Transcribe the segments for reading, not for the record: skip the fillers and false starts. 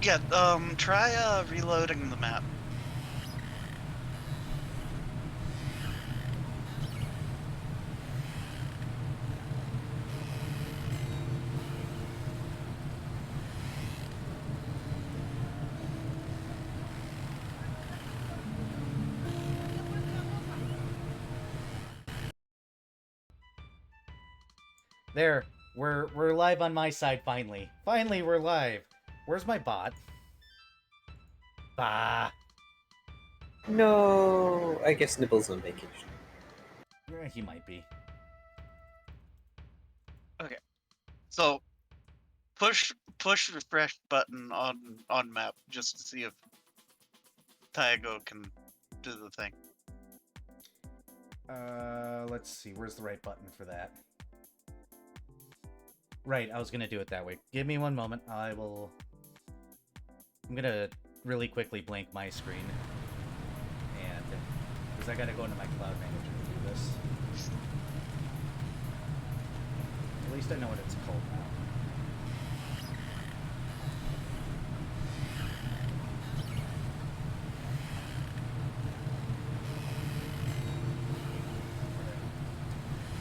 Yeah, try reloading the map. There, we're live on my side finally. Finally, we're live. Where's my bot? Bah. No, I guess Nibble's on vacation. He might be. Okay. So push refresh button on map just to see if Taigo can do the thing. Let's see. Where's the right button for that? Right, I was gonna do it that way. Give me one moment. I'm gonna really quickly blank my screen. And... because I gotta go into my cloud manager to do this. At least I know what it's called now.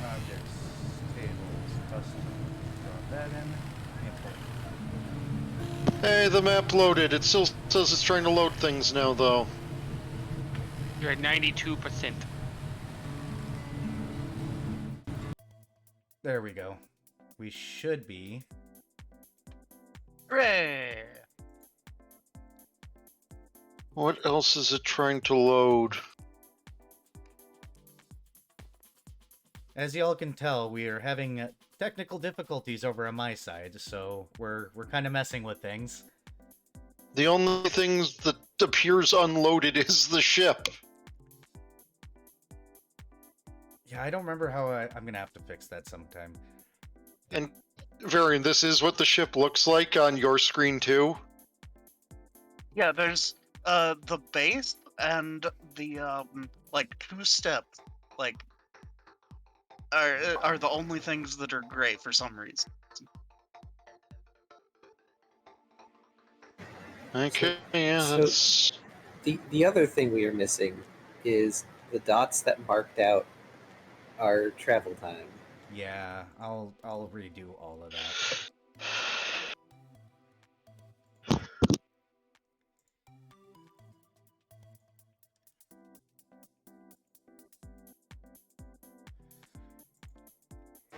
Objects, tables, custom, drop that in, import. Hey, the map loaded. It still says it's trying to load things now, though. You're at 92%. There we go. We should be. Hooray! What else is it trying to load? As y'all can tell, we are having technical difficulties over on my side, so we're kind of messing with things. The only thing that appears unloaded is the ship. Yeah, I don't remember how I'm gonna have to fix that sometime. And, Varian, this is what the ship looks like on your screen, too? Yeah, there's the base and the like 2-step are the only things that are gray for some reason. Okay, yeah, so that's... the other thing we are missing is the dots that marked out our travel time. Yeah, I'll redo all of that.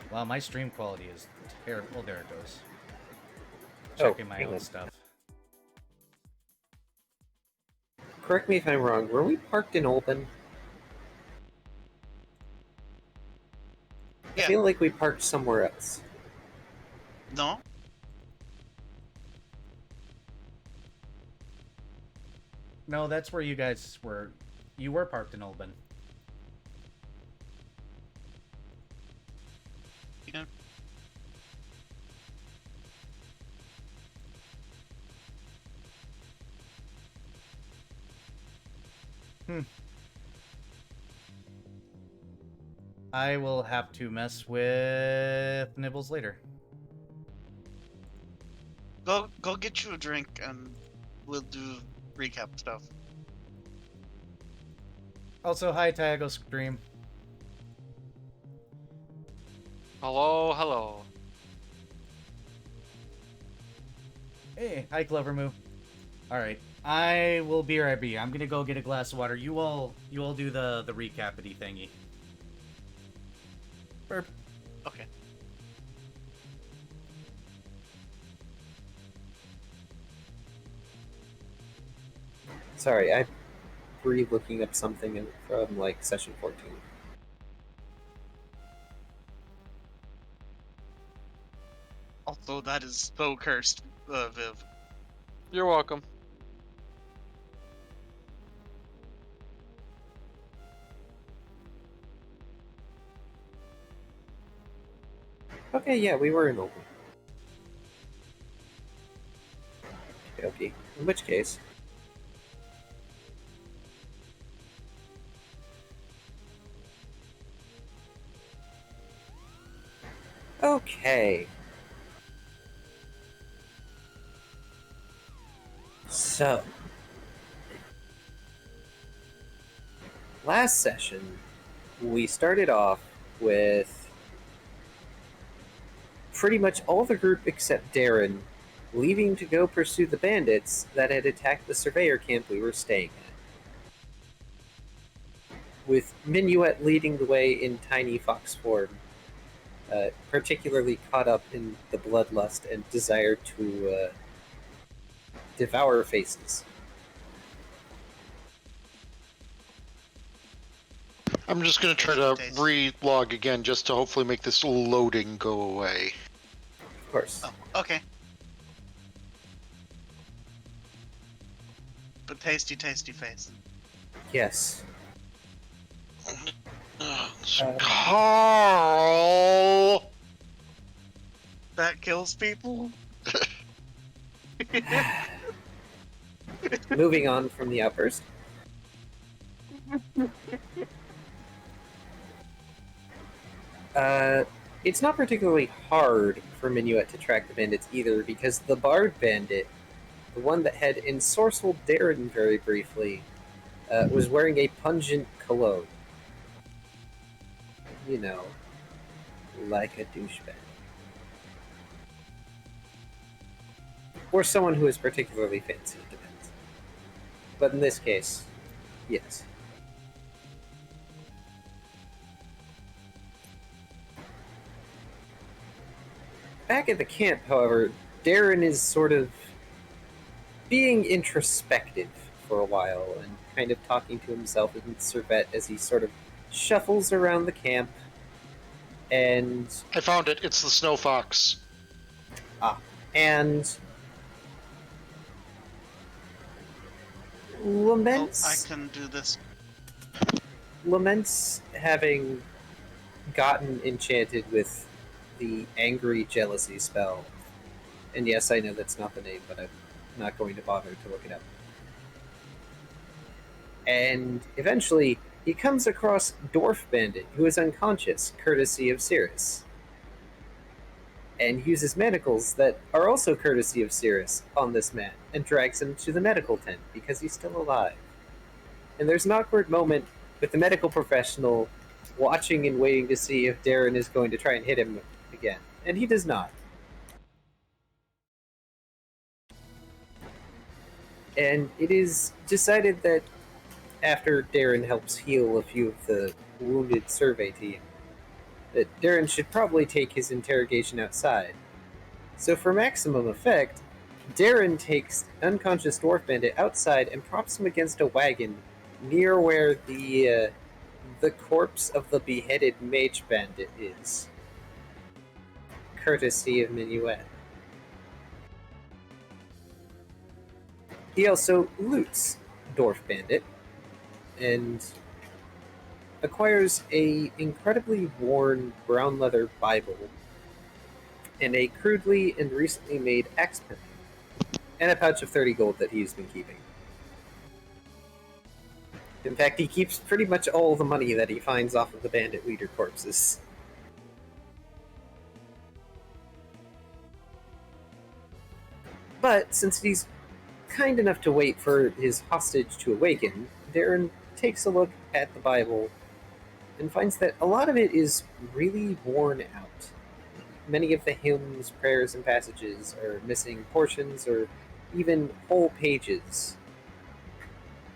Wow, my stream quality is terrible. Oh, there it goes. Checking my own stuff. Correct me if I'm wrong. Were we parked in Olben? Yeah. I feel like we parked somewhere else. No? No, that's where you guys were. You were parked in Olben. Yeah. I will have to mess with Nibbles later. Go get you a drink and we'll do recap stuff. Also, hi Tiago Stream. Hello, hello. Hey, hi Clevermoo. Alright, I will BRB. I'm gonna go get a glass of water. You all do the recapity thingy. Burp. Okay. Sorry, I'm re-looking up something from like session 14. Also, that is so cursed, Viv. You're welcome. Okay, yeah, we were in Olben. Okay, in which case... Okay. So, last session, we started off with pretty much all the group except Darren leaving to go pursue the bandits that had attacked the surveyor camp we were staying at, with Minuet leading the way in tiny fox form, particularly caught up in the bloodlust and desire to devour faces. I'm just going to try to re-log again just to hopefully make this loading go away. Of course. Oh, okay. But tasty face. Yes. Carl! That kills people? Moving on from the outburst. It's not particularly hard for Minuet to track the bandits either, because the Bard bandit, the one that had ensorcelled Darren very briefly, was wearing a pungent cologne. You know, like a douchebag. Or someone who is particularly fancy, it depends. But in this case, yes. Back at the camp, however, Darren is sort of being introspective for a while and kind of talking to himself and Servette as he sort of shuffles around the camp and... I found it. It's the snow fox. And laments... Oh, I can do this. Laments having gotten enchanted with the angry jealousy spell. And yes, I know that's not the name, but I'm not going to bother to look it up. And eventually, he comes across Dwarf Bandit, who is unconscious, courtesy of Cirrus. And uses manacles that are also courtesy of Cirrus on this man, and drags him to the medical tent, because he's still alive. And there's an awkward moment with the medical professional watching and waiting to see if Darren is going to try and hit him again. And he does not. And it is decided that after Darren helps heal a few of the wounded survey team, that Darren should probably take his interrogation outside. So for maximum effect, Darren takes unconscious Dwarf Bandit outside and props him against a wagon near where the corpse of the beheaded Mage Bandit is. Courtesy of Minuet. He also loots Dwarf Bandit and acquires a incredibly worn brown leather Bible and a crudely and recently made axe pen and a pouch of 30 gold that he's been keeping. In fact, he keeps pretty much all the money that he finds off of the bandit leader corpses. But since he's kind enough to wait for his hostage to awaken, Darren takes a look at the Bible and finds that a lot of it is really worn out. Many of the hymns, prayers, and passages are missing portions or even whole pages.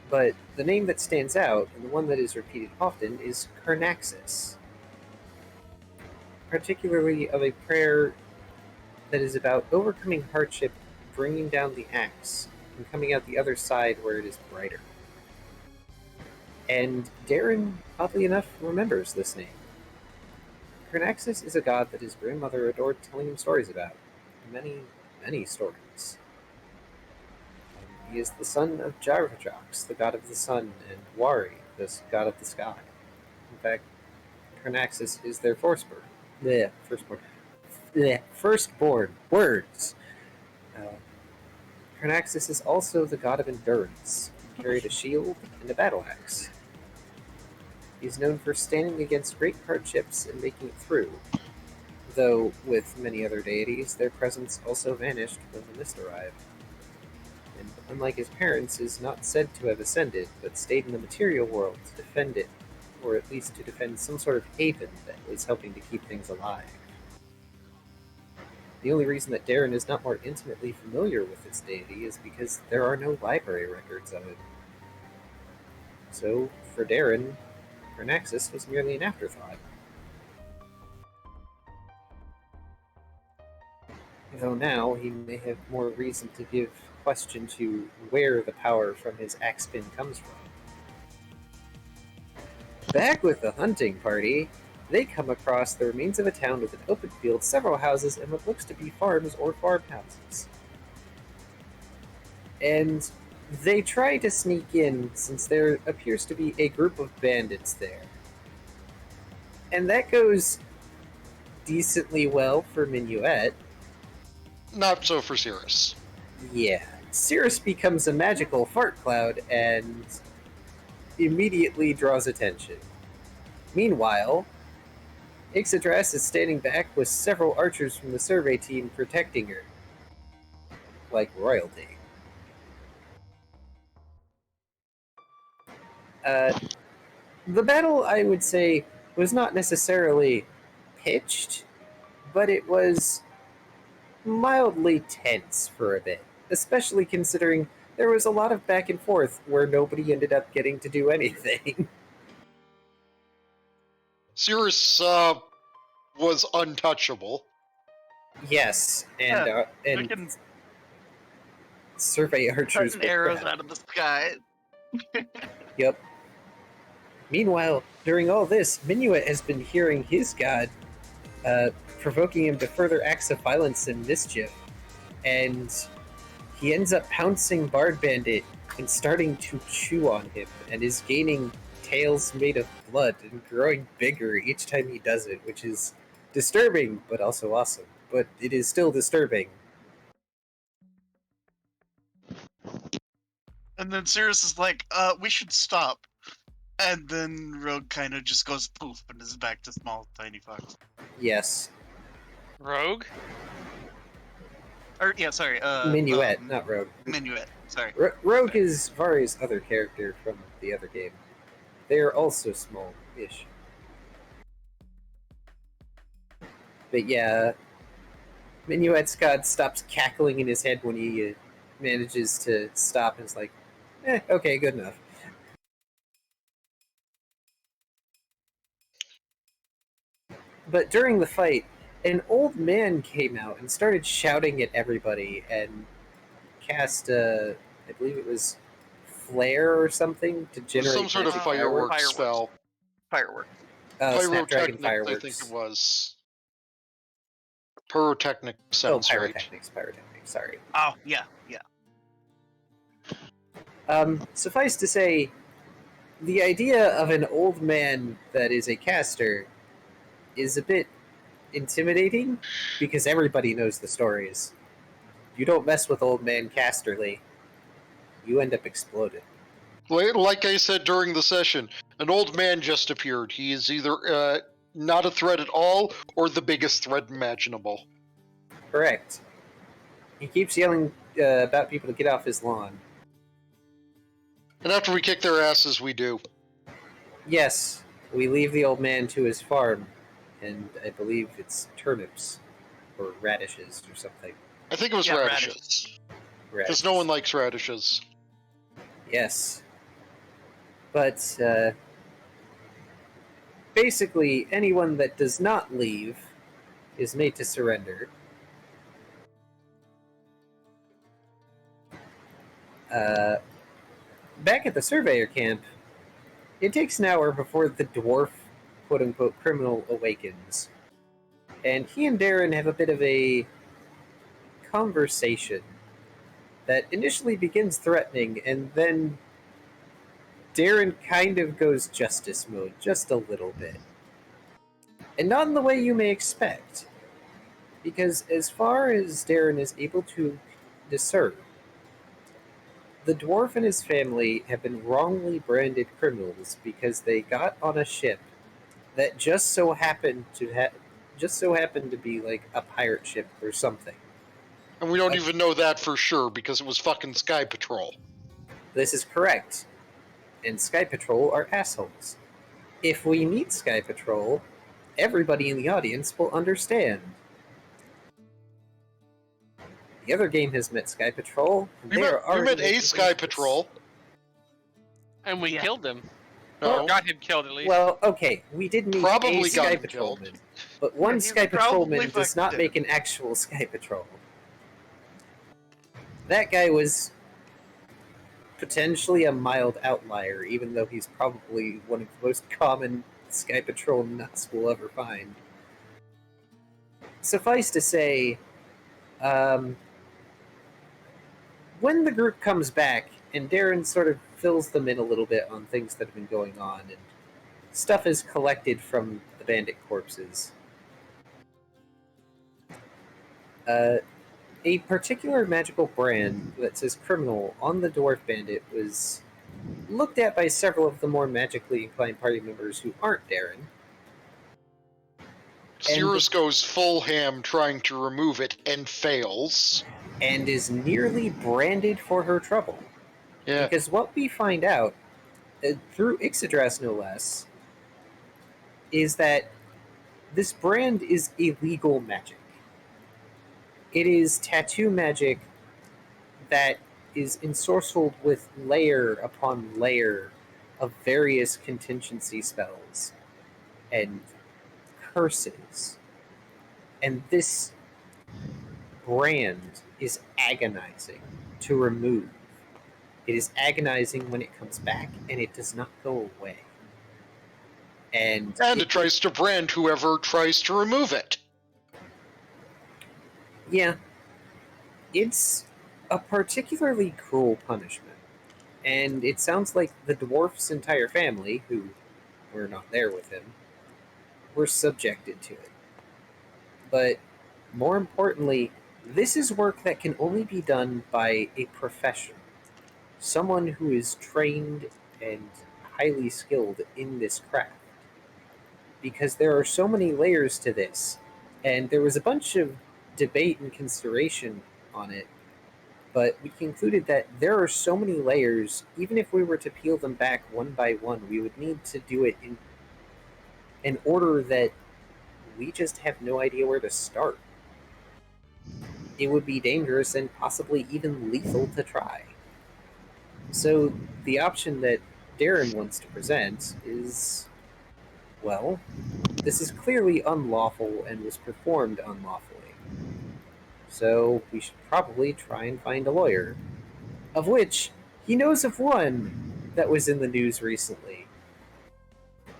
But the name that stands out, and the one that is repeated often, is Karnaxis. Particularly of a prayer that is about overcoming hardship, bringing down the axe, and coming out the other side where it is brighter. And Darren, oddly enough, remembers this name. Karnaxis is a god that his grandmother adored telling him stories about. Many, many stories. He is the son of Jarvajox, the god of the sun, and Wari, the god of the sky. In fact, Karnaxis is their firstborn. Firstborn. Words! Karnaxis is also the god of endurance. He carried a shield and a battle axe. He is known for standing against great hardships and making it through, though with many other deities, their presence also vanished when the mist arrived. And unlike his parents, is not said to have ascended, but stayed in the material world to defend it, or at least to defend some sort of haven that was helping to keep things alive. The only reason that Darren is not more intimately familiar with this deity is because there are no library records of it. So, for Darren, Karnaxis was merely an afterthought. Though now he may have more reason to give question to where the power from his axe spin comes from. Back with the hunting party, they come across the remains of a town with an open field, several houses, and what looks to be farms or farmhouses. And they try to sneak in since there appears to be a group of bandits there. And that goes decently well for Minuet. Not so for Cirrus. Yeah. Cirrus becomes a magical fart cloud and immediately draws attention. Meanwhile, Ixodras is standing back with several archers from the survey team protecting her. Like royalty. The battle, I would say, was not necessarily pitched, but it was mildly tense for a bit, especially considering there was a lot of back and forth where nobody ended up getting to do anything. Cirrus was untouchable. Yes, and Freaking survey archers shooting with arrows that. out of the sky. Yep. Meanwhile, during all this, Minuet has been hearing his god, provoking him to further acts of violence and mischief, and he ends up pouncing Bard Bandit and starting to chew on him, and is gaining tails made of blood and growing bigger each time he does it, which is disturbing, but also awesome. But it is still disturbing. And then Cirrus is like, we should stop. And then Rogue kind of just goes poof and is back to small, tiny fox. Yes. Rogue? Or, yeah, sorry. Minuet, not Rogue. Minuet, sorry. Rogue is Vari's other character from the other game. They are also small-ish. But yeah, Minuet's god stops cackling in his head when he manages to stop and is like, okay, good enough. But during the fight, an old man came out and started shouting at everybody and cast I believe it was flare or something to generate Some sort of magic fireworks spell. Fireworks. Snapdragon Pyrotechnic, fireworks. I think it was. Pyrotechnic sounds right. Pyrotechnics, sorry. Oh, yeah. Suffice to say, the idea of an old man that is a caster is a bit intimidating because everybody knows the stories. You don't mess with old man Casterly, you end up exploded. Like I said during the session, an old man just appeared. He is either not a threat at all or the biggest threat imaginable. Correct. He keeps yelling about people to get off his lawn. And after we kick their asses, we do. Yes, we leave the old man to his farm, and I believe it's turnips or radishes or something. I think it was radishes. Because no one likes radishes. Yes. But basically, anyone that does not leave is made to surrender. Back at the surveyor camp, it takes an hour before the dwarf, quote-unquote, criminal awakens. And he and Darren have a bit of a conversation that initially begins threatening, and then Darren kind of goes justice mode, just a little bit. And not in the way you may expect. Because as far as Darren is able to discern, the dwarf and his family have been wrongly branded criminals because they got on a ship that just so happened to be like a pirate ship or something. And we don't even know that for sure because it was fucking Sky Patrol. This is correct. And Sky Patrol are assholes. If we meet Sky Patrol, everybody in the audience will understand. The other game has met Sky Patrol. And We they met, are we already met a making Sky waves. Patrol. And we Yeah. killed him. No. Got him killed at least. Well, okay, we did meet Probably a got Sky him killed. Patrolman, but one Yeah, he Sky probably Patrolman does fucking not did. make an actual Sky Patrol. That guy was potentially a mild outlier, even though he's probably one of the most common Sky Patrol nuts we'll ever find. Suffice to say, when the group comes back, and Darren sort of fills them in a little bit on things that have been going on, and stuff is collected from the bandit corpses, a particular magical brand that says criminal on the dwarf bandit was looked at by several of the more magically inclined party members who aren't Darren. Cirrus goes full ham trying to remove it and fails. And is nearly branded for her trouble. Yeah. Because what we find out, through Ixodras no less, is that this brand is illegal magic. It is tattoo magic that is ensorcelled with layer upon layer of various contingency spells and curses. And this brand is agonizing to remove. It is agonizing when it comes back, and it does not go away. And it tries to brand whoever tries to remove it. Yeah. It's a particularly cruel punishment. And it sounds like the dwarf's entire family, who were not there with him, were subjected to it. But more importantly, this is work that can only be done by a professional. Someone who is trained and highly skilled in this craft. Because there are so many layers to this, and there was a bunch of debate and consideration on it, but we concluded that there are so many layers, even if we were to peel them back one by one, we would need to do it in an order that we just have no idea where to start. It would be dangerous and possibly even lethal to try. So the option that Darren wants to present is, well, this is clearly unlawful and was performed unlawfully. So we should probably try and find a lawyer. Of which, he knows of one that was in the news recently.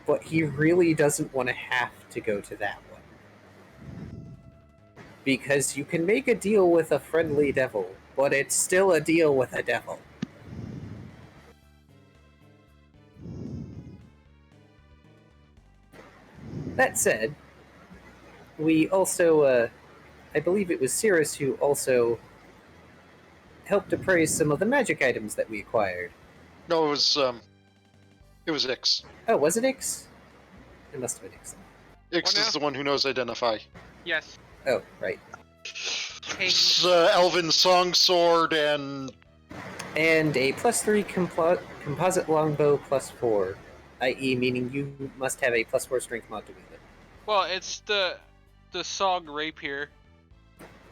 But he really doesn't want to have to go to that one. Because you can make a deal with a friendly devil, but it's still a deal with a devil. That said, we also, I believe it was Cirrus who also helped appraise some of the magic items that we acquired. No, it was Ix. Oh, was it Ix? It must have been Ix. Ix What is now? the one who knows Identify. Yes. Oh, right. Hey, It's Elven Song Sword and And a +3 composite longbow +4, i.e. meaning you must have a +4 strength mod to wield it. well, it's the Sog Rapier.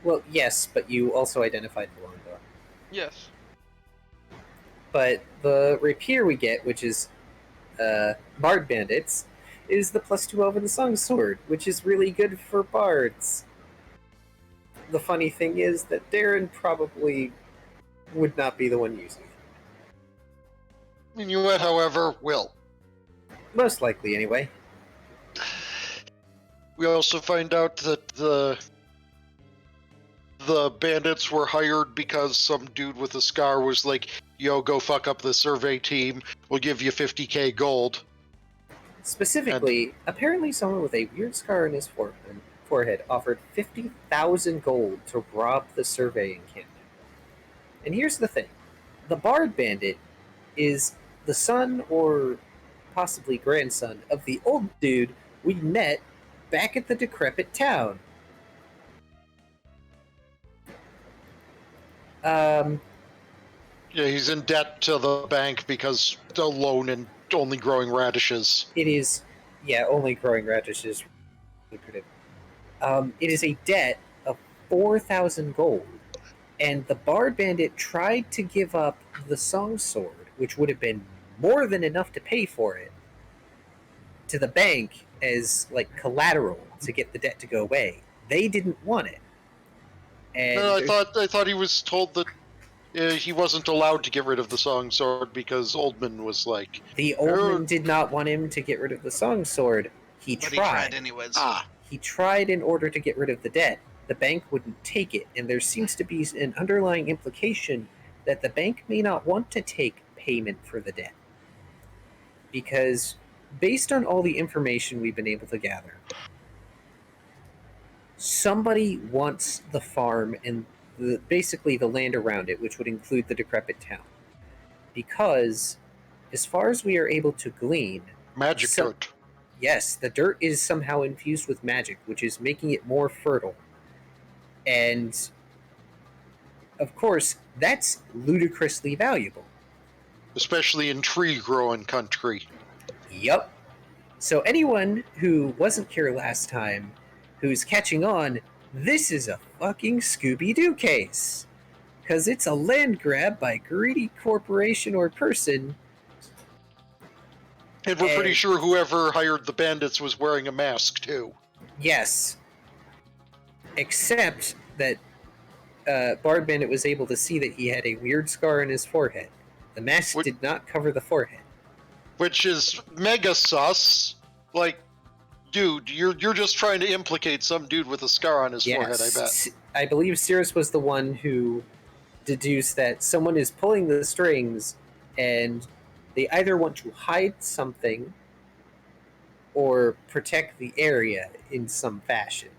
Well, yes, but you also identified the longbow. Yes. But the rapier we get, which is Bard Bandits, is the +2 Elven Song Sword, which is really good for bards. The funny thing is that Darren probably would not be the one using it. Minuet, however, will. Most likely, anyway. We also find out that the bandits were hired because some dude with a scar was like, yo, go fuck up the survey team, we'll give you 50k gold. Specifically, apparently someone with a weird scar on his forehead offered 50,000 gold to rob the survey encampment. And here's the thing. The Bard Bandit is the son or possibly grandson of the old dude we met back at the decrepit town. Um, Yeah, he's in debt to the bank because the loan and only growing radishes. it is, yeah, only growing radishes lucrative. It is a debt of 4,000 gold, and the Bard Bandit tried to give up the Song Sword, which would have been more than enough to pay for it, to the bank as like collateral to get the debt to go away. They didn't want it, and No, I thought he was told that he wasn't allowed to get rid of the song sword because Oldman was like, the "Oh, Oldman did not want him to get rid of the Song Sword. He But he tried tried. anyways. He tried in order to get rid of the debt. The bank wouldn't take it, and there seems to be an underlying implication that the bank may not want to take payment for the debt. Because, based on all the information we've been able to gather, somebody wants the farm and basically the land around it, which would include the decrepit town. Because, as far as we are able to glean, magic dirt." yes, the dirt is somehow infused with magic, which is making it more fertile. And, of course, that's ludicrously valuable. Especially in tree-growing country. Yup. So anyone who wasn't here last time, who's catching on, this is a fucking Scooby-Doo case. Because it's a land grab by greedy corporation or person. And we're pretty And- sure whoever hired the bandits was wearing a mask, too. Yes. Except that Bard Bandit was able to see that he had a weird scar on his forehead. The mask What- did not cover the forehead. Which is mega sus. Like, dude, you're just trying to implicate some dude with a scar on his forehead, I bet. I believe Cirrus was the one who deduced that someone is pulling the strings and they either want to hide something or protect the area in some fashion.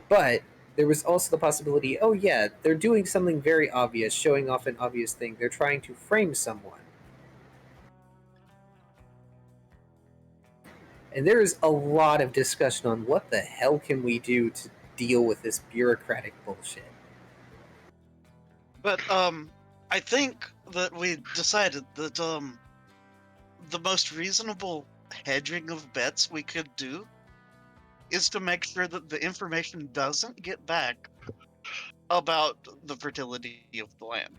But there was also the possibility, oh yeah, they're doing something very obvious, showing off an obvious thing. They're trying to frame someone. And there is a lot of discussion on what the hell can we do to deal with this bureaucratic bullshit. But I think that we decided that the most reasonable hedging of bets we could do is to make sure that the information doesn't get back about the fertility of the land.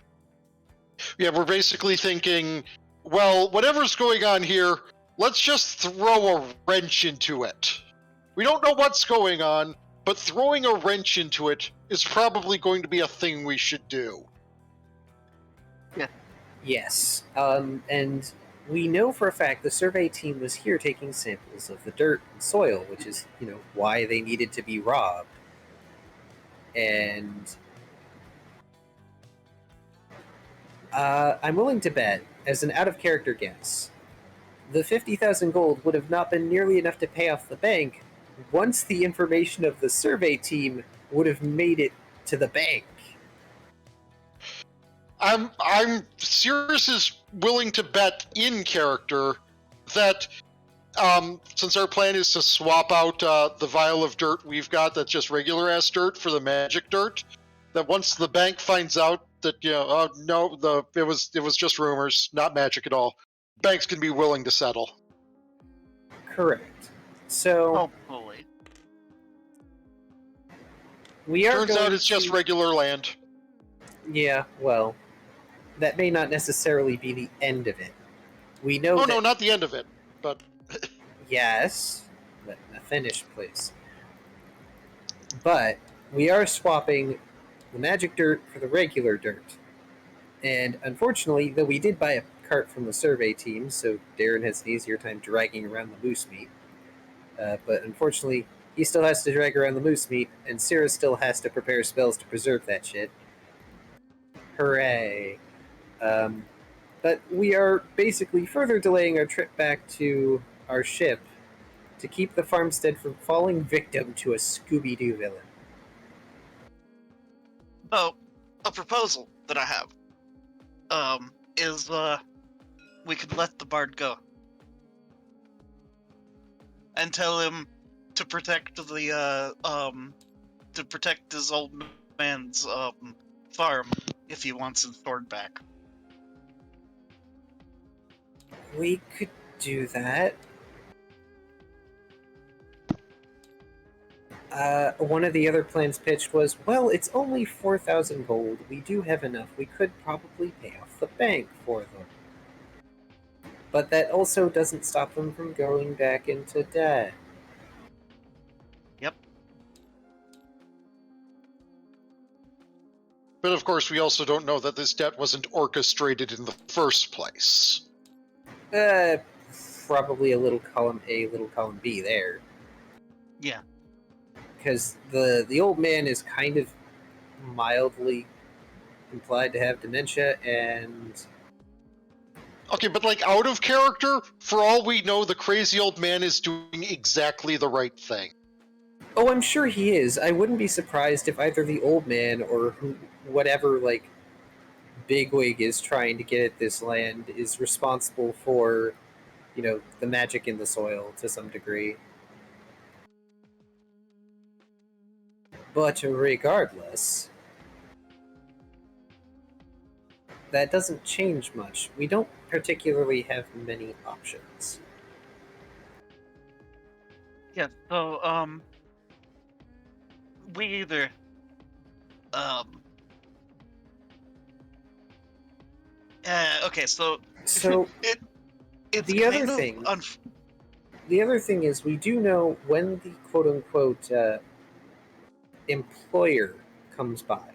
Yeah, we're basically thinking, well, whatever's going on here, let's just throw a wrench into it. We don't know what's going on, but throwing a wrench into it is probably going to be a thing we should do. Yes, and we know for a fact the survey team was here taking samples of the dirt and soil, which is, why they needed to be robbed. And I'm willing to bet, as an out-of-character guess, the 50,000 gold would have not been nearly enough to pay off the bank once the information of the survey team would have made it to the bank. I'm Cirrus is willing to bet in character that since our plan is to swap out the vial of dirt we've got that's just regular ass dirt for the magic dirt, that once the bank finds out that it was just rumors, not magic at all, banks can be willing to settle. Correct. So Hopefully. we are Turns going out it's just to- regular land. Yeah, well, that may not necessarily be the end of it. We know Oh that... no, not the end of it, but Yes. Let me finish, please. But we are swapping the magic dirt for the regular dirt. And unfortunately, though we did buy a cart from the survey team, so Darren has an easier time dragging around the moose meat. But unfortunately, he still has to drag around the moose meat, and Sarah still has to prepare spells to preserve that shit. Hooray. But we are basically further delaying our trip back to our ship to keep the farmstead from falling victim to a Scooby-Doo villain. Oh, a proposal that I have is we could let the bard go and tell him to protect the to protect his old man's farm if he wants his sword back. We could do that. One of the other plans pitched was, well, it's only 4,000 gold. We do have enough. We could probably pay off the bank for them. But that also doesn't stop them from going back into debt. Yep. But of course, we also don't know that this debt wasn't orchestrated in the first place. Probably a little column A, little column B there. Yeah. Because the old man is kind of mildly implied to have dementia, and Okay, but like out of character, for all we know, the crazy old man is doing exactly the right thing. oh, I'm sure he is. I wouldn't be surprised if either the old man or whatever like bigwig is trying to get at this land is responsible for, the magic in the soil to some degree. But regardless, that doesn't change much. We don't particularly have many options. Yeah, so, we either, okay, so So it's the other kind of thing, the other thing is we do know when the quote-unquote employer comes by.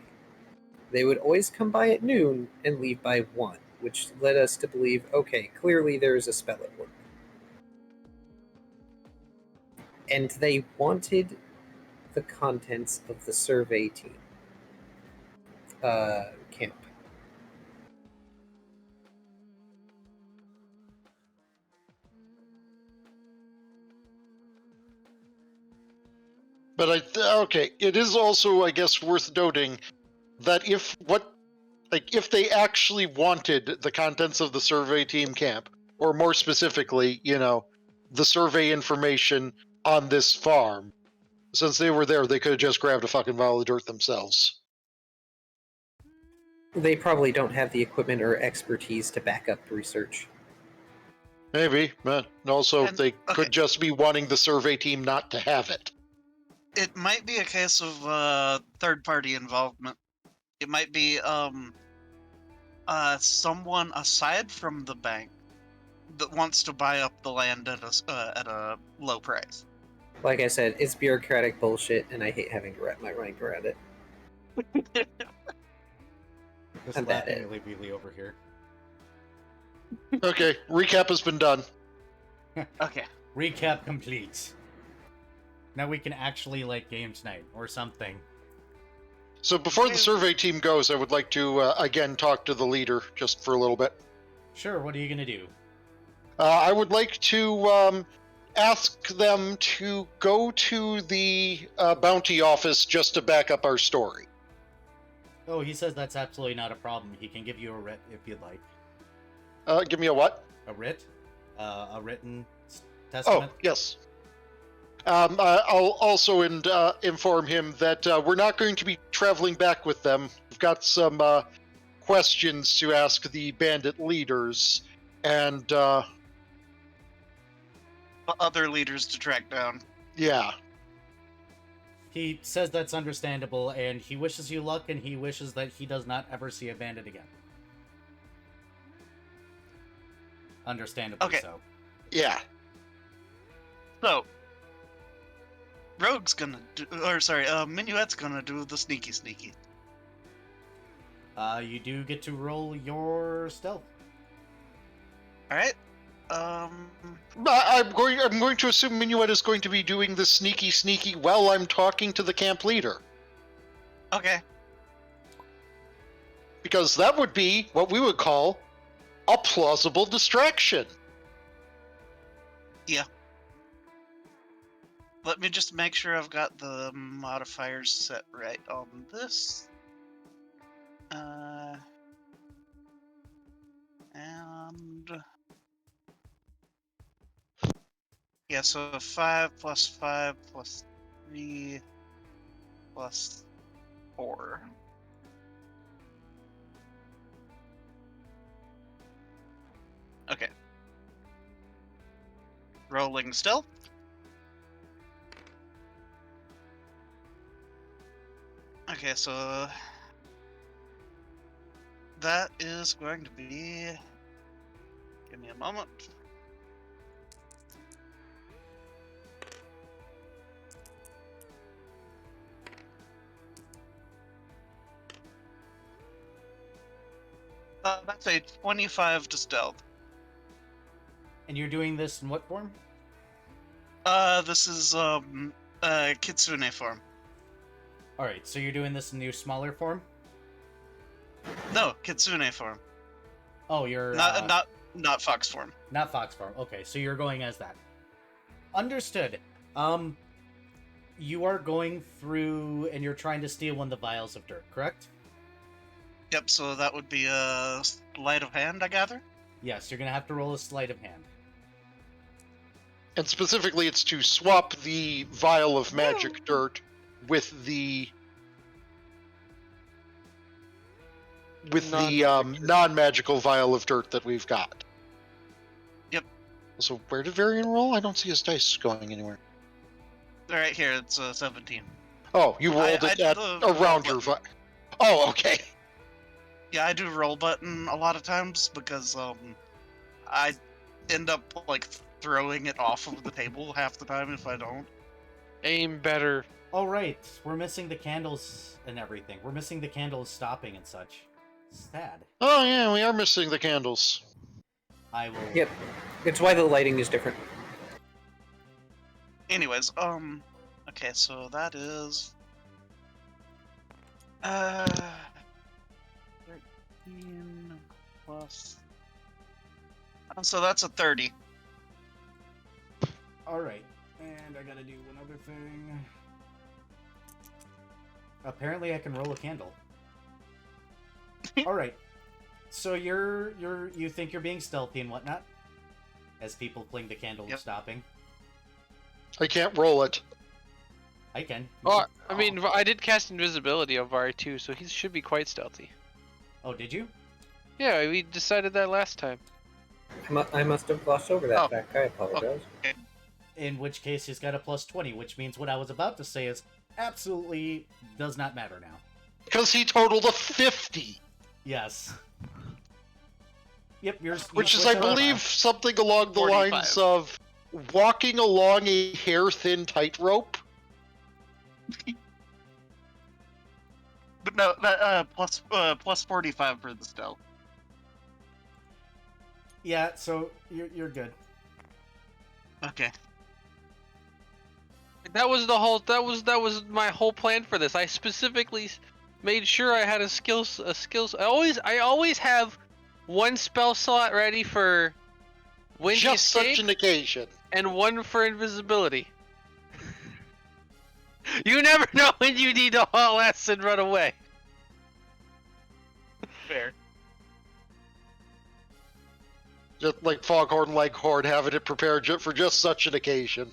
They would always come by at noon and leave by 1, which led us to believe, okay, clearly there is a spell at work. And they wanted the contents of the survey team camp. But okay, it is also, I guess, worth noting that if they actually wanted the contents of the survey team camp, or more specifically, the survey information on this farm, since they were there, they could have just grabbed a fucking vial of dirt themselves. They probably don't have the equipment or expertise to back up research. Maybe, but also And- they okay. could just be wanting the survey team not to have it. It might be a case of third-party involvement. It might be someone aside from the bank that wants to buy up the land at a low price. Like I said, it's bureaucratic bullshit, and I hate having to wrap my mind around it. Just And that laughing illegally over here. Okay, recap has been done. Okay. Recap complete. Now we can actually like games night or something. So before the survey team goes, I would like to again talk to the leader just for a little bit. Sure, what are you gonna do? I would like to ask them to go to the bounty office just to back up our story. Oh, he says that's absolutely not a problem. He can give you a writ if you'd like. Give me a what? A writ? A written Oh, testament? yes. I'll also inform him that we're not going to be traveling back with them. We've got some questions to ask the bandit leaders, and Other leaders to track down. yeah. He says that's understandable, and he wishes you luck, and he wishes that he does not ever see a bandit again. Understandably Okay. so. Yeah. So, Rogue's Minuet's gonna do the sneaky. You do get to roll your stealth. All right. I'm going to assume Minuet is going to be doing the sneaky while I'm talking to the camp leader. Okay. Because that would be what we would call a plausible distraction. Yeah. Let me just make sure I've got the modifiers set right on this. And yeah, so 5 plus 5 plus 3 plus 4. Okay. Rolling stealth. Okay, so that is going to be. Give me a moment. That's a 25 to stealth. And you're doing this in what form? This is kitsune form. All right, so you're doing this in your smaller form. No, kitsune form. Oh, you're Not fox form. not fox form. Okay, so you're going as that. Understood. You are going through and you're trying to steal one of the vials of dirt, correct? Yep. So that would be a sleight of hand, I gather. Yes, you're gonna have to roll a sleight of hand. And specifically, it's to swap the vial of magic dirt with the non-magical vial of dirt that we've got. Yep. So where did Varian roll? I don't see his dice going anywhere. Right here, it's 17. Oh, you rolled it I at did the around roll your vial. Oh, okay. Yeah, I do roll button a lot of times because I end up like throwing it off of the table half the time if I don't. Aim better. All right, we're missing the candles and everything. We're missing the candles stopping and such. Sad. Oh yeah, we are missing the candles. I will. Yep. It's why the lighting is different. Anyways, okay, so that is 13 plus. So that's a 30. All right, and I gotta do one other thing. Apparently, I can roll a candle. All right, so you think you're being stealthy and whatnot, as people cling to candle Yep. stopping. I can't roll it. I can. Oh, I mean, I did cast invisibility on Vari too, so he should be quite stealthy. Oh, did you? Yeah, we decided that last time. I must have glossed over that Oh. fact. I apologize. In which case, he's got a plus 20, which means what I was about to say is absolutely does not matter now. Because he totaled a 50. Yes. Yep, yours. Which is, I believe, something along the 45. lines of walking along a hair-thin tightrope. But no, that plus 45 for the stealth. Yeah, so you're good. Okay. That was the whole. That was my whole plan for this. I specifically made sure I had a skills. I always have one spell slot ready for windy Just such escape an occasion. and one for invisibility. You never know when you need to haul ass and run away. Fair. Just like Foghorn Leghorn having it prepared for just such an occasion.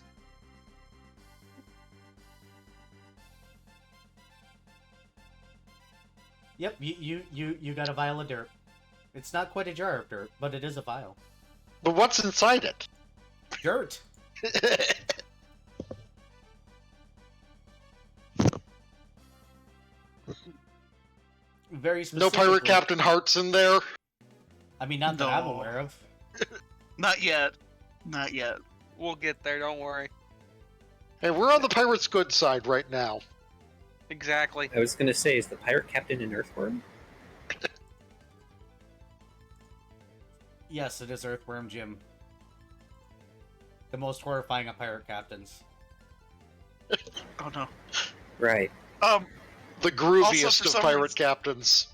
Yep, you got a vial of dirt. It's not quite a jar of dirt, but it is a vial. But what's inside it? Dirt. Very No specifically. Pirate Captain Hearts in there? I mean, not that I'm No. aware of. Not yet. Not yet. We'll get there. Don't worry. Hey, we're on the pirate's good side right now. Exactly. I was gonna say, is the pirate captain an earthworm? Yes, it is Earthworm Jim. The most horrifying of pirate captains. Oh no. Right. The grooviest Also, for of some pirate reason- captains.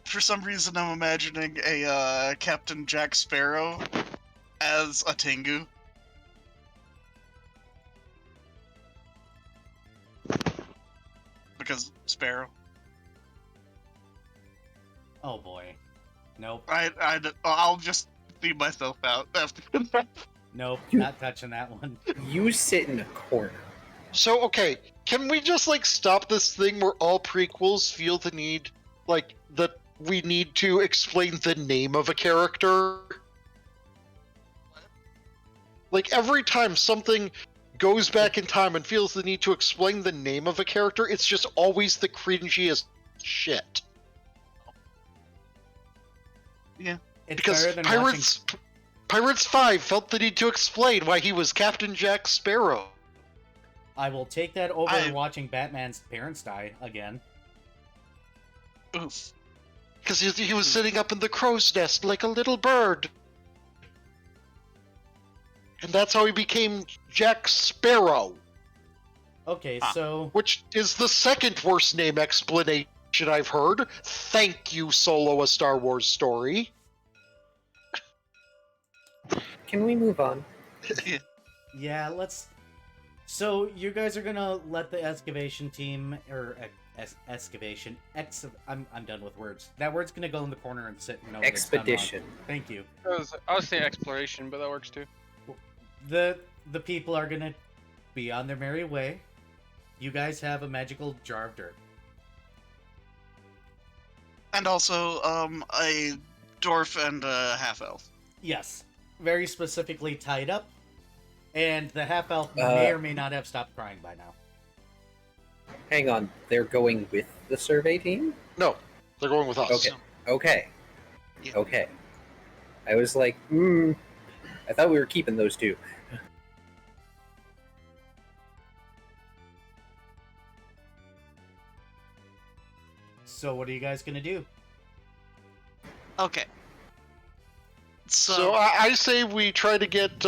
For some reason, I'm imagining a Captain Jack Sparrow as a Tengu. Because Sparrow. Oh boy. Nope. I'll just see myself out after that. Nope. Not touching that one. You sit in a corner. So, okay, can we just, like, stop this thing where all prequels feel the need, like, that we need to explain the name of a character? Like, every time something goes back in time and feels the need to explain the name of a character, it's just always the cringiest shit. It's Because better than watching. Pirates 5 felt the need to explain why he was Captain Jack Sparrow. I will take that over watching Batman's parents die again. Oof. Because he was sitting up in the crow's nest like a little bird. And that's how he became Jack Sparrow. Okay, so Which is the second worst name explanation I've heard. Thank you, Solo, A Star Wars Story. Can we move on? yeah, let's. So you guys are gonna let the excavation team or excavation I'm done with words. That word's gonna go in the corner and sit. No, Expedition. Thank you. I would say exploration, but that works too. The people are gonna be on their merry way. You guys have a magical jar of dirt. And also, a dwarf and a half-elf. Yes, very specifically tied up, and the half elf may or may not have stopped crying by now. Hang on, they're going with the survey team? No, they're going with us. Okay. Yeah. Okay. I was like, I thought we were keeping those two. So what are you guys gonna do? Okay. So I say we try to get.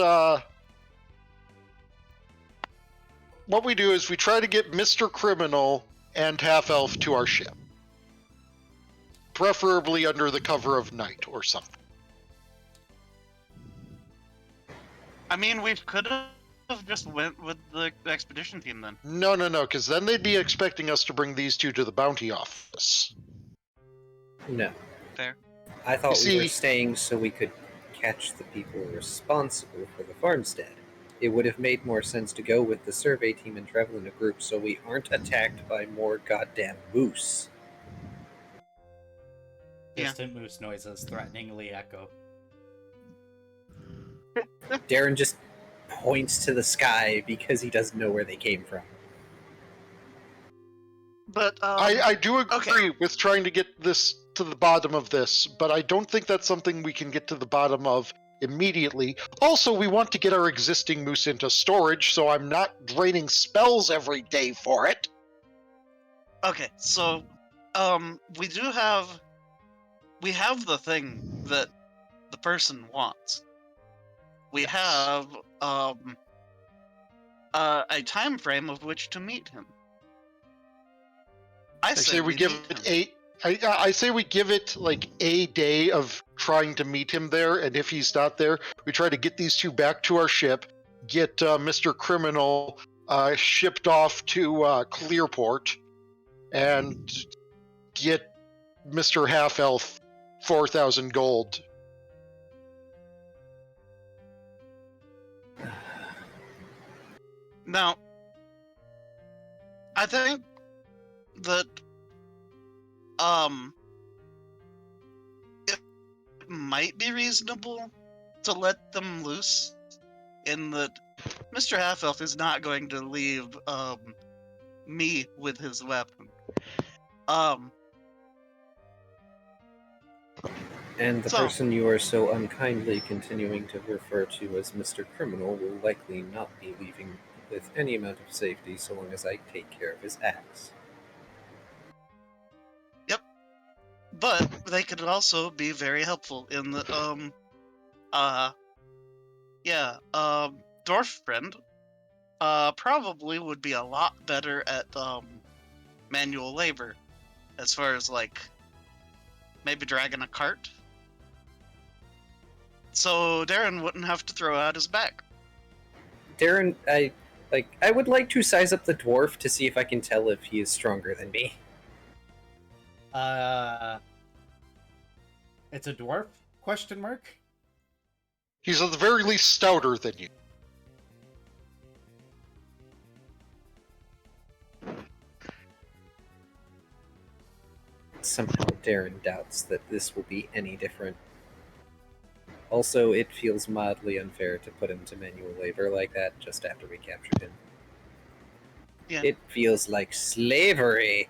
What we do is we try to get Mr. Criminal and Half Elf to our ship. Preferably under the cover of night or something. I mean, we could have just went with the expedition team then. No, because then they'd be expecting us to bring these two to the bounty office. No. Fair. I thought You we were see- staying so we could catch the people responsible for the farmstead. It would have made more sense to go with the survey team and travel in a group so we aren't attacked by more goddamn moose. Yeah. Distant moose noises threateningly echo. Darren just points to the sky because he doesn't know where they came from. But, I do agree okay. with trying to get this to the bottom of this, but I don't think that's something we can get to the bottom of immediately. Also, we want to get our existing moose into storage, so I'm not draining spells every day for it. Okay, so, we have the thing that the person wants. We have, a time frame of which to meet him. I say we give it I say we give it like a day of trying to meet him there, and if he's not there, we try to get these two back to our ship, get Mr. Criminal shipped off to Clearport, and get Mr. Half Elf 4,000 gold. Now, I think that, it might be reasonable to let them loose in that Mr. Half-Elf is not going to leave, me with his weapon. And the So- person you are so unkindly continuing to refer to as Mr. Criminal will likely not be leaving with any amount of safety so long as I take care of his axe. But they could also be very helpful in the, Dwarf Friend, probably would be a lot better at, manual labor, as far as, like, maybe dragging a cart. So Darren wouldn't have to throw out his back. Darren, I would like to size up the dwarf to see if I can tell if he is stronger than me. It's a dwarf? Question mark? He's at the very least stouter than you. Somehow Darren doubts that this will be any different. Also, it feels mildly unfair to put him to manual labor like that just after we captured him. Yeah. It feels like slavery.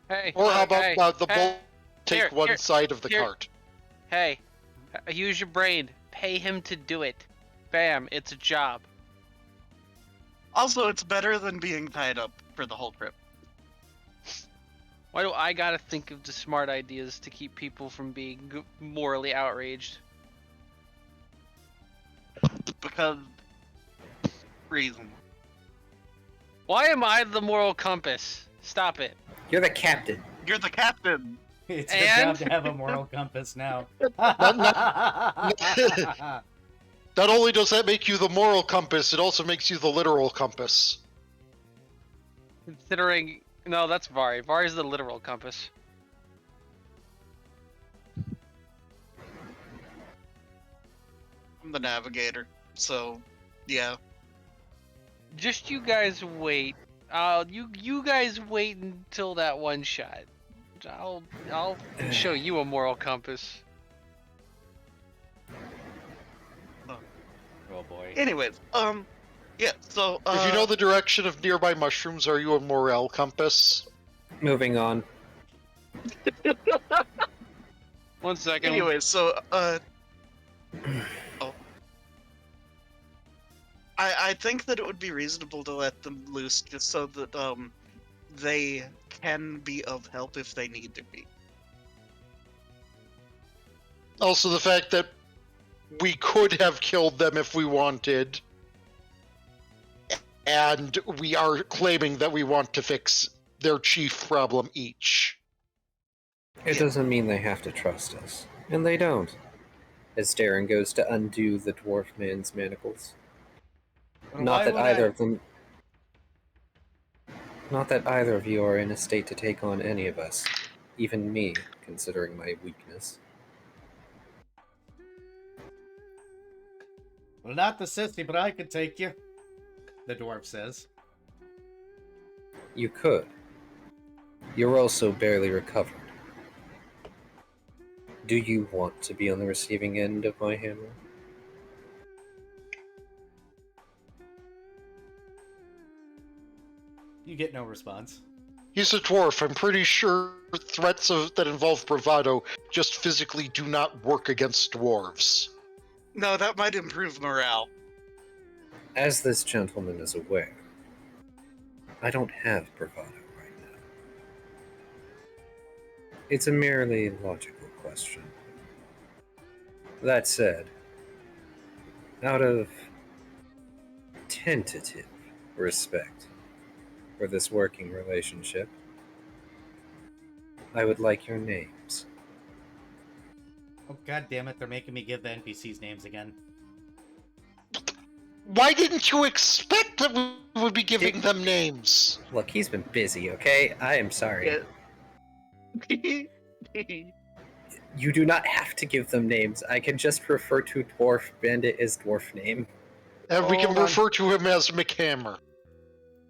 Hey. Or how about hey, the hey, bull take here, one here, side of the here. cart? Hey, use your brain. Pay him to do it. Bam, it's a job. Also, it's better than being tied up for the whole trip. Why do I gotta think of the smart ideas to keep people from being morally outraged? Because reason. Why am I the moral compass? Stop it. You're the captain. You're the captain. It's your And? job to have a moral compass now. Not only does that make you the moral compass, it also makes you the literal compass. Considering... No, that's Vari. Vari's the literal compass. I'm the navigator. So, yeah. Just you guys wait. You guys wait until that one shot. I'll show you a moral compass. Oh boy. Anyways, yeah, so, If you know the direction of nearby mushrooms, are you a morale compass? Moving on. 1 second. anyways, so, oh. I think that it would be reasonable to let them loose just so that, they can be of help if they need to be. Also, the fact that we could have killed them if we wanted, and we are claiming that we want to fix their chief problem each. It doesn't mean they have to trust us. And they don't. As Darren goes to undo the dwarf man's manacles. Not that either of you are in a state to take on any of us. Even me, considering my weakness. Well, not the sissy, but I could take you. The dwarf says. You could. You're also barely recovered. Do you want to be on the receiving end of my hammer? You get no response. He's a dwarf. I'm pretty sure threats that involve bravado just physically do not work against dwarves. No, that might improve morale. As this gentleman is aware, I don't have bravado right now. It's a merely logical question. That said, out of tentative respect for this working relationship, I would like your names. Oh god damn it, they're making me give the NPCs names again. Why didn't you expect that we would be giving them names? Look, he's been busy, okay? I am sorry. Yeah. You do not have to give them names. I can just refer to Dwarf Bandit as dwarf name. And we can Hold on. refer to him as McHammer.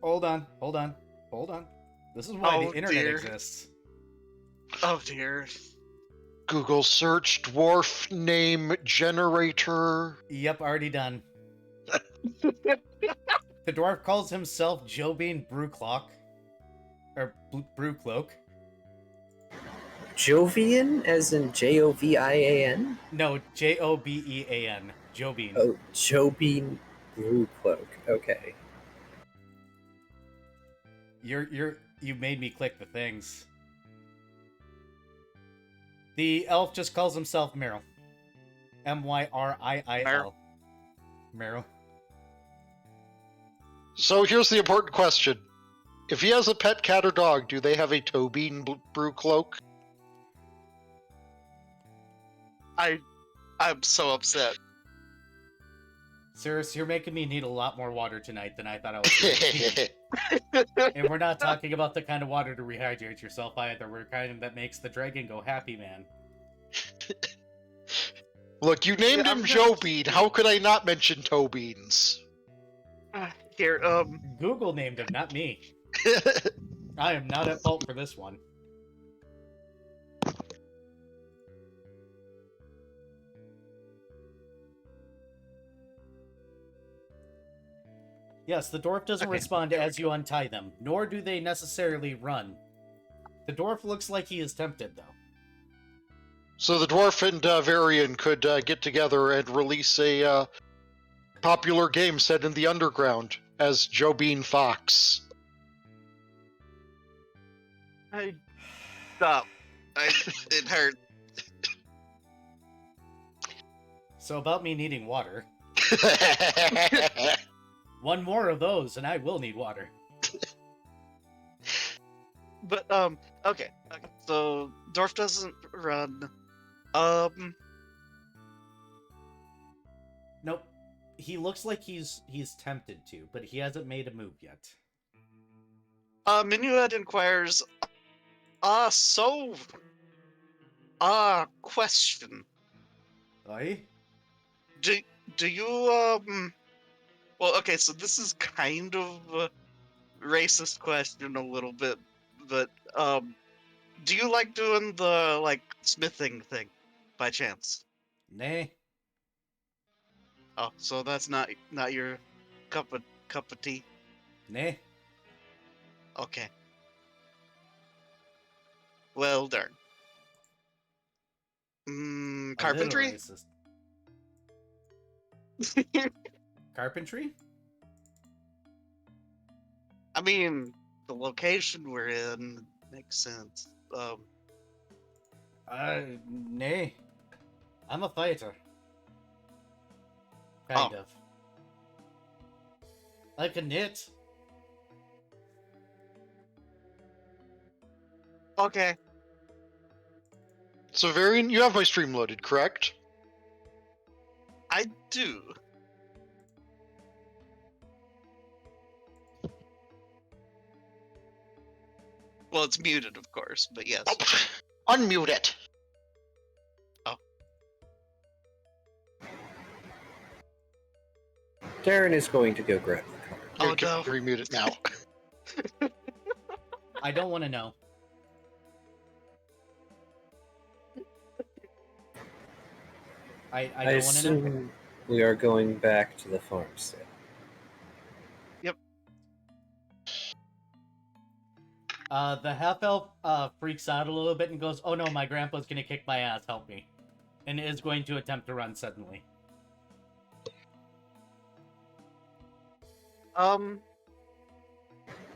Hold on. This is why Oh, the internet dear. exists. Oh dear. Google search dwarf name generator. Yep, already done. The dwarf calls himself Jobin Brewcloak. Or Brewcloak. Jovian, as in Jovian? No, Jobean. Jobin. Oh, Jobin Brewcloak. Okay. You made me click the things. The elf just calls himself Meryl. Myriil. Meryl. So here's the important question. If he has a pet cat or dog, do they have a Tobin brew cloak? I'm so upset. Cirrus, you're making me need a lot more water tonight than I thought I was going to. And we're not talking about the kind of water to rehydrate yourself either. We're kind that makes the dragon go happy, man. Look, you named Yeah, him I'm Joe just- Bean. How could I not mention toe beans? Here, Google named him, not me. I am not at fault for this one. Yes, the dwarf doesn't Okay, respond there we as you untie them, nor do they necessarily run. The dwarf looks like he is tempted, though. So the dwarf and Varian could get together and release a popular game set in the underground as Joe Bean Fox. Stop. It hurt. So about me needing water. One more of those, and I will need water. But okay. So Dwarf doesn't run. Nope. He looks like he's tempted to, but he hasn't made a move yet. Minuet inquires. Question. Aye? Do you Well, okay, so this is kind of a racist question a little bit, but do you like doing the like smithing thing by chance? Nay. Oh, so that's not your cup of tea. Nay. Okay. Well, darn. A little Carpentry? racist. Carpentry? I mean, the location we're in makes sense. Nay. I'm a fighter. Kind of. I can knit. Okay. So Varian, you have my stream loaded, correct? I do. Well, it's muted, of course, but yes. Oh, unmute it. Darren is going to go grab the card. Oh, Here, no. remute it now. I don't want to know. I I don't want to know. assume we are going back to the farmstead. The half-elf freaks out a little bit and goes, "Oh no, my grandpa's gonna kick my ass, help me." And is going to attempt to run suddenly.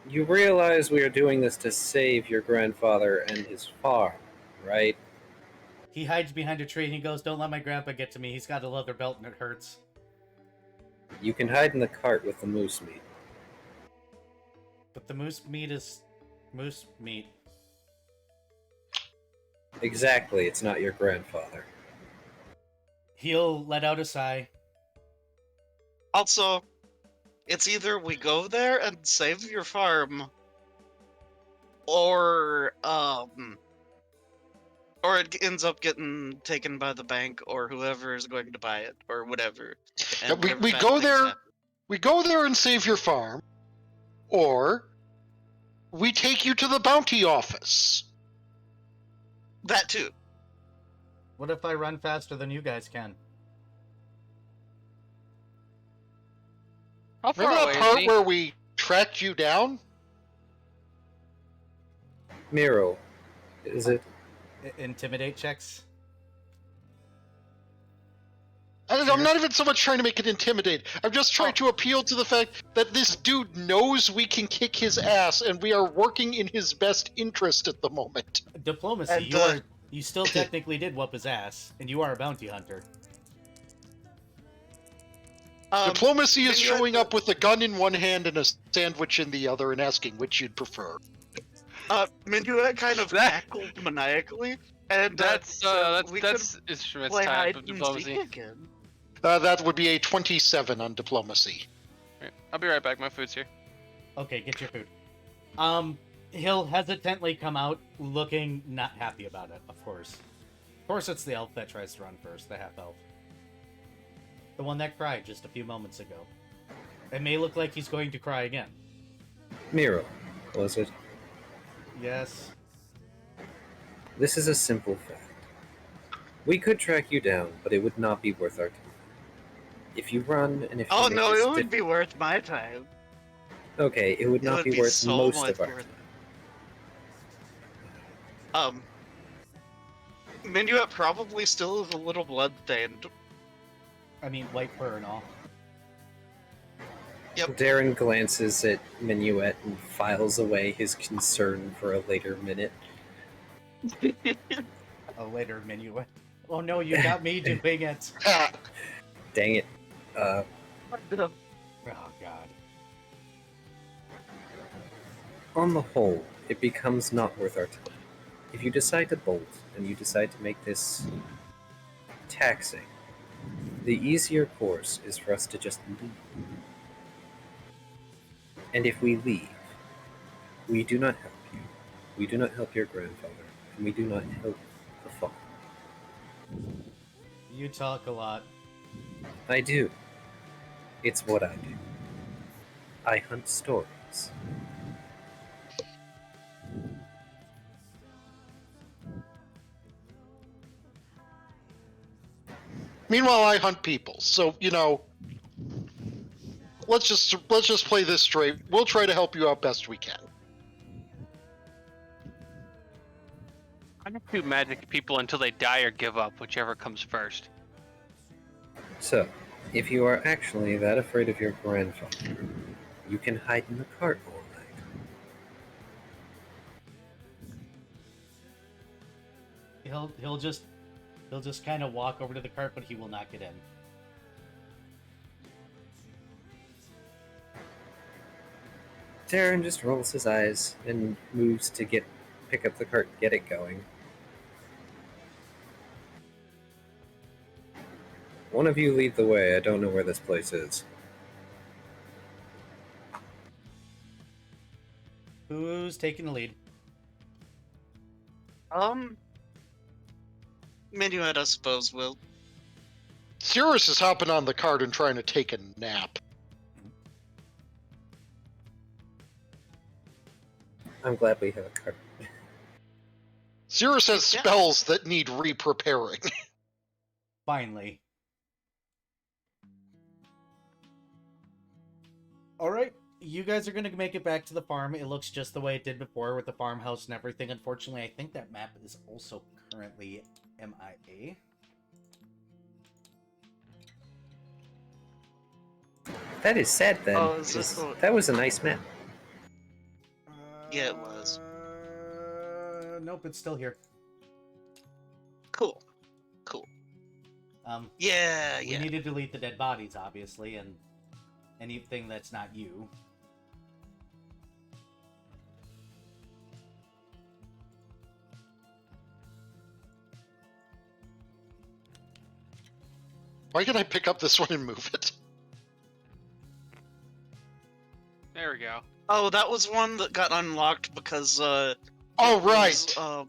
You realize we are doing this to save your grandfather and his farm, right? He hides behind a tree and he goes, "Don't let my grandpa get to me. He's got a leather belt and it hurts." You can hide in the cart with the moose meat. But the moose meat is moose meat. Exactly, it's not your grandfather. He'll let out a sigh. Also, it's either we go there and save your farm, or it ends up getting taken by the bank or whoever is going to buy it or whatever. Yeah, And whatever we bad go things there. happen. We go there and save your farm, or we take you to the bounty office. That too. What if I run faster than you guys can? How far Remember away that is part he? where we tracked you down? Miro, is it? Intimidate checks? I'm not even so much trying to make it intimidate. I'm just trying to appeal to the fact that this dude knows we can kick his ass, and we are working in his best interest at the moment. Diplomacy. And, You still technically did whoop his ass, and you are a bounty hunter. Diplomacy is then you have showing to- up with a gun in one hand and a sandwich in the other and asking which you'd prefer. Minuet kind of That- cackled maniacally, and That's we that's instruments play type hide of and diplomacy. seek again. That would be a 27 on diplomacy. Right, I'll be right back. My food's here. Okay, get your food. He'll hesitantly come out, looking not happy about it, of course. Of course, it's the elf that tries to run first, the half-elf. The one that cried just a few moments ago. It may look like he's going to cry again. Miro, was it? Yes. This is a simple fact. We could track you down, but it would not be worth our time. If you run and if you Oh make no, this it would be worth my time. Okay, it would It not would be be worth so most much of our worth. Minuet probably still is a little bloodstained. I mean, white fur and all. Yep. Darren glances at Minuet and files away his concern for a later minute. A later minuet. Oh no, you got me doing it. Dang it. Oh god. On the whole, it becomes not worth our time. If you decide to bolt, and you decide to make this taxing, the easier course is for us to just leave. And if we leave, we do not help you. We do not help your grandfather, and we do not help the farm. You talk a lot. I do. It's what I do. I hunt stories. Meanwhile, I hunt people. So let's just play this straight. We'll try to help you out best we can. I don't do magic people until they die or give up, whichever comes first. So, if you are actually that afraid of your grandfather, you can hide in the cart all night. He'll just kind of walk over to the cart, but he will not get in. Darren just rolls his eyes and moves to pick up the cart and get it going. One of you lead the way. I don't know where this place is. Who's taking the lead? Minuet, I suppose, will. Cirrus is hopping on the cart and trying to take a nap. I'm glad we have a cart. Cirrus has spells that need re-preparing. Finally. Alright, you guys are going to make it back to the farm. It looks just the way it did before with the farmhouse and everything. Unfortunately, I think that map is also currently MIA. That is sad then. Oh, is this 'cause the- that was a nice map. Yeah, it was. Nope, it's still here. Cool. Yeah, We yeah. need to delete the dead bodies, obviously, and anything that's not you. Why can I pick up this one and move it? There we go. Oh, that was one that got unlocked because Oh, it right. was,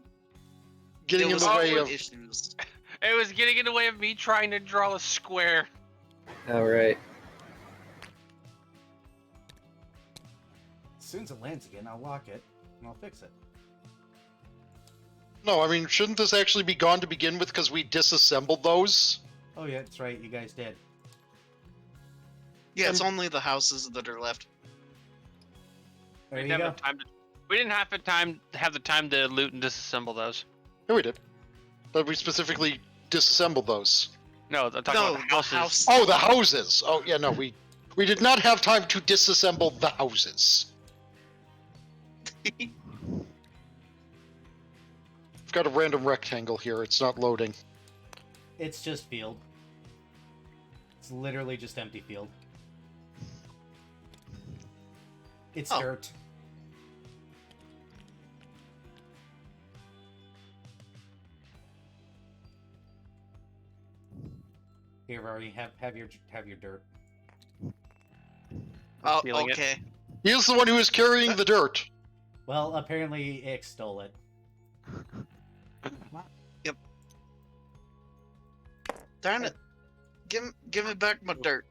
Getting it in was the way awkward of... issues. It was getting in the way of me trying to draw a square. Alright. As soon as it lands again, I'll lock it, and I'll fix it. No, I mean, shouldn't this actually be gone to begin with because we disassembled those? Oh yeah, that's right, you guys did. Yeah, it's only the houses that are left. There We you didn't go. have the time to, we didn't have the time to loot and disassemble those. Yeah, we did. But we specifically disassembled those. No, I'm talking No, about the houses. house. Oh, the houses! Oh, yeah, no, we did not have time to disassemble the houses. I've got a random rectangle here. It's not loading. It's just field. It's literally just empty field. It's Oh. dirt. Here, Rory, have your dirt. Oh, Stealing it. okay. He is the one who is carrying the dirt. Well, apparently Ix stole it. Darn it. Give me back my dirt.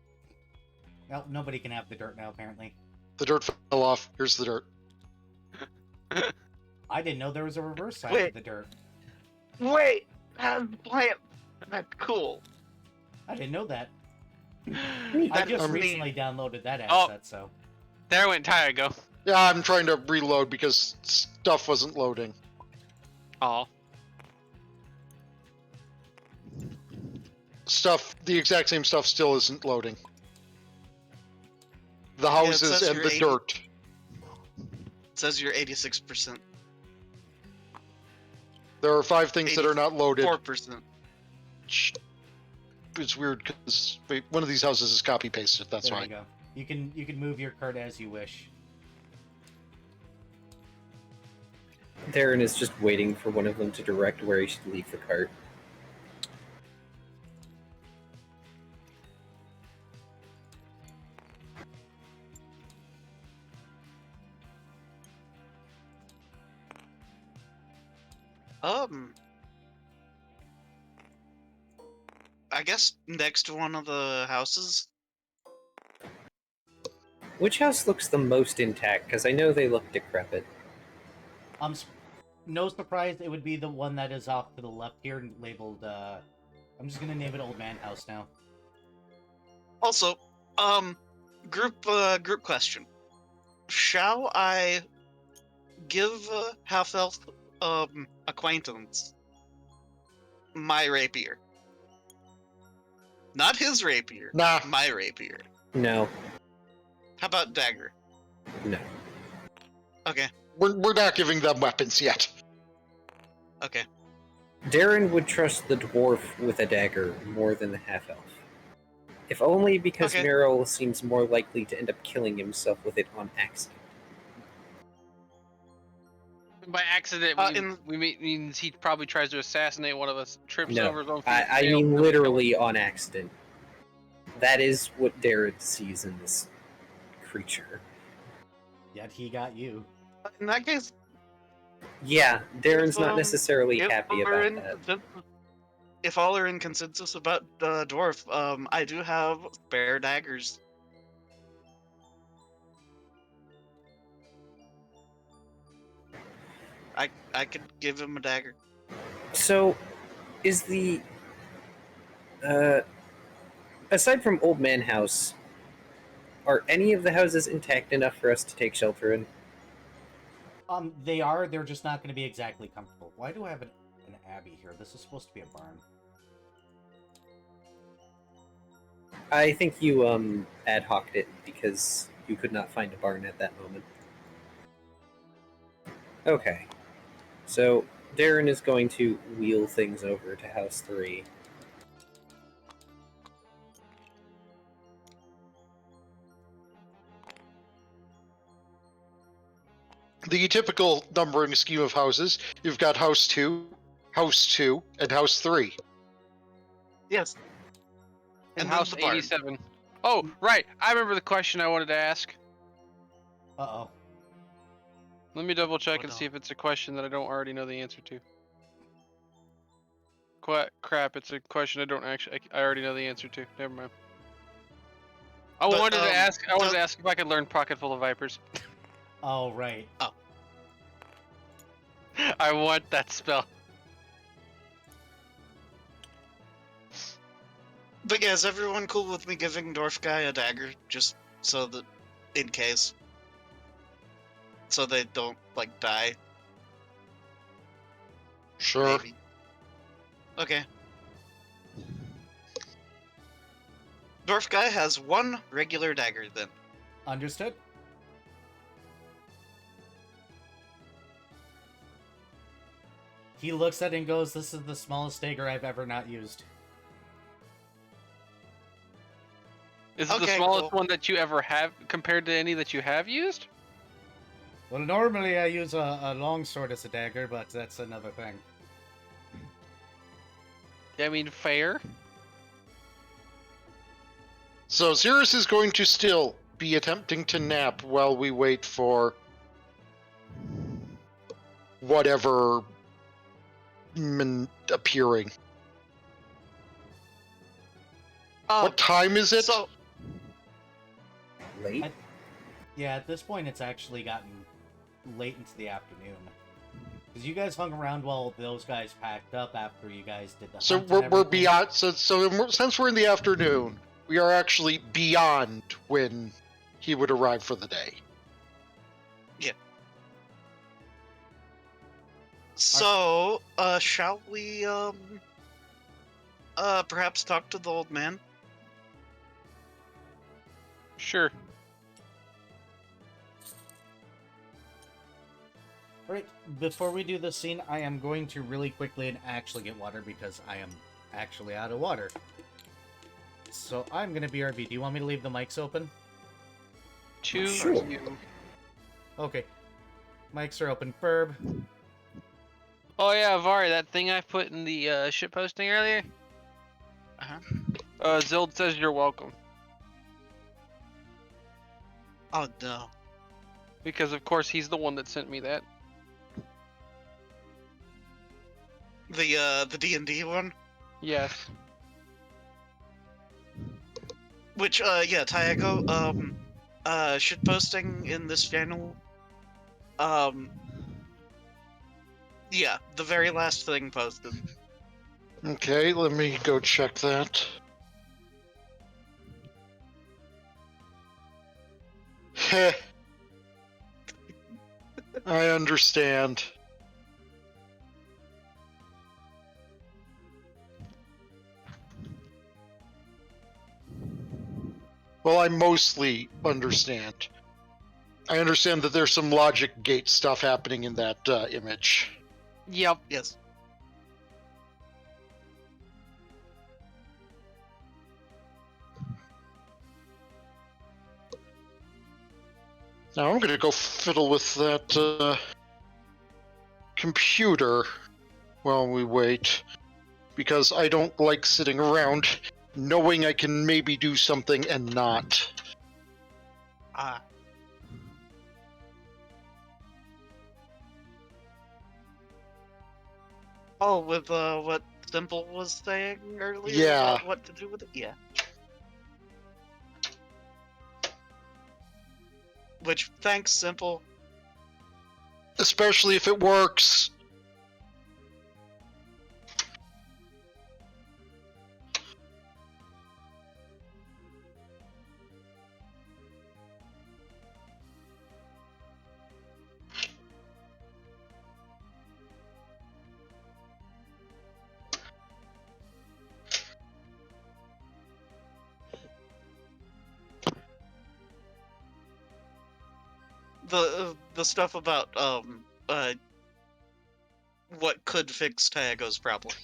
Well, nobody can have the dirt now, apparently. The dirt fell off. Here's the dirt. I didn't know there was a reverse side Wait. to the dirt. Wait! How's the plant? That's cool. I didn't know that. I That just is neat. recently downloaded that Oh. asset, so... There went Tyago. Yeah, I'm trying to reload because stuff wasn't loading. Oh. The exact same stuff still isn't loading. The it houses says and you're the 80 dirt. It says you're 86%, There are 5 things that are not loaded. 4%. It's weird because one of these houses is copy pasted. That's There why. you go. You can move your cart as you wish. Darren is just waiting for one of them to direct where he should leave the cart. I guess next to one of the houses. Which house looks the most intact? Because I know they look decrepit. No surprise, it would be the one that is off to the left here, labeled. I'm just gonna name it Old Man House now. Also, group question. Shall I give half-elf acquaintance my rapier? Not his rapier. Nah. My rapier. No. How about dagger? No. Okay. We're not giving them weapons yet. Okay. Darren would trust the dwarf with a dagger more than the half-elf. If only because Okay. Meryl seems more likely to end up killing himself with it on accident. By accident, means he probably tries to assassinate one of us, trips over his own feet. I mean literally on accident. That is what Darren sees in this creature. Yet he got you. In that case, Yeah, Darren's not um, necessarily if happy we're about in that. if all are in consensus about the dwarf, I do have spare daggers. I could give him a dagger. So, is the aside from Old Man House, are any of the houses intact enough for us to take shelter in? They are. They're just not going to be exactly comfortable. Why do I have an abbey here? This is supposed to be a barn. I think you ad hoc'd it because you could not find a barn at that moment. Okay. So, Darren is going to wheel things over to House 3. The typical numbering scheme of houses, you've got House 2, and House 3. Yes. And then House the barn. 87. Oh, right. I remember the question I wanted to ask. Uh-oh. Let me double check What and now? see if it's a question that I don't already know the answer to. Crap, it's a question I don't actually. I already know the answer to. Never mind. I But, wanted to ask. I wanted the- to ask if I could learn Pocket Full of Vipers. Oh, right. I want that spell. But yeah, is everyone cool with me giving Dwarf Guy a dagger, just so that, in case, so they don't like die? Sure. Maybe. Okay. Dwarf Guy has one regular dagger then. Understood? He looks at it and goes, "This is the smallest dagger I've ever not used." Is it the Okay, smallest cool. one that you ever have compared to any that you have used? Well, normally I use a longsword as a dagger, but that's another thing. I mean, fair. So Cirrus is going to still be attempting to nap while we wait for whatever appearing. What time is it? So, Late? Yeah, at this point it's actually gotten late into the afternoon. Because you guys hung around while those guys packed up after you guys did the So hunt and we're everything. beyond. So since we're in the afternoon, we are actually beyond when he would arrive for the day. So, shall we, perhaps talk to the old man? Sure. Alright, before we do this scene, I am going to really quickly and actually get water because I am actually out of water. So I'm gonna BRB. Do you want me to leave the mics open? To Sure. you. Okay. Mics are open. Ferb. Oh yeah, Vari, that thing I put in the ship posting earlier. Uh-huh. Zild says you're welcome. Oh, no. Because of course he's the one that sent me that. The D&D one? Yes. Which, yeah, Tiago, shitposting in this channel, yeah, the very last thing posted. Okay, let me go check that. Heh. I understand. Well, I mostly understand. I understand that there's some logic gate stuff happening in that image. Yep. Yes. Now I'm gonna go fiddle with that computer while we wait, because I don't like sitting around knowing I can maybe do something and not. Ah. Oh, with, what Simple was saying earlier Yeah. about what to do with it? Yeah. Which, thanks, Simple. Especially if it works. The stuff about, what could fix Tiago's problem.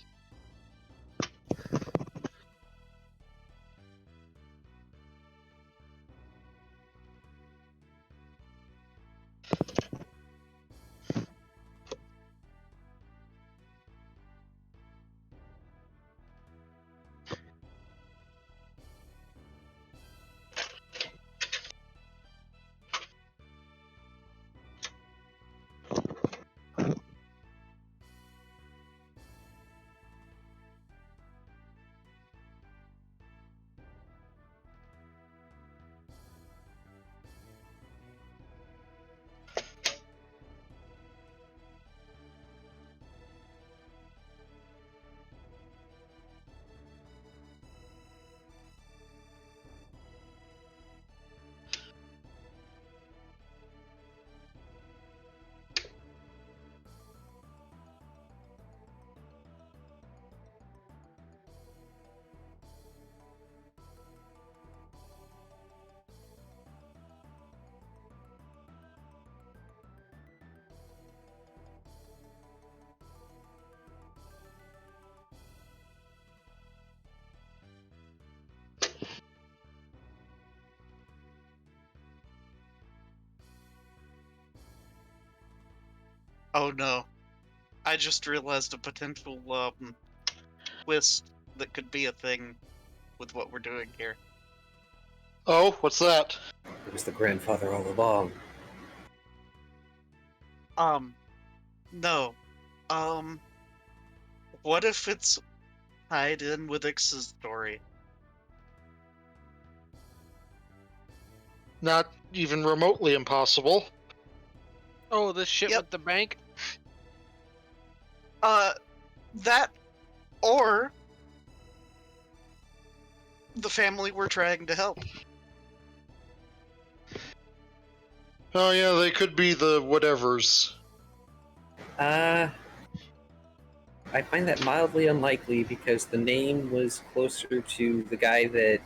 Oh no. I just realized a potential, twist that could be a thing with what we're doing here. Oh, what's that? It was the grandfather all along. No. What if it's tied in with Ix's story? Not even remotely impossible. Oh, this shit Yep. with the bank. That, or the family we're trying to help. Oh yeah, they could be the whatevers. I find that mildly unlikely because the name was closer to the guy that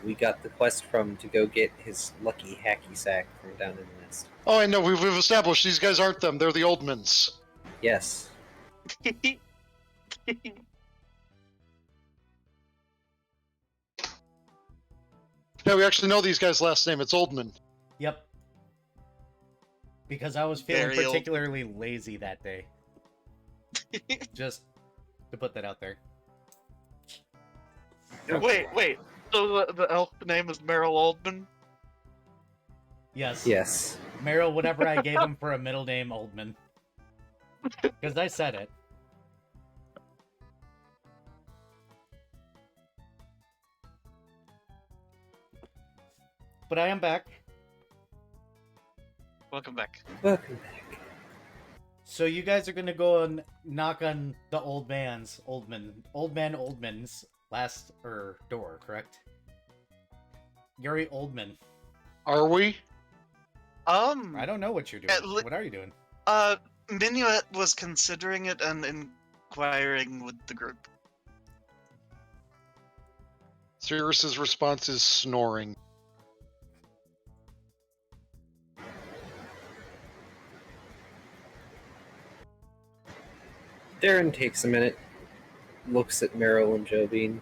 we got the quest from to go get his lucky hacky sack from down in the mist. Oh, I know. We've established these guys aren't them. They're the Oldmans. Yes. Yeah, we actually know these guys' last name. It's Oldman. Yep. Because I was feeling Very old. particularly lazy that day. Just to put that out there. Wait. So the elf name is Meryl Oldman? Yes. Yes. Meryl, whatever I gave him for a middle name, Oldman. Because I said it. But I am back. Welcome back. Welcome back. So you guys are gonna go and knock on the Oldman's last door, correct? Gary Oldman. Are we? I don't know what you're doing. What are you doing? Minuet was considering it and inquiring with the group. Cirrus's response is snoring. Darren takes a minute, looks at Meryl and Jobine.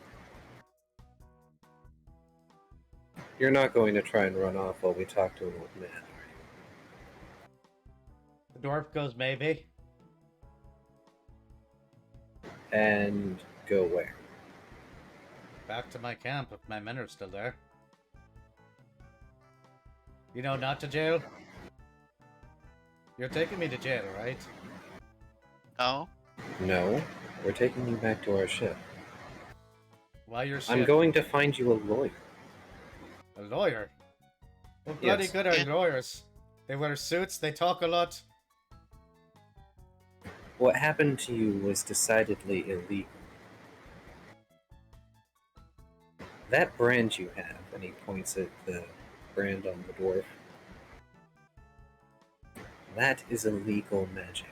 You're not going to try and run off while we talk to an old man, are you? The dwarf goes, maybe. And go where? Back to my camp if my men are still there. You know, not to jail. You're taking me to jail, right? Oh? No, we're taking you back to our ship. While you're I'm going to find you a lawyer. A lawyer? Well, bloody Yes. good are lawyers. They wear suits, they talk a lot. What happened to you was decidedly illegal. That brand you have, and he points at the brand on the dwarf, that is illegal magic.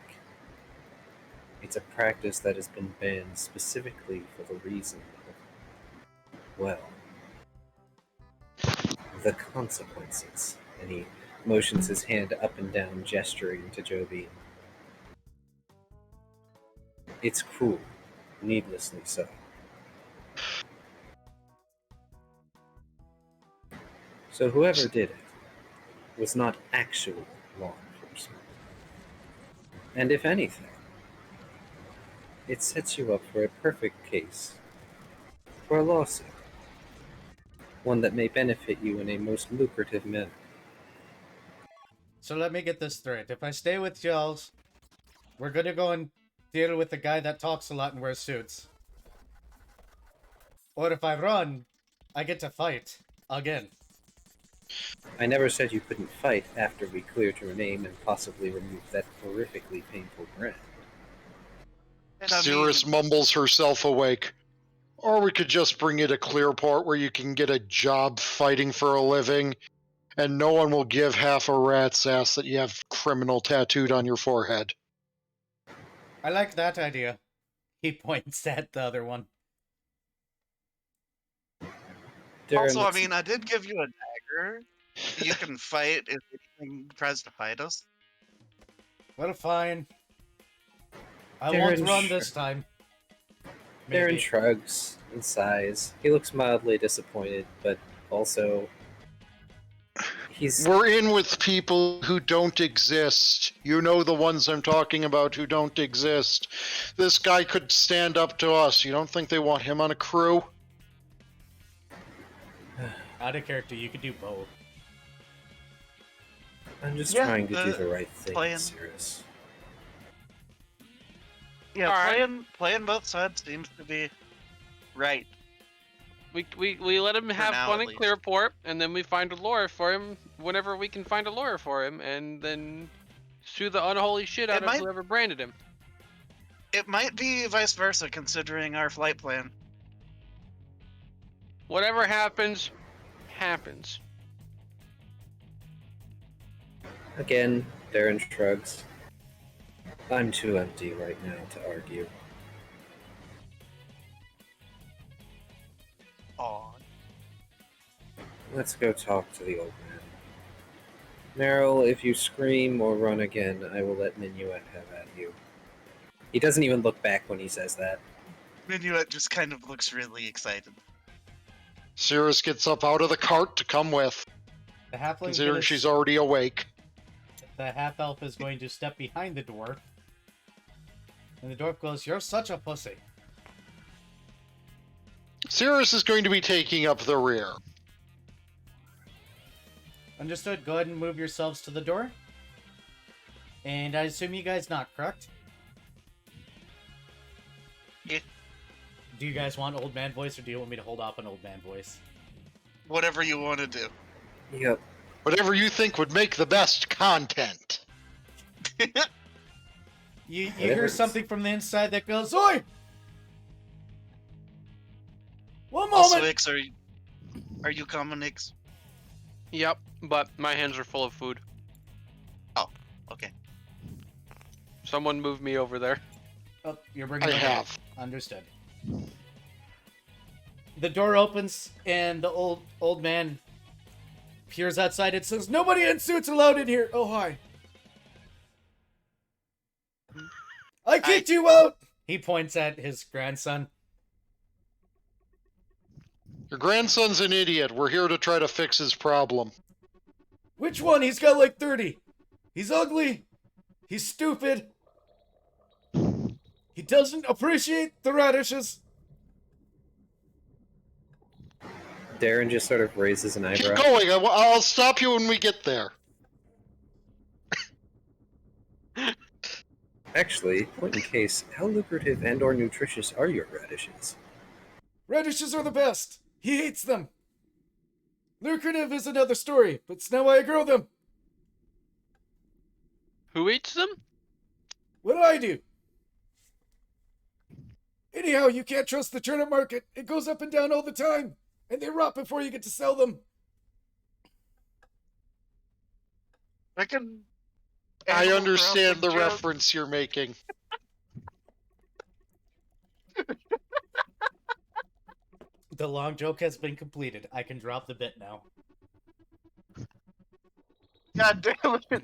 It's a practice that has been banned specifically for the reason of, well, the consequences. And he motions his hand up and down, gesturing to Joby. It's cruel, needlessly so. So whoever did it was not actual law enforcement. And if anything, it sets you up for a perfect case for a lawsuit. One that may benefit you in a most lucrative manner. So let me get this straight. If I stay with y'all's, we're gonna go and deal with the guy that talks a lot and wears suits. Or if I run, I get to fight. Again. I never said you couldn't fight after we cleared your name and possibly removed that horrifically painful brand. And I mean, Cirrus mumbles herself awake. Or we could just bring you to Clearport where you can get a job fighting for a living, and no one will give half a rat's ass that you have criminal tattooed on your forehead. I like that idea. He points at the other one. Darren, also, I let's- mean, I did give you a dagger. You can fight if anything tries to fight us. Well, fine. I Darren, won't run sure. this time. Darren Maybe. shrugs and sighs. He looks mildly disappointed, but also he's We're in with people who don't exist. You know the ones I'm talking about who don't exist. This guy could stand up to us. You don't think they want him on a crew? Out of character, you could do both. I'm just Yeah, trying to do the right thing, plan. Cirrus. Yeah, All right. playing both sides seems to be right. We let him have now, fun at in least. Clearport, and then we find a lawyer for him whenever we can find a lawyer for him, and then sue the unholy shit out It of might- whoever branded him. It might be vice versa, considering our flight plan. Whatever happens, happens. Again, Darren shrugs. I'm too empty right now to argue. Aw. Let's go talk to the old man. Meryl, if you scream or run again, I will let Minuet have at you. He doesn't even look back when he says that. Minuet just kind of looks really excited. Cirrus gets up out of the cart to come with, The halfling considering she's already awake. The half-elf is going to step behind the dwarf. And the dwarf goes, "You're such a pussy." Cirrus is going to be taking up the rear. Understood. Go ahead and move yourselves to the door. And I assume you guys knock, correct? Yeah. Do you guys want old man voice, or do you want me to hold off on old man voice? Whatever you want to do. Yep. Whatever you think would make the best content. You Whatever hear it is. something from the inside that goes, "Oi! One Also, moment!" Ix, are you coming, Ix? Yep, but my hands are full of food. Okay. Someone move me over there. Oh, you're bringing I it have. in. Understood. The door opens, and the old man peers outside. It says, "Nobody in suits allowed in here." Oh, hi. I kicked you out! He points at his grandson. Your grandson's an idiot. We're here to try to fix his problem. Which one? He's got like 30. He's ugly. He's stupid. He doesn't appreciate the radishes. Darren just sort of raises an Keep eyebrow. going. I'll stop you when we get there. Actually, point in case, how lucrative and or nutritious are your radishes? Radishes are the best. He hates them. Lucrative is another story, but it's now why I grow them. Who eats them? What do I do? Anyhow, you can't trust the turnip market. It goes up and down all the time, and they rot before you get to sell them. I can. I Animal understand the Crossing joke. reference you're making. The long joke has been completed. I can drop the bit now. God damn it.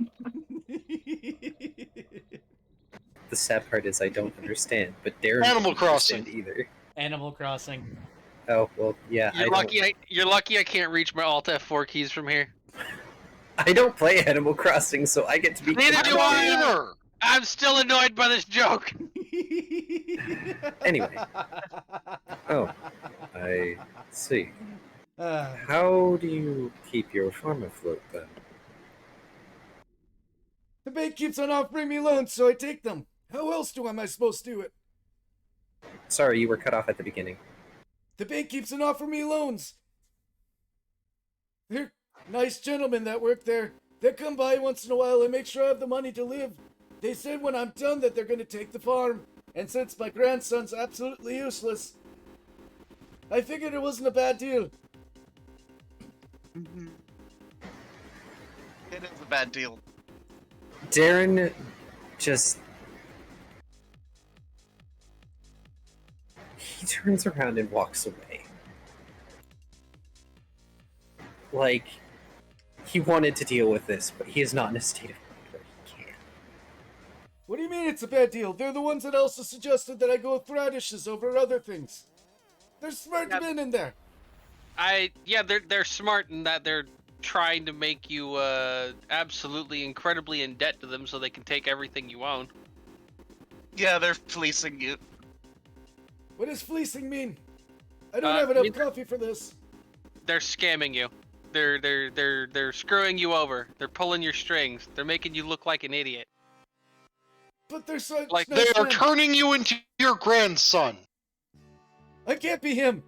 The sad part is I don't understand, but Darren Animal doesn't understand Crossing. either. Animal Crossing. Oh, well, yeah, You're lucky I can't reach my Alt F4 keys from here. I don't play Animal Crossing, so I get to be... Neither do Come I. either. I'm still annoyed by this joke. Anyway. Oh, I see. Uh, How do you keep your farm afloat, then? the bank keeps on offering me loans, so I take them. How else am I supposed to do it? Sorry, you were cut off at the beginning. The bank keeps on offering me loans. They're nice gentlemen that work there. They come by once in a while and make sure I have the money to live. They said when I'm done that they're going to take the farm. And since my grandson's absolutely useless, I figured it wasn't a bad deal. Mhm. It is a bad deal. Darren just... He turns around and walks away. Like, he wanted to deal with this, but he is not in a state of mind where he can. What do you mean it's a bad deal? They're the ones that also suggested that I go with radishes over other things. There's smart Yep. men in there. They're smart in that they're trying to make you absolutely incredibly in debt to them so they can take everything you own. Yeah, they're fleecing you. What does fleecing mean? I don't Uh, have enough mean- coffee for this. They're scamming you. They're screwing you over. They're pulling your strings. They're making you look like an idiot. But they're such Like, nice They are men. turning you into your grandson. I can't be him.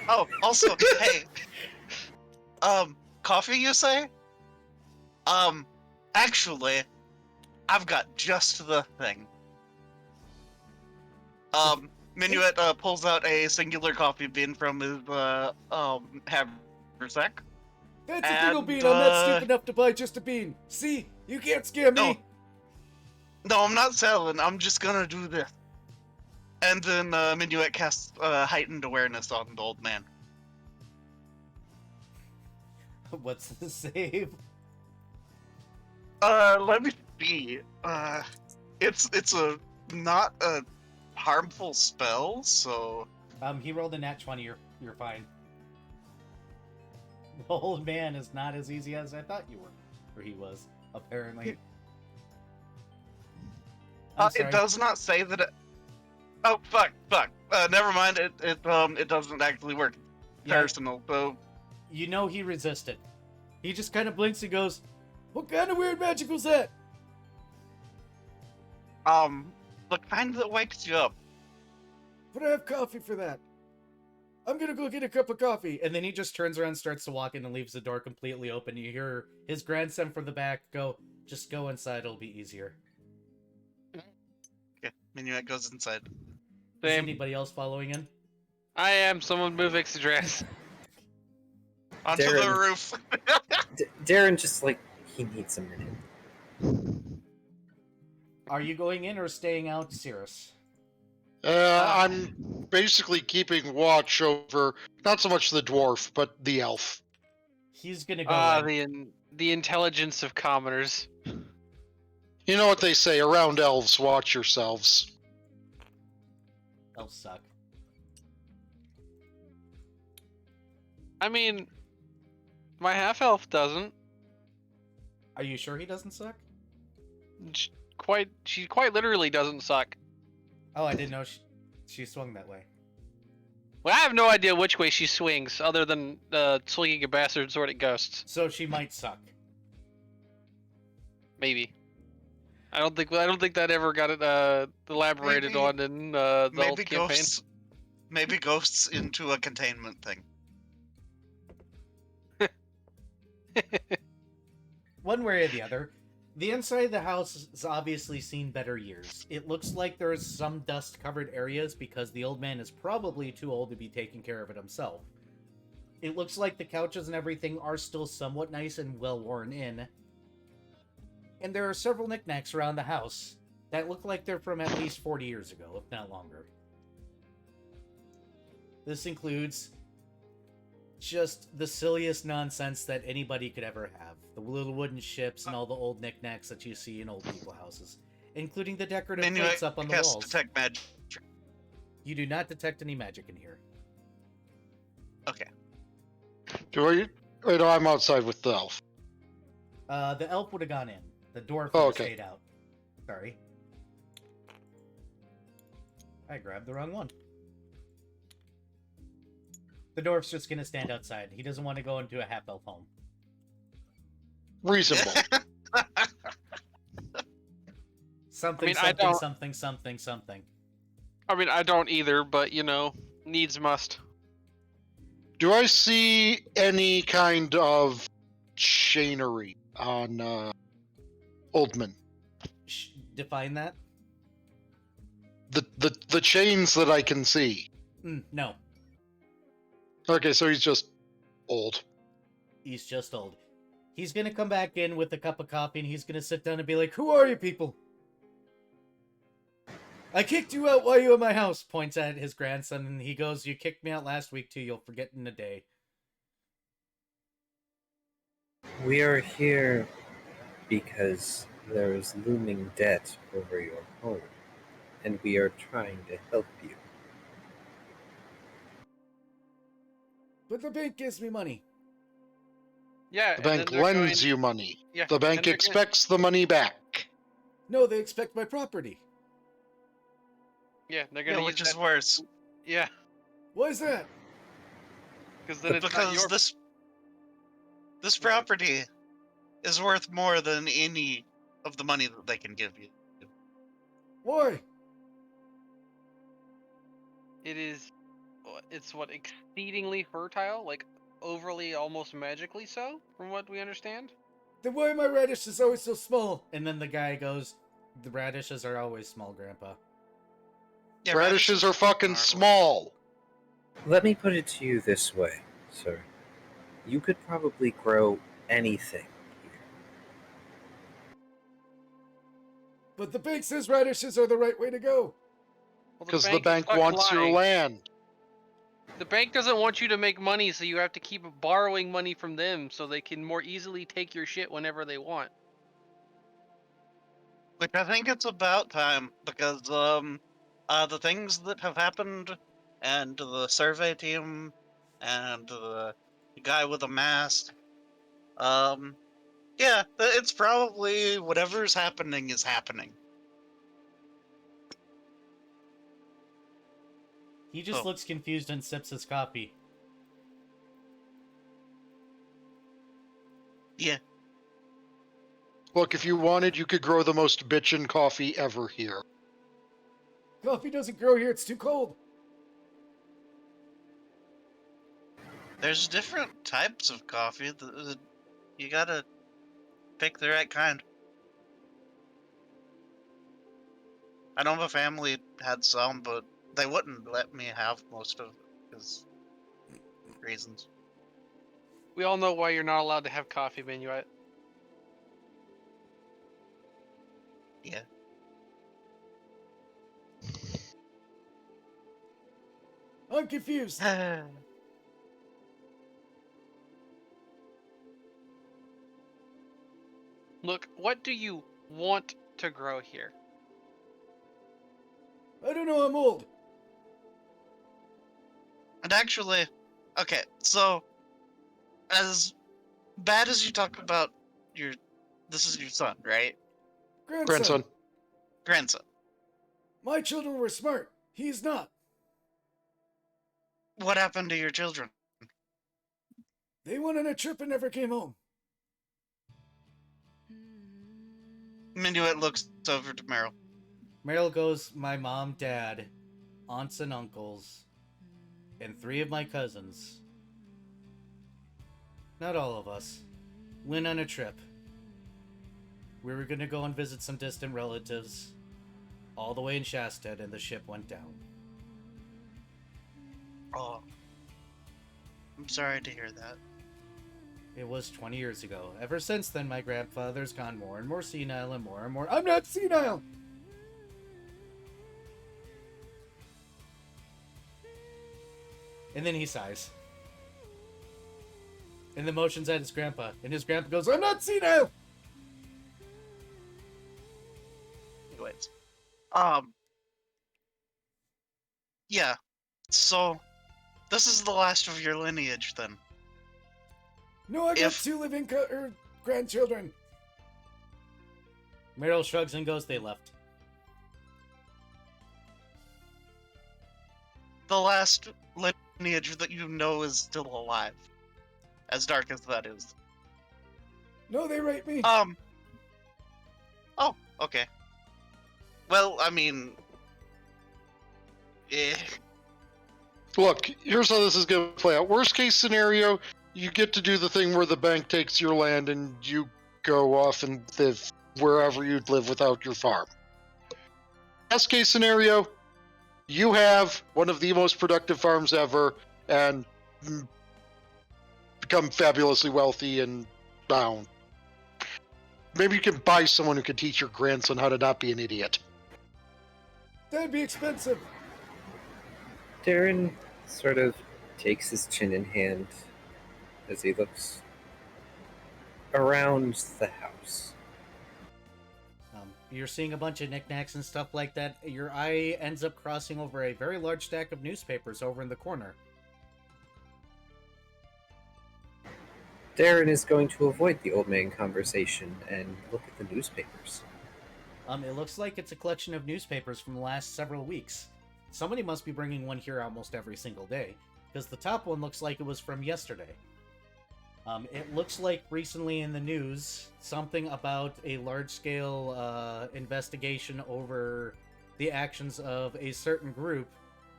Oh, also, hey. Coffee, you say? Actually, I've got just the thing. Minuet pulls out a singular coffee bean from his haversack. That's a single And, bean. I'm not stupid enough to buy just a bean. See? You can't scare me. No, I'm not selling. I'm just gonna do this. And then Minuet casts heightened awareness on the old man. What's the save? Let me see. It's a not a harmful spell, so He rolled a nat 20. You're fine. The old man is not as easy as I thought you were, or he was apparently. I'm sorry. it does not say that. Oh fuck! Never mind. It doesn't actually work. Yeah. Personal. So You know he resisted. He just kind of blinks and goes, "What kind of weird magic was that?" the kind that wakes you up. But I have coffee for that. I'm gonna go get a cup of coffee. And then he just turns around, starts to walk in, and leaves the door completely open. You hear his grandson from the back go, "Just go inside, it'll be easier." Yeah, Minuet goes inside. Is Same. anybody else following in? I am. Someone move Ixadrass. Onto the Darren. roof. Darren just like he needs a minute. Are you going in or staying out, Cirrus? I'm basically keeping watch over not so much the dwarf, but the elf. He's gonna go in. The intelligence of commoners. You know what they say, around elves, watch yourselves. Elves suck. I mean, my half elf doesn't. Are you sure he doesn't suck? She quite literally doesn't suck. Oh, I didn't know she swung that way. Well, I have no idea which way she swings, other than swinging a bastard sword at ghosts. So she might suck. Maybe. I don't think that ever got elaborated Maybe- on in the old Maybe campaign. ghosts. Maybe ghosts into a containment thing. One way or the other, the inside of the house has obviously seen better years. It looks like there's some dust-covered areas because the old man is probably too old to be taking care of it himself. It looks like the couches and everything are still somewhat nice and well worn in. And there are several knickknacks around the house that look like they're from at least 40 years ago, if not longer. This includes just the silliest nonsense that anybody could ever have. The little wooden ships and all the old knickknacks that you see in old people houses, including the decorative Minuet plates up on the casts walls. detect magic. You do not detect any magic in here. Okay. Wait, no, I'm outside with the elf. The elf would have gone in. The dwarf would Oh, have okay. stayed out. Sorry. I grabbed the wrong one. The dwarf's just gonna stand outside. He doesn't want to go into a half-elf home. Reasonable. Something, I something, don't- something, something, something. I mean, I don't either, but needs must. Do I see any kind of chainery on Oldman? Define that? The chains that I can see. No. Okay, so he's just old. He's just old. He's gonna come back in with a cup of coffee and he's gonna sit down and be like, "Who are you people? I kicked you out while you were in my house," points at his grandson, and he goes, "You kicked me out last week too, you'll forget in a day." We are here because there is looming debt over your home, and we are trying to help you. But the bank gives me money. Yeah. The bank lends you money. Yeah. The bank and they're expects the money back. No, they expect my property. Yeah, they're Yeah, gonna which use is that. worse. Yeah, Why is that? because then it's not Because your. this property is worth more than any of the money that they can give you. Why? It is. It's what exceedingly fertile, like overly, almost magically so, from what we understand. Then why are my radishes always so small? And then the guy goes, "The radishes are always small, Grandpa." Yeah, Radishes are fucking are- small. Let me put it to you this way, sir. you could probably grow anything here. But the bank says radishes are the right way to go. Well, Because the is bank fucking wants your lying. land. The bank doesn't want you to make money, so you have to keep borrowing money from them so they can more easily take your shit whenever they want. Which I think it's about time, because the things that have happened, and the survey team, and the guy with a mask, yeah, it's probably whatever's happening is happening. He just Oh. looks confused and sips his coffee. Yeah. Look, if you wanted, you could grow the most bitchin' coffee ever here. Coffee doesn't grow here, it's too cold. There's different types of coffee. You gotta pick the right kind. I know my family had some, but they wouldn't let me have most of it because reasons. We all know why you're not allowed to have coffee, Minuet. Yeah. I'm confused. Look, what do you want to grow here? I don't know, I'm old. And actually, okay, so as bad as you talk about this is your son, right? Grandson. Grandson. My children were smart. He's not. What happened to your children? They went on a trip and never came home. Minuet looks over to Meryl. Meryl goes, my mom, dad, aunts and uncles, and 3 of my cousins. Not all of us. Went on a trip. We were gonna go and visit some distant relatives, all the way in Shasted, and the ship went down. Oh. I'm sorry to hear that. It was 20 years ago. Ever since then, my grandfather's gone more and more senile and more... I'm not senile! And then he sighs. And the motion's at his grandpa. And his grandpa goes, I'm not senile! Anyways. Yeah. So, this is the last of your lineage, then. No, I got If- 2 living grandchildren. Meryl shrugs and goes, they left. The last lineage that you know is still alive. As dark as that is. No, they raped me. Oh, okay. Well, I mean... Look, here's how this is going to play out. Worst case scenario, you get to do the thing where the bank takes your land and you go off and live wherever you'd live without your farm. Best case scenario, you have one of the most productive farms ever and become fabulously wealthy and bound. Maybe you can buy someone who can teach your grandson how to not be an idiot. That'd be expensive. Darren sort of takes his chin in hand as he looks around the house. You're seeing a bunch of knickknacks and stuff like that. Your eye ends up crossing over a very large stack of newspapers over in the corner. Darren is going to avoid the old man conversation and look at the newspapers. It looks like it's a collection of newspapers from the last several weeks. Somebody must be bringing one here almost every single day, because the top one looks like it was from yesterday. It looks like recently in the news, something about a large-scale investigation over the actions of a certain group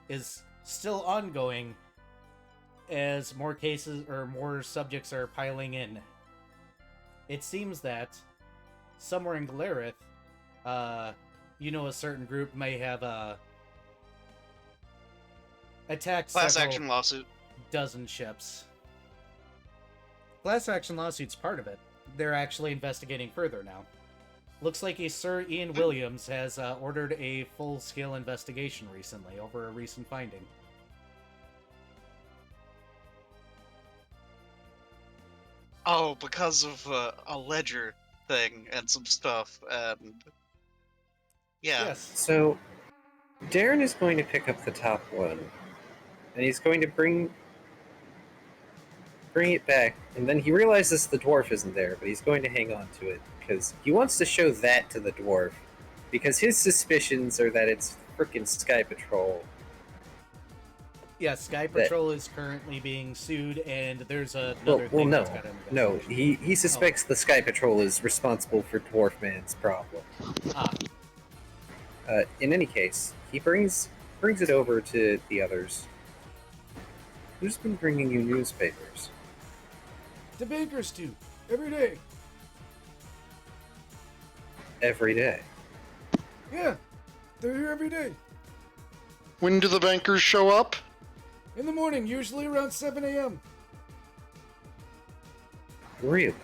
is still ongoing as more cases or more subjects are piling in. It seems that somewhere in Galerith, a certain group may have attacked Class several action lawsuit. dozen ships. Class action lawsuit's part of it. They're actually investigating further now. Looks like a Sir Ian Williams has ordered a full-scale investigation recently over a recent finding. Oh, because of a ledger thing and some stuff, and yeah. Yes. So, Darren is going to pick up the top one, and he's going to bring it back, and then he realizes the dwarf isn't there, but he's going to hang on to it, because he wants to show that to the dwarf, because his suspicions are that it's frickin' Sky Patrol. Yeah, Sky Patrol is currently being sued, and there's another thing that's got an No, investigation. he suspects the Sky Patrol is responsible for Dwarf Man's problem. Ah, In any case, he brings it over to the others. Who's been bringing you newspapers? The bankers do. Every day. Every day. Yeah. They're here every day. When do the bankers show up? In the morning, usually around 7 a.m. Really?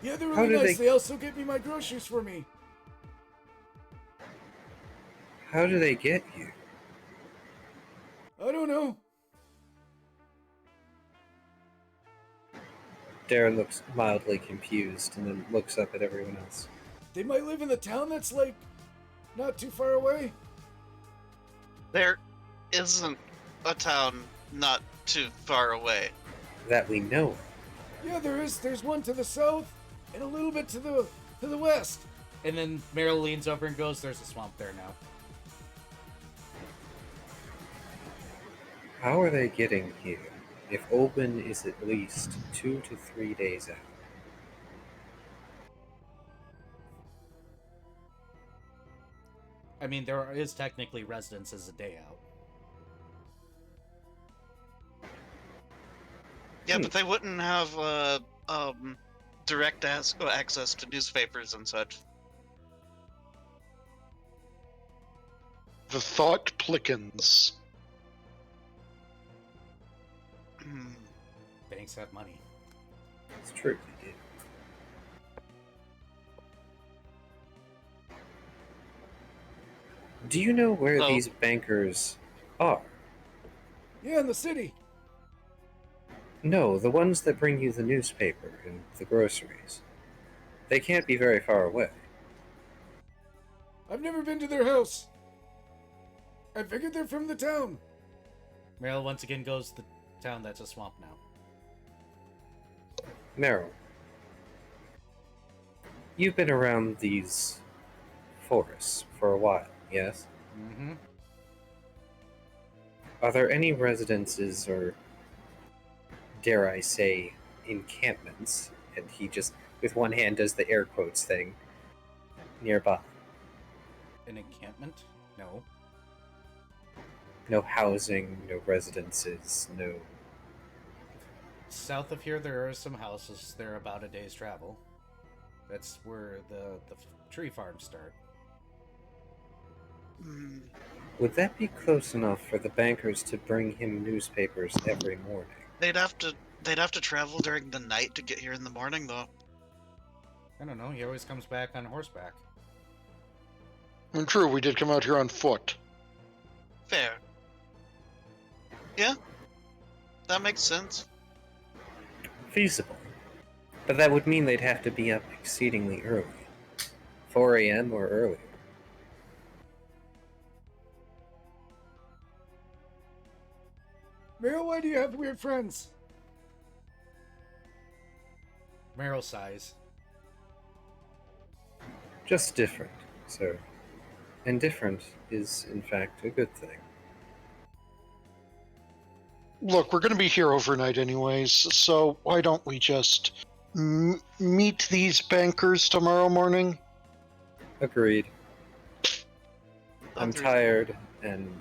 Yeah, they're How really do nice. they- They also get me my groceries for me. How do they get you? I don't know. Darren looks mildly confused and then looks up at everyone else. They might live in the town that's, like, not too far away. There isn't a town not too far away. That we know of. Yeah, there is. There's one to the south and a little bit to the west. and then Meryl leans over and goes, "There's a swamp there now." How are they getting here if Oban is at least 2 to 3 days out? I mean, there is technically residences a day out. Yeah, but they wouldn't have direct access to newspapers and such. The thought plickens. Hmm. Banks have money. It's true, they do. Do you know where Oh. these bankers are? Yeah, in the city. No, the ones that bring you the newspaper and the groceries. They can't be very far away. I've never been to their house. I figured they're from the town. Meryl once again goes, "The town that's a swamp now." Meryl, you've been around these forests for a while, yes? Mm-hmm. Are there any residences or, dare I say, encampments? And he just, with one hand, does the air quotes thing nearby. An encampment? No. No housing, no residences, no. South of here, there are some houses. They're about a day's travel. That's where the tree farms start. Hmm. Would that be close enough for the bankers to bring him newspapers every morning? They'd have to travel during the night to get here in the morning, though. I don't know. He always comes back on horseback. And true, we did come out here on foot. Fair. Yeah, that makes sense. Feasible. But that would mean they'd have to be up exceedingly early. 4 a.m. or earlier. Meryl, why do you have weird friends? Meryl sighs. Just different, sir. And different is, in fact, a good thing. Look, we're going to be here overnight anyways, so why don't we just meet these bankers tomorrow morning? Agreed. I'm Others- tired, and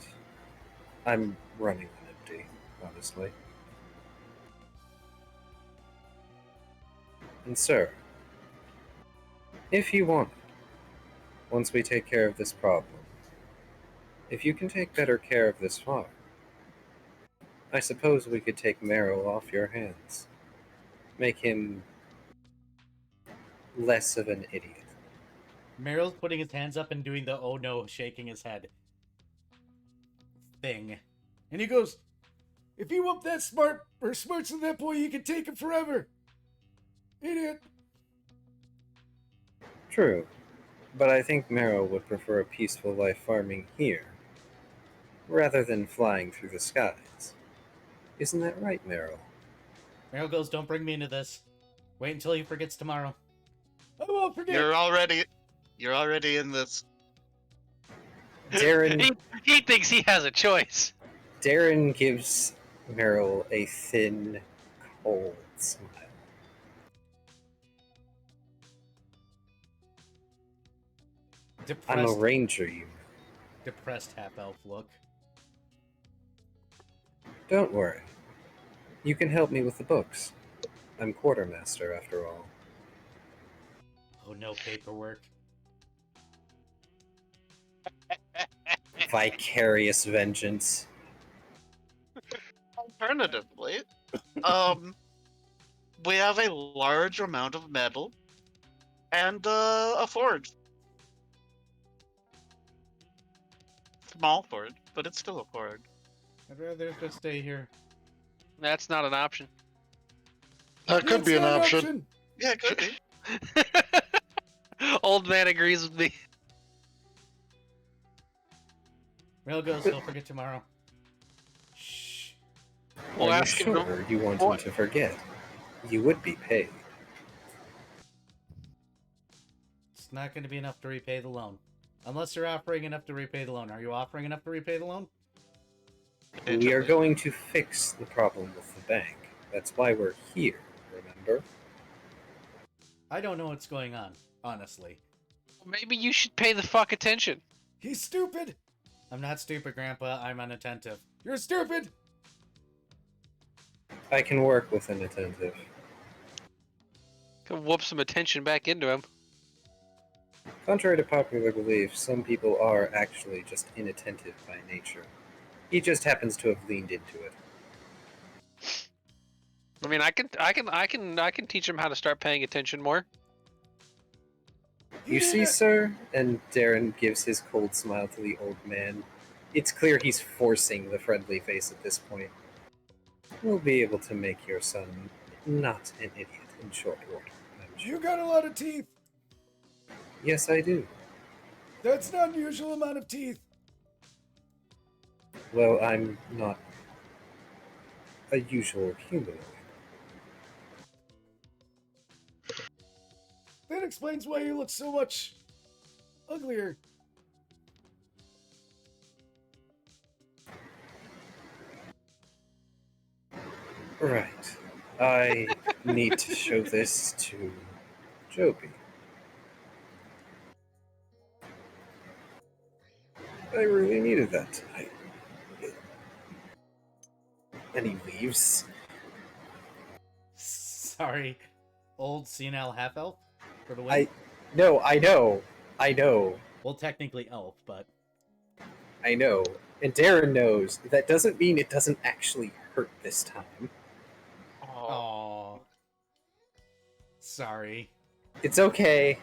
I'm running on empty, honestly. And sir, if you want, once we take care of this problem, if you can take better care of this farm, I suppose we could take Marrow off your hands. make him less of an idiot. Meryl's putting his hands up and doing the oh no, shaking his head thing. And he goes, if you whoop that smarts than that boy, you can take him forever. Idiot. True, but I think Meryl would prefer a peaceful life farming here, rather than flying through the skies. Isn't that right, Meryl? Meryl goes, don't bring me into this. Wait until he forgets tomorrow. I won't forget. You're already in this. Darren He thinks he has a choice. Darren gives Meryl a thin, cold smile. I'm a Depressed, ranger, you know. depressed half-elf look. Don't worry. You can help me with the books. I'm quartermaster, after all. Oh no, paperwork. Vicarious vengeance. Alternatively, we have a large amount of metal and a forge. Small forge, but it's still a forge. I'd rather just stay here. That's not an option. That could It's be an not option. Yeah, it could be. Old man agrees with me. Meryl goes, don't forget tomorrow. Shh. We'll Are you ask him to- sure you want him to forget? You would be paid. It's not going to be enough to repay the loan. Unless you're offering enough to repay the loan. Are you offering enough to repay the loan? We are going to fix the problem with the bank. That's why we're here, remember? I don't know what's going on, honestly. Maybe you should pay the fuck attention. He's stupid. I'm not stupid, Grandpa. I'm unattentive. You're stupid. I can work with an attentive. Can whoop some attention back into him. Contrary to popular belief, some people are actually just inattentive by nature. He just happens to have leaned into it. I mean, I can teach him how to start paying attention more. You see, sir? And Darren gives his cold smile to the old man. It's clear he's forcing the friendly face at this point. We'll be able to make your son not an idiot in short order, I'm sure. You got a lot of teeth. Yes, I do. That's not an unusual amount of teeth. Well, I'm not a usual humanoid. That explains why you look so much uglier. Right. I need to show this to Joby. I really needed that tonight. And he leaves. Sorry. Old senile half-elf? For the win? I know. Well, technically elf, but... I know. And Darren knows. That doesn't mean it doesn't actually hurt this time. Aww. Sorry. It's okay.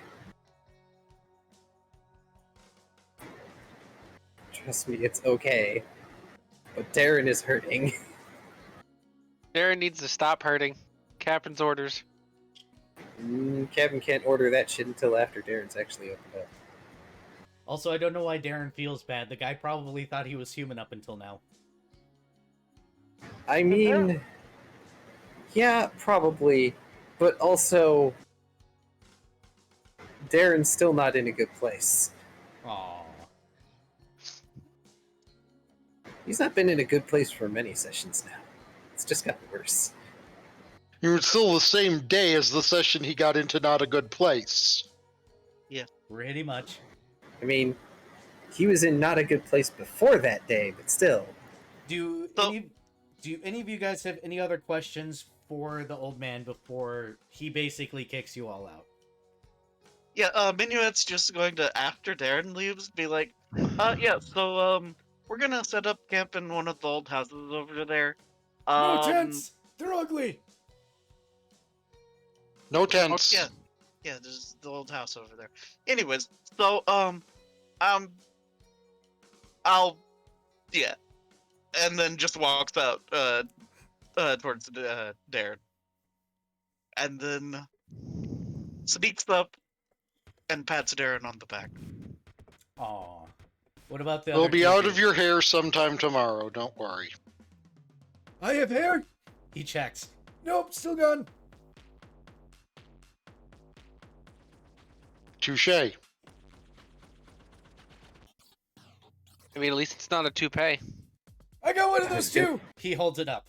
Trust me, it's okay. But Darren is hurting. Darren needs to stop hurting. Captain's orders. Kevin can't order that shit until after Darren's actually opened up. Also, I don't know why Darren feels bad. The guy probably thought he was human up until now. I mean, yeah, probably. But also, Darren's still not in a good place. Aww. He's not been in a good place for many sessions now. It's just gotten worse. You're still the same day as the session he got into not a good place. Pretty much. I mean, he was in not a good place before that day, but still. Do any of you guys have any other questions for the old man before he basically kicks you all out? Yeah, Minuet's just going to, after Darren leaves, be like, yeah, so, we're gonna set up camp in one of the old houses over there. No tents. They're ugly. No tents. yeah. Yeah, there's the old house over there. Anyways, so yeah, and then just walks out towards Darren, and then sneaks up and pats Darren on the back. Aw. What about the We'll other be two out of of your hair sometime tomorrow. Don't worry. I have hair? He checks. Nope, still gone. Touche. I mean, at least it's not a toupee. I got one of those too. He holds it up.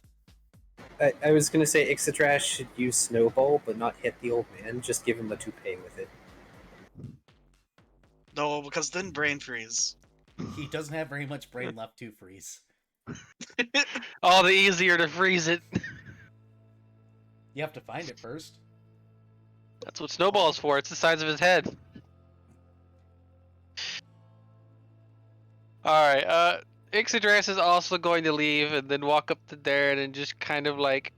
I was gonna say Ixatrash should use Snowball, but not hit the old man. Just give him a toupee with it. No, because then brain freeze. He doesn't have very much brain left to freeze. All the easier to freeze it. You have to find it first. That's what Snowball's for. It's the size of his head. Alright, Ixadrass is also going to leave and then walk up to Darren and just kind of like,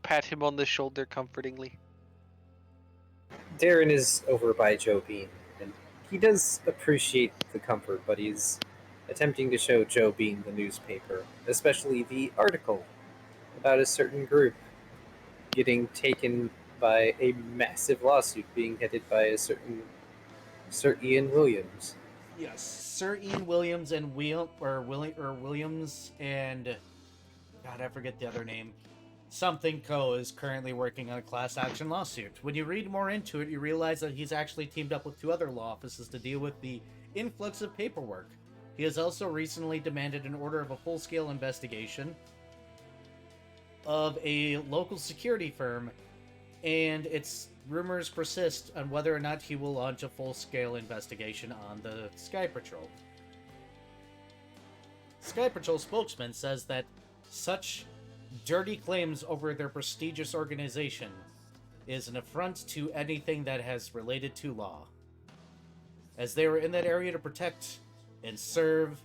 pat him on the shoulder comfortingly. Darren is over by Joe Bean, and he does appreciate the comfort, but he's attempting to show Joe Bean the newspaper, especially the article about a certain group getting taken by a massive lawsuit being headed by a certain Sir Ian Williams. Yes, Sir Ian Williams and Williams and God, I forget the other name. Something Co. is currently working on a class action lawsuit. When you read more into it, you realize that he's actually teamed up with 2 other law offices to deal with the influx of paperwork. He has also recently demanded an order of a full-scale investigation of a local security firm, and its rumors persist on whether or not he will launch a full-scale investigation on the Sky Patrol. Sky Patrol spokesman says that such dirty claims over their prestigious organization is an affront to anything that has related to law, as they were in that area to protect and serve,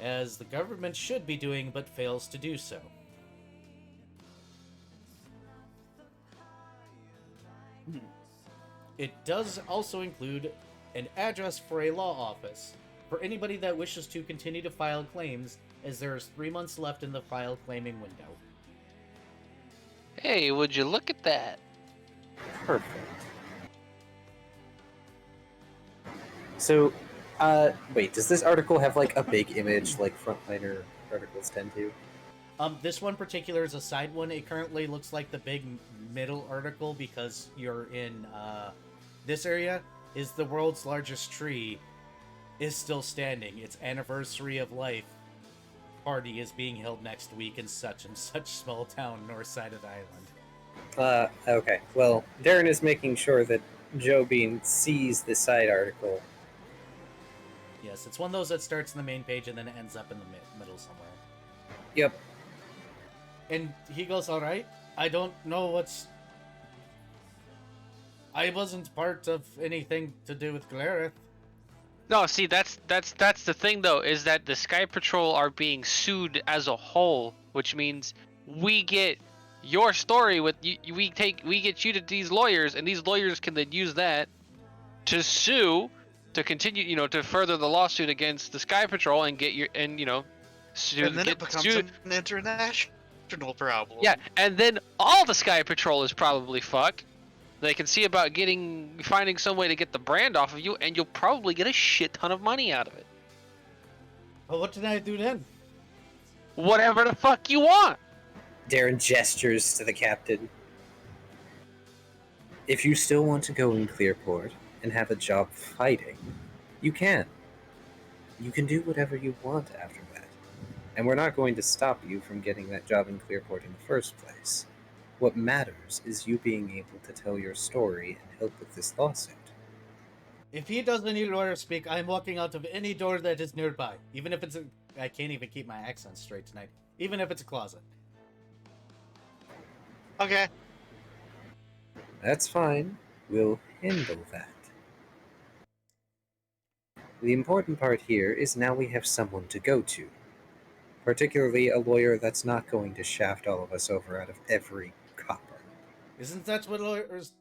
as the government should be doing but fails to do so. It does also include an address for a law office for anybody that wishes to continue to file claims, as there is 3 months left in the file claiming window. Hey, would you look at that? Perfect. So, wait, does this article have like a big image like frontliner articles tend to? This one particular is a side one. It currently looks like the big middle article because you're in, this area is the world's largest tree is still standing. Its anniversary of life party is being held next week in such and such small town north side of the island. Okay. Well, Darren is making sure that Joe Bean sees the side article. Yes, it's one of those that starts in the main page and then it ends up in the middle somewhere. Yep. And he goes, all right, I don't know what's... I wasn't part of anything to do with Glareth. No, see, that's the thing though, is that the Sky Patrol are being sued as a whole, which means we get your story with you. We get you to these lawyers, and these lawyers can then use that to sue, to continue, to further the lawsuit against the Sky Patrol and get your sue. And then it becomes an international problem. Yeah, and then all the Sky Patrol is probably fucked. They can see about finding some way to get the brand off of you, and you'll probably get a shit ton of money out of it. Well, what did I do then? Whatever the fuck you want. Darren gestures to the captain. If you still want to go in Clearport and have a job fighting, you can. You can do whatever you want after that. And we're not going to stop you from getting that job in Clearport in the first place. What matters is you being able to tell your story and help with this lawsuit. If he doesn't need a lawyer to speak, I'm walking out of any door that is nearby. Even if it's a... I can't even keep my accent straight tonight. Even if it's a closet. Okay. That's fine. We'll handle that. The important part here is now we have someone to go to. Particularly a lawyer that's not going to shaft all of us over out of every copper. Isn't that what lawyers...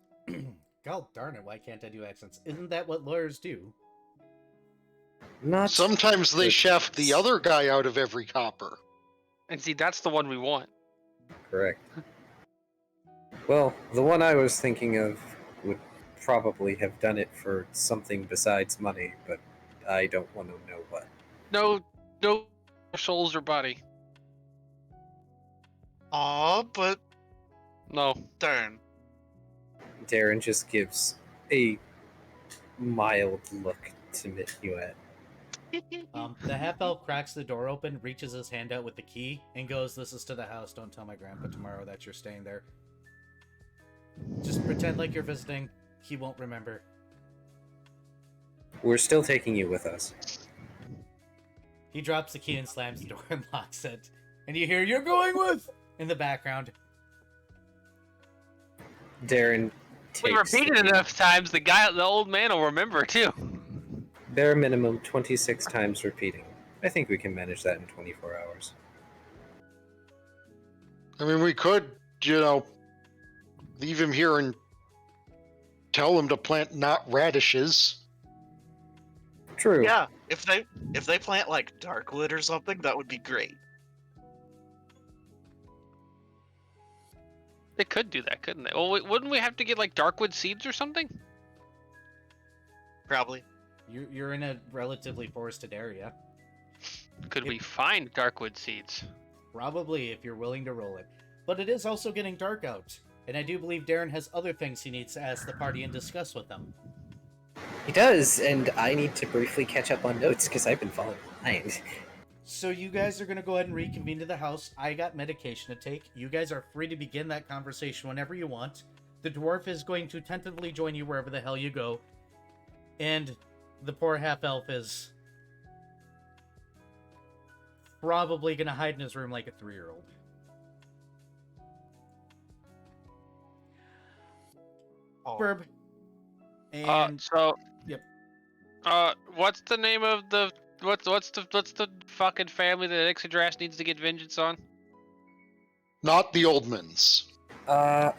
God darn it, why can't I do accents? Isn't that what lawyers do? Not Sometimes they the- shaft the other guy out of every copper. And see, that's the one we want. correct. Well, the one I was thinking of would probably have done it for something besides money, but I don't want to know what. No souls or body. Aw, but No. darn. Darren just gives a mild look to Minuet. The half-elf cracks the door open, reaches his hand out with the key, and goes, "This is to the house. Don't tell my grandpa tomorrow that you're staying there. Just pretend like you're visiting. He won't remember." We're still taking you with us. He drops the key and slams the door and locks it. And you hear, "You're going with!" in the background. Darren We takes repeated enough times, the old man will remember too. bare minimum 26 times repeating. I think we can manage that in 24 hours. I mean, we could, leave him here and tell him to plant not radishes. True. Yeah, if they plant like darkwood or something, that would be great. They could do that, couldn't they? Well, wouldn't we have to get like darkwood seeds or something? Probably. You're in a relatively forested area. Could we find darkwood seeds? Probably, if you're willing to roll it. But it is also getting dark out. And I do believe Darren has other things he needs to ask the party and discuss with them. He does, and I need to briefly catch up on notes because I've been falling behind. So you guys are going to go ahead and reconvene to the house. I got medication to take. You guys are free to begin that conversation whenever you want. The dwarf is going to tentatively join you wherever the hell you go. And the poor half-elf is probably going to hide in his room like a 3-year-old. Oh, Burb. And Yep. What's the name of the what's the fucking family that Ixodrash needs to get vengeance on? Not the Oldmans. I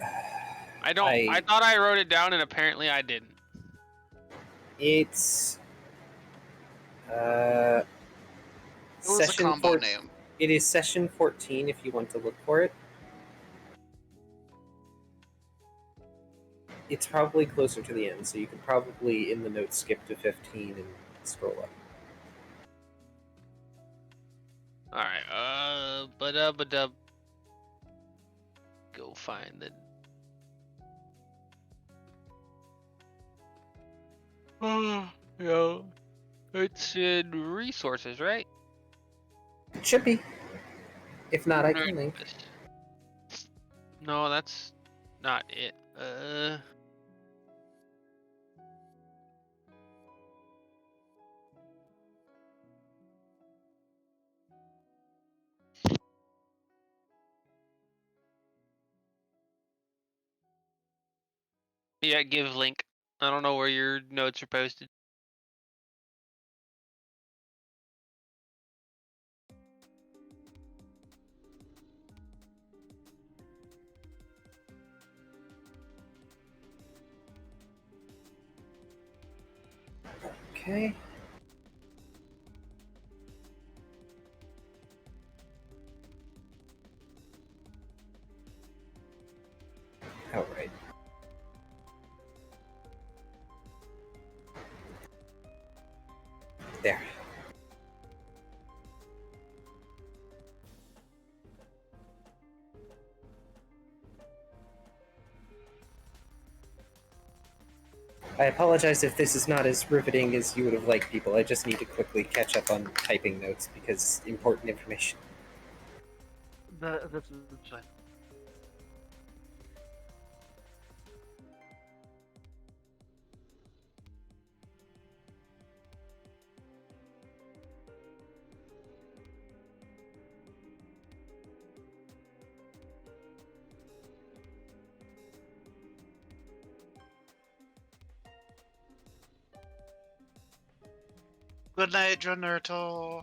thought I wrote it down and apparently I didn't. It's it was a session combo 4 name. It is session 14 if you want to look for it. It's probably closer to the end, so you could probably in the notes skip to 15 and scroll up. Alright, go find it. Yeah. It's in resources, right? It should be. If not, I can link. No, that's not it. Yeah, give link. I don't know where your notes are posted. Okay. Alright. There. I apologize if this is not as riveting as you would have liked, people. I just need to quickly catch up on typing notes because important information. This is fine. Good night, Jonnerto.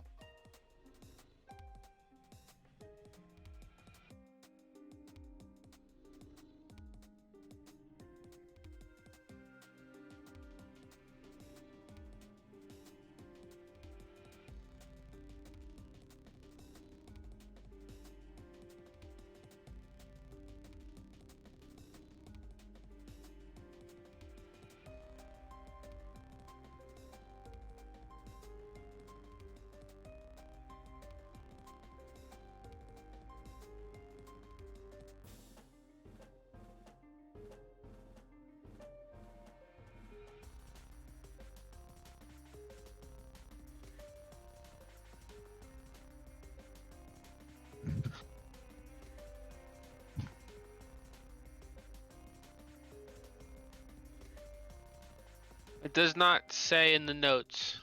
does not say in the notes.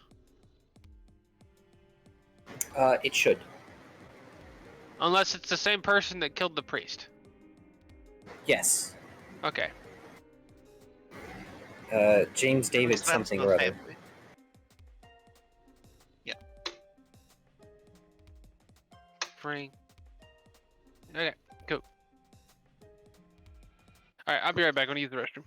It should. Unless it's the same person that killed the priest. Yes. Okay. James David That's something the or other. family. Yeah. Frank. Okay, cool. Alright, I'll be right back. I'm gonna use the restroom.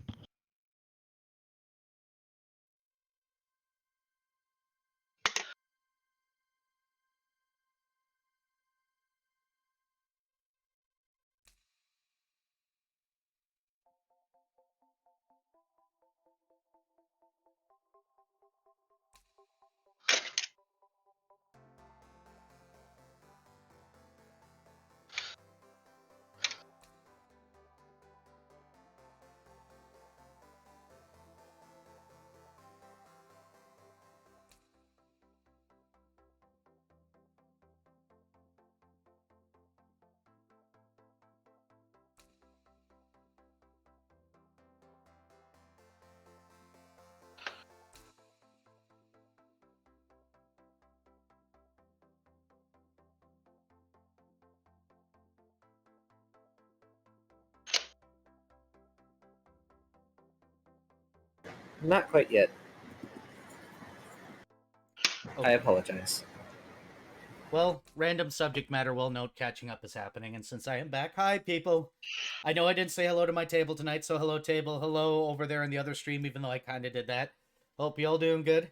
Not quite yet. I Okay. apologize. Well, random subject matter will note catching up is happening, and since I am back, hi people. I know I didn't say hello to my table tonight, so hello table, hello over there in the other stream, even though I kind of did that. Hope you all doing good.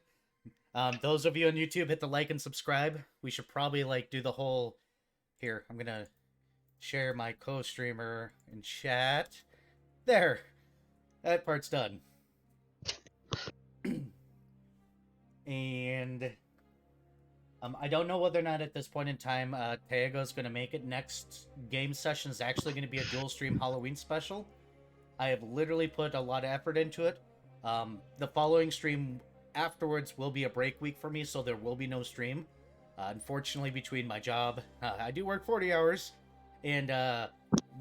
Those of you on YouTube, hit the like and subscribe. We should probably do the whole. Here, I'm gonna share my co-streamer in chat. There, that part's done. And I don't know whether or not at this point in time Teago's going to make it. Next game session is actually going to be a dual stream Halloween special. I have literally put a lot of effort into it. The following stream afterwards will be a break week for me, so there will be no stream. Unfortunately, between my job, I do work 40 hours, and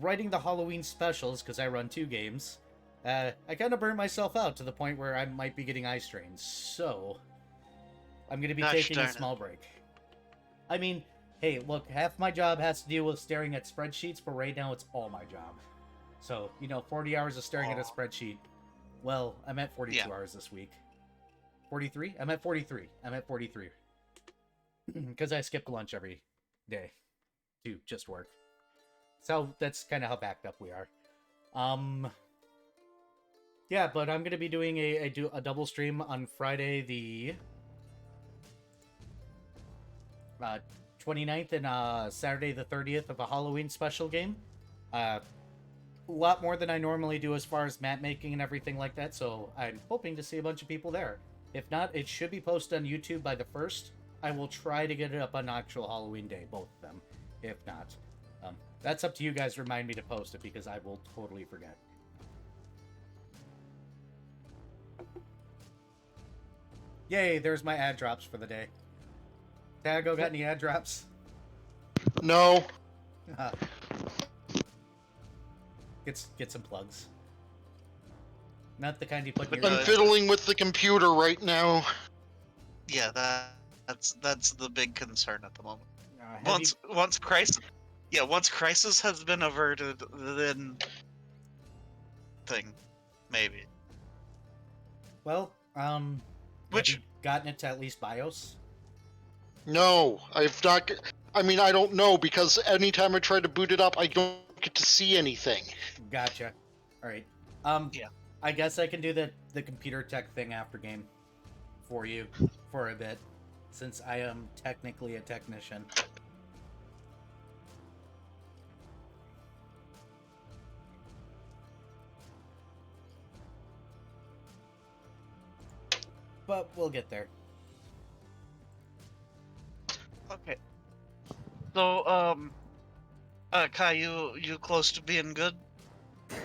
writing the Halloween specials, because I run 2 games, I kind of burned myself out to the point where I might be getting eye strains. So I'm going to be taking a small break. I mean, hey, look, half my job has to deal with staring at spreadsheets, but right now it's all my job. So, 40 hours of staring at a spreadsheet. Well, I'm at 42 hours this week. 43? I'm at 43. Because I skip lunch every day to just work. So that's kind of how backed up we are. Yeah, but I'm going to be doing a double stream on Friday the 29th and Saturday the 30th of a Halloween special game. A lot more than I normally do as far as map making and everything like that, so I'm hoping to see a bunch of people there. If not, it should be posted on YouTube by the 1st. I will try to get it up on actual Halloween day, both of them. If not, that's up to you guys. Remind me to post it because I will totally forget. Yay, there's my ad drops for the day. Tago, got any ad drops? No. Get some plugs. Not the kind you put in But your... I'm fiddling with the computer right now. Yeah, that's the big concern at the moment. Have Once crisis has been averted, then maybe. Well, Which have you gotten it to at least BIOS? No, I've not. I mean, I don't know because anytime I try to boot it up, I don't get to see anything. Gotcha. All right. Yeah. I guess I can do the computer tech thing after game for you for a bit, since I am technically a technician. But we'll get there. Okay. So, Kai, you close to being good?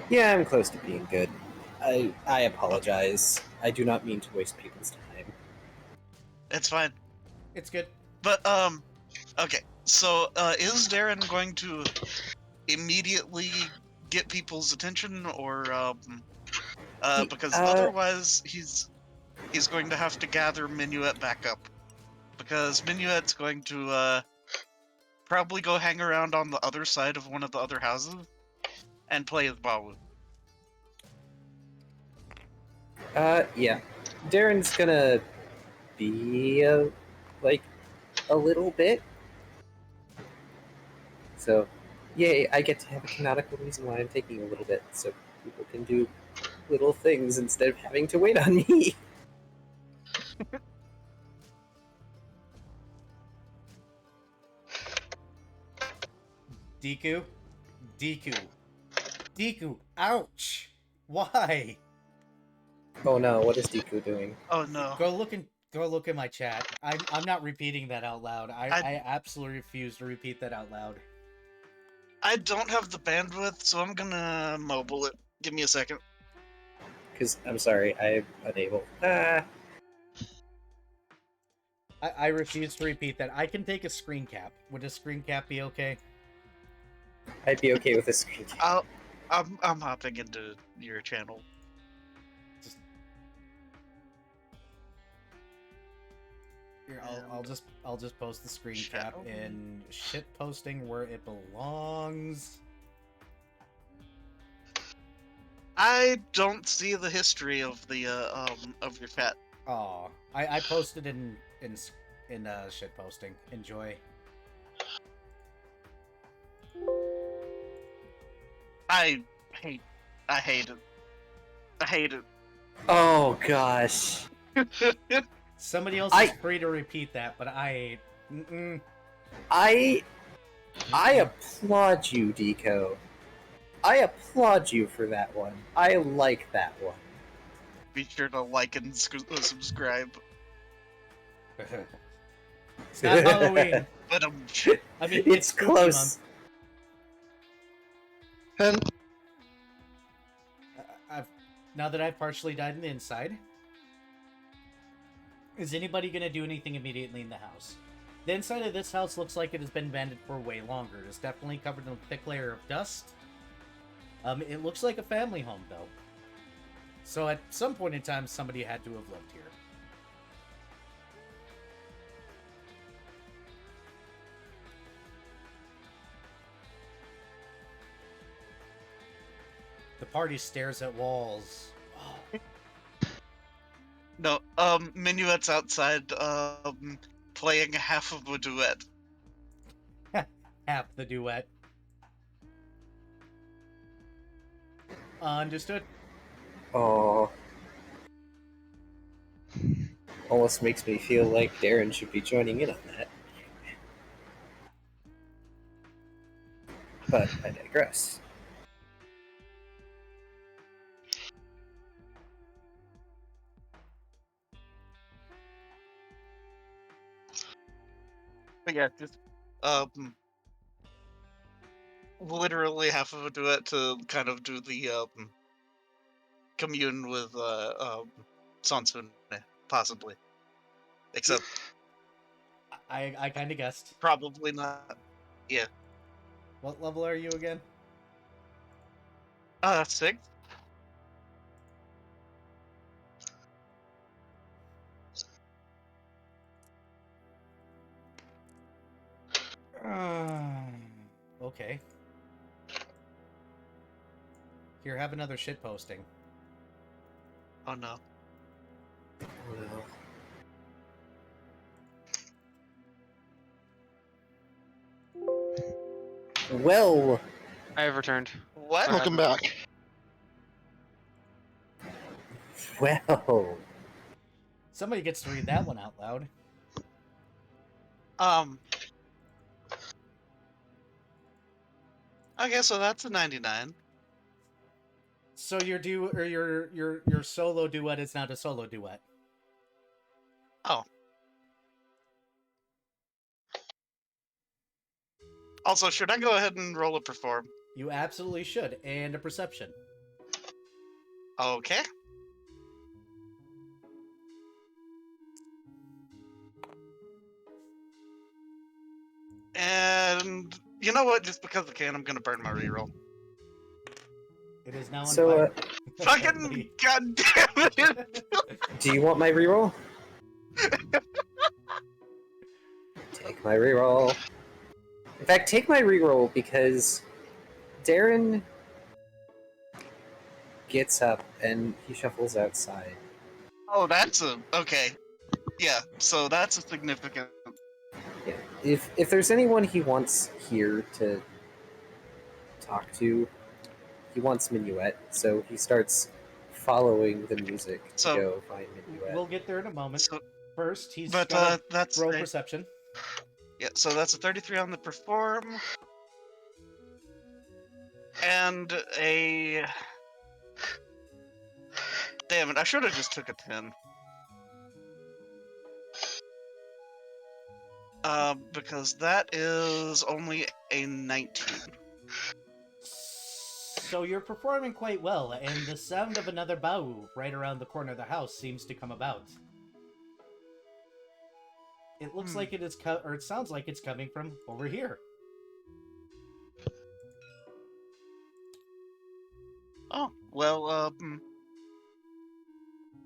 Yeah, I'm close to being good. I apologize. I do not mean to waste people's time. It's fine. It's good. But, okay. So, is Darren going to immediately get people's attention, or, because otherwise he's... he's going to have to gather Minuet back up. Because Minuet's going to probably go hang around on the other side of one of the other houses and play as Bawu. Yeah. Darren's gonna be like a little bit. So, yay! I get to have a canonical reason why I'm taking a little bit, so people can do little things instead of having to wait on me. Deku? Deku, ouch! Why? Oh no! What is Deku doing? Oh no. Go look in my chat. I'm not repeating that out loud. I absolutely refuse to repeat that out loud. I don't have the bandwidth, so I'm gonna mobile it. Give me a second. Because I'm sorry, I'm unable. I refuse to repeat that. I can take a screen cap. Would a screen cap be okay? I'd be okay with a screen cap. I'm hopping into your channel. Here, I'll just post the screen cap Shadow? in shit posting where it belongs. I don't see the history of the of your chat. Aw, I posted in shit posting. Enjoy. I hate it. I hate it. Oh gosh. Somebody else is free to repeat that, but I ain't. I applaud you, Deco. I applaud you for that one. I like that one. Be sure to like and subscribe. It's not Halloween. But I mean, It's spooky close. And month. Now that I've partially died on the inside, is anybody gonna do anything immediately in the house? The inside of this house looks like it has been abandoned for way longer. It's definitely covered in a thick layer of dust. It looks like a family home, though. So at some point in time, somebody had to have lived here. The party stares at walls. no, Minuet's outside, playing half of a duet. Half the duet. Understood. Oh. Almost makes me feel like Darren should be joining in on that. But I digress. But yeah, just literally half of a duet to kind of do the commune with Sansune, possibly. Except I kind of guessed. probably not. Yeah. What level are you again? 6. Okay. Here, have another shit posting. Oh no. Oh no. Well, I have returned. What? welcome back. well. Somebody gets to read that one out loud. Okay, so that's a 99. So your solo duet is not a solo duet. Oh. Also, should I go ahead and roll a perform? You absolutely should, and a perception. Okay. And you know what? Just because I can, I'm gonna burn my reroll. It is now on So, fire. Fucking goddamn it! Do you want my reroll? Take my reroll. In fact, take my reroll because Darren gets up and he shuffles outside. Oh, that's a okay. Yeah, so that's a significant. Yeah. If there's anyone he wants here to talk to, he wants Minuet, so he starts following the music to So- go find Minuet. We'll get there in a moment. So, First, he's but got to that's roll a, perception. yeah. So that's a 33 on the perform, and a. Damn it! I should have just took a 10. Because that is only a 19. So you're performing quite well, and the sound of another Bau right around the corner of the house seems to come about. It looks like it is, or it sounds like it's coming from over here. Oh well.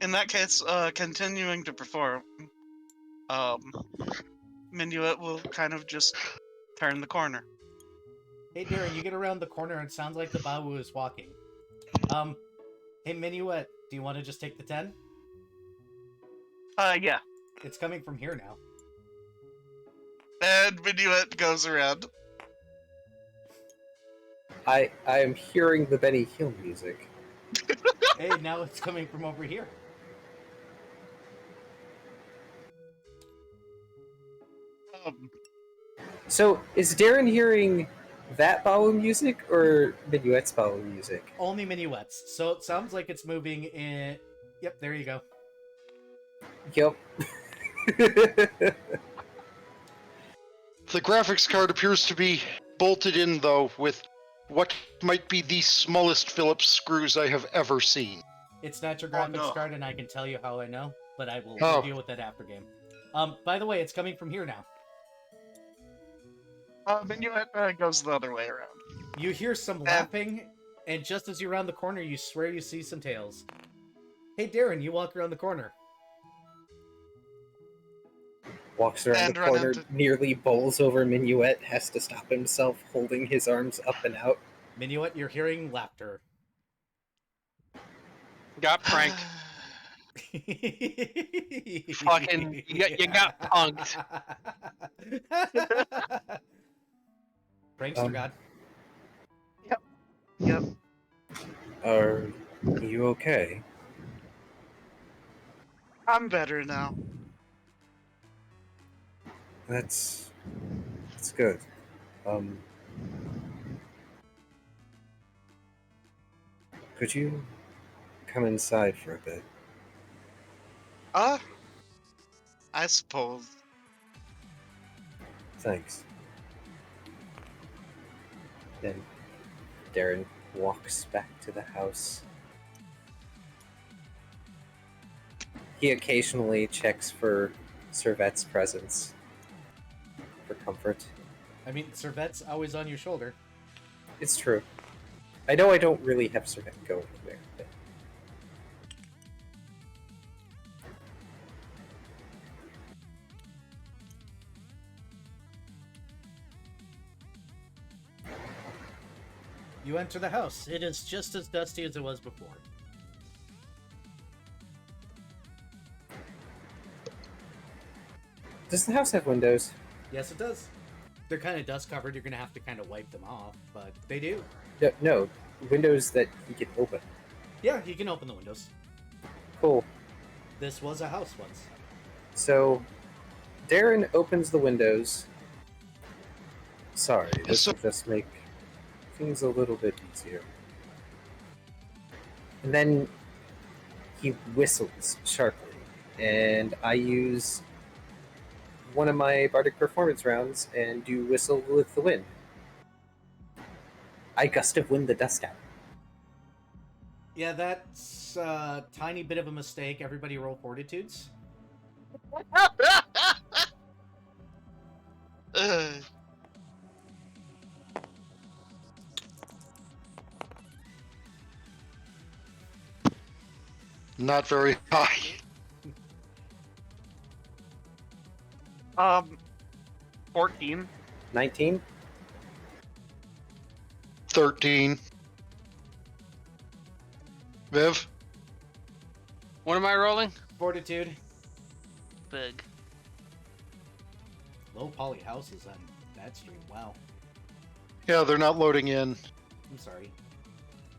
In that case, continuing to perform, Minuet will kind of just turn the corner. Hey Darren, you get around the corner and it sounds like the Bau is walking. Hey Minuet, do you want to just take the 10? Yeah. It's coming from here now. And Minuet goes around. I am hearing the Benny Hill music. Hey, now it's coming from over here. So, is Darren hearing that Bao music or Minuet's Bao music? Only Minuets. So it sounds like it's moving in... Yep, there you go. Yup. The graphics card appears to be bolted in, though, with what might be the smallest Phillips screws I have ever seen. It's not your Oh, graphics no. card, and I can tell you how I know, but I will Oh. deal with that after game. By the way, it's coming from here now. Minuet goes the other way around. You hear some laughing, and just as you're around the corner, you swear you see some tails. Hey, Darren, you walk around the corner. Walks around And the run corner, into- nearly bowls over Minuet, has to stop himself, holding his arms up and out. Minuet, you're hearing laughter. Got pranked. Fucking, you got punked. Prankster God. Yep. Are you okay? I'm better now. That's good. Could you come inside for a bit? I suppose. Thanks. Then Darren walks back to the house. He occasionally checks for Servette's presence for comfort. I mean, Servette's always on your shoulder. It's true. I know I don't really have Servette go anywhere, but You enter the house. It is just as dusty as it was before. does the house have windows? Yes, it does. They're kind of dust covered. You're going to have to kind of wipe them off, but they do. No, windows that you can open. Yeah, you can open the windows. Cool. This was a house once. So, Darren opens the windows. Sorry, this will just make things a little bit easier. And then he whistles sharply, and I use one of my bardic performance rounds and do whistle with the wind. I gust of wind the dust out. Yeah, that's a tiny bit of a mistake. Everybody roll fortitudes. Ugh. Not very high. 14. 19? 13. Viv? What am I rolling? Fortitude. Big. Low poly houses on that stream. Wow. Yeah, they're not loading in. I'm sorry.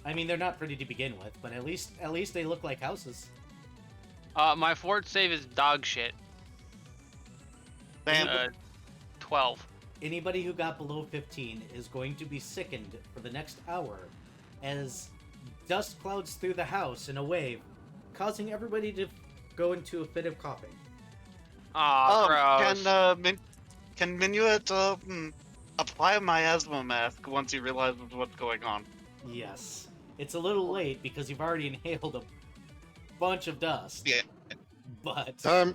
I mean, they're not pretty to begin with, but at least they look like houses. My fort save is dog shit. Damn. 12. Anybody who got below 15 is going to be sickened for the next hour as dust clouds through the house in a wave, causing everybody to go into a fit of coughing. Aw, gross. Can Minuet apply a miasma mask once he realizes what's going on? Yes. It's a little late because you've already inhaled a bunch of dust. Yeah. But I'm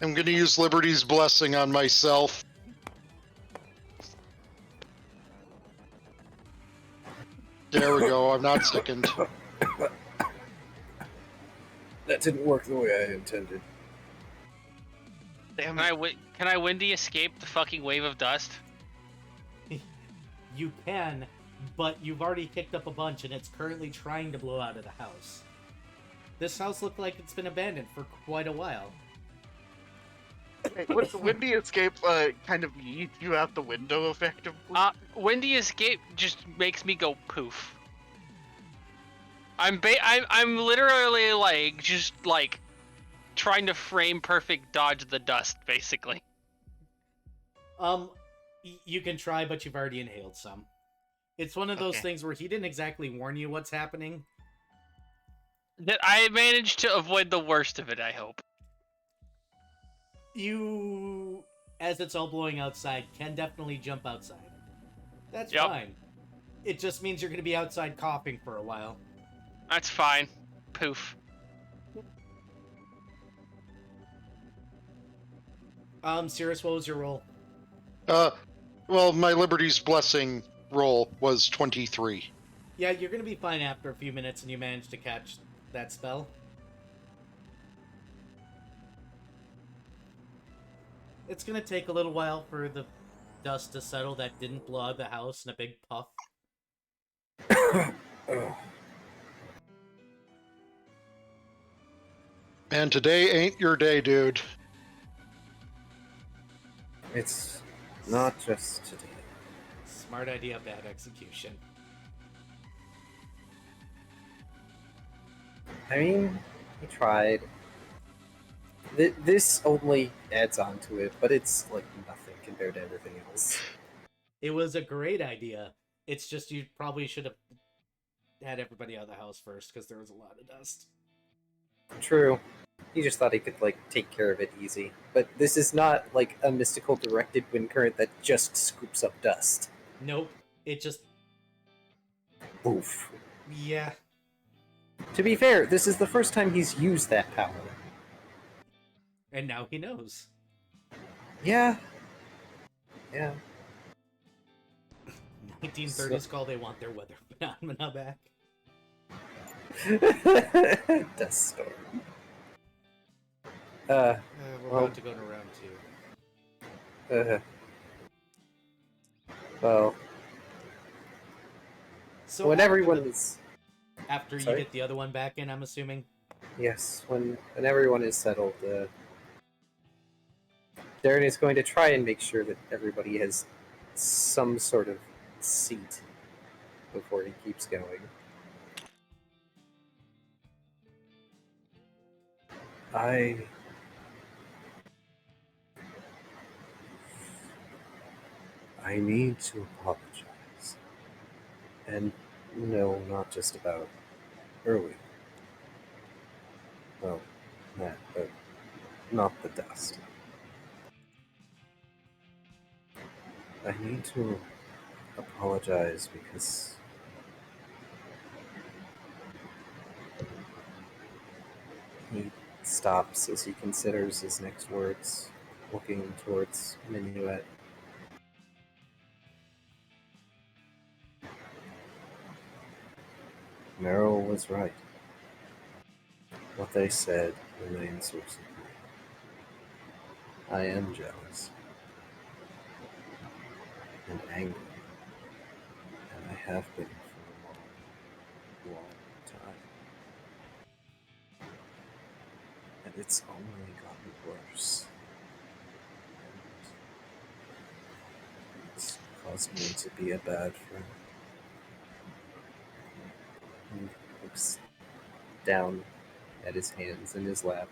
going to use Liberty's blessing on myself. There we go. I'm not sickened. That didn't work the way I intended. Damn Can it. can I windy escape the fucking wave of dust? you can, but you've already kicked up a bunch and it's currently trying to blow out of the house. This house looked like it's been abandoned for quite a while. Would the windy escape kind of yeet you out the window effectively? Windy escape just makes me go poof. I'm literally like just like trying to frame perfect dodge the dust, basically. You can try, but you've already inhaled some. It's one of those Okay. things where he didn't exactly warn you what's happening. That I managed to avoid the worst of it, I hope. You, as it's all blowing outside, can definitely jump outside. That's Yep. fine. It just means you're going to be outside coughing for a while. That's fine. Poof. Cirrus, what was your roll? Well, my Liberty's blessing roll was 23. Yeah, you're going to be fine after a few minutes and you manage to catch that spell. It's going to take a little while for the dust to settle that didn't blow out the house in a big puff. And today ain't your day, dude. It's not just today. Smart idea, bad execution. I mean, he tried. This only adds on to it, but it's like nothing compared to everything else. It was a great idea. It's just you probably should have had everybody out of the house first because there was a lot of dust. True. He just thought he could, like, take care of it easy. But this is not, like, a mystical directed wind current that just scoops up dust. Nope. It just... Oof. Yeah. To be fair, this is the first time he's used that power. And now he knows. Yeah. Yeah. 1930s call, they want their weather phenomena back. Dust storm. We're Well- about to go to round 2. Well, So when everyone is... After you Sorry? get the other one back in, I'm assuming? Yes, when everyone is settled, Darren is going to try and make sure that everybody has some sort of seat before he keeps going. I need to apologize. And no, not just about earlier. Well, that, but not the dust. I need to apologize because he stops as he considers his next words, looking towards Minuet. Meryl was right. What they said remains secret. I am jealous and angry, and I have been for a long, long time. And it's only gotten worse. And it's caused me to be a bad friend. He looks down at his hands in his lap.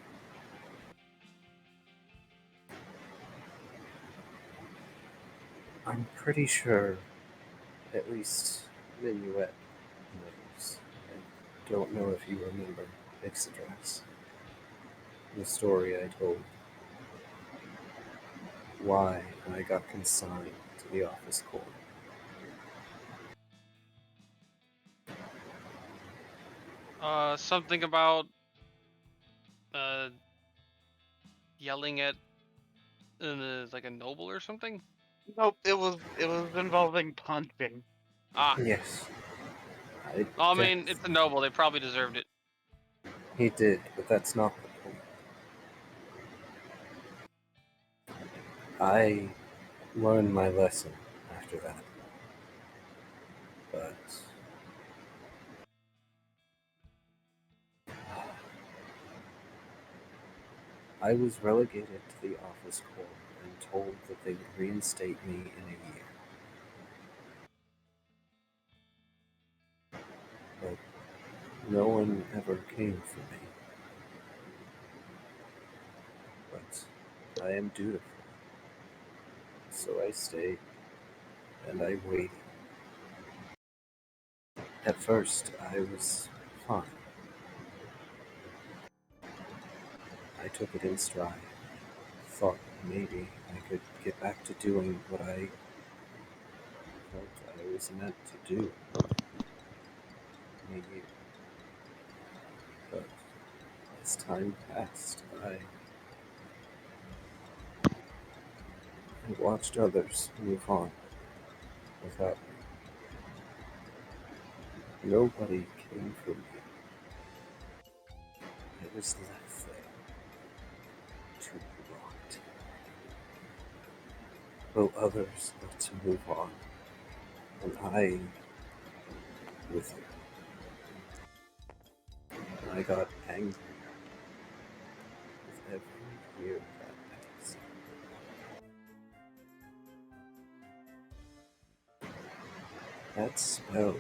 I'm pretty sure at least Minuet knows. I don't know if you remember Ixodras, the story I told. Why I got consigned to the office core. Something about yelling at like a noble or something. Nope, it was involving punching. Ah, Yes. I mean, it's a noble. They probably deserved it. He did, but that's not the point. I learned my lesson after that. But I was relegated to the office corps and told that they would reinstate me in a year. But no one ever came for me. But I am dutiful. So I stayed and I waited. At first, I was fine. I took it in stride. Thought maybe I could get back to doing what I felt I was meant to do in a year. But as time passed, I watched others move on without me. Nobody came for me. I was left there to rot. While others got to move on, and I with it. I got angry with every year that passed. That spell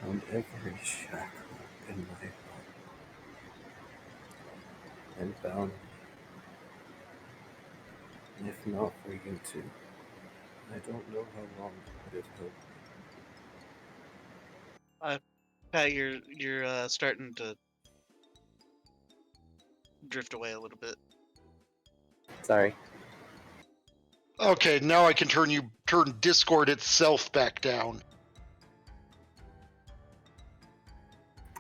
found every shackle in my heart and bound me. And if not for you two, I don't know how long it would have helped me. Pat, you're starting to drift away a little bit. Sorry. Okay, now I can turn Discord itself back down.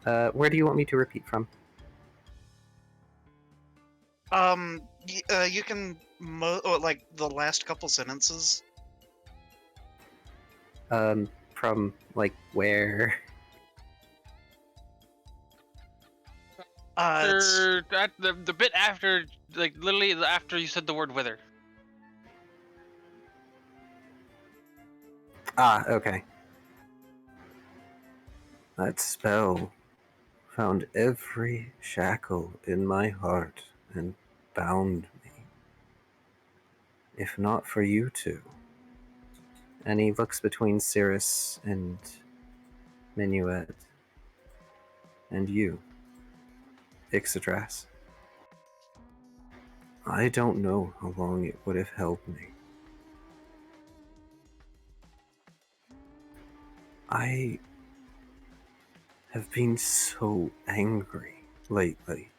Where do you want me to repeat from? You can like the last couple sentences. From like where? At the bit after, like literally after you said the word wither. Ah, okay. That spell found every shackle in my heart and bound me. If not for you two. And he looks between Cirrus and Minuet. And you, Ixodras. I don't know how long it would have helped me. I have been so angry lately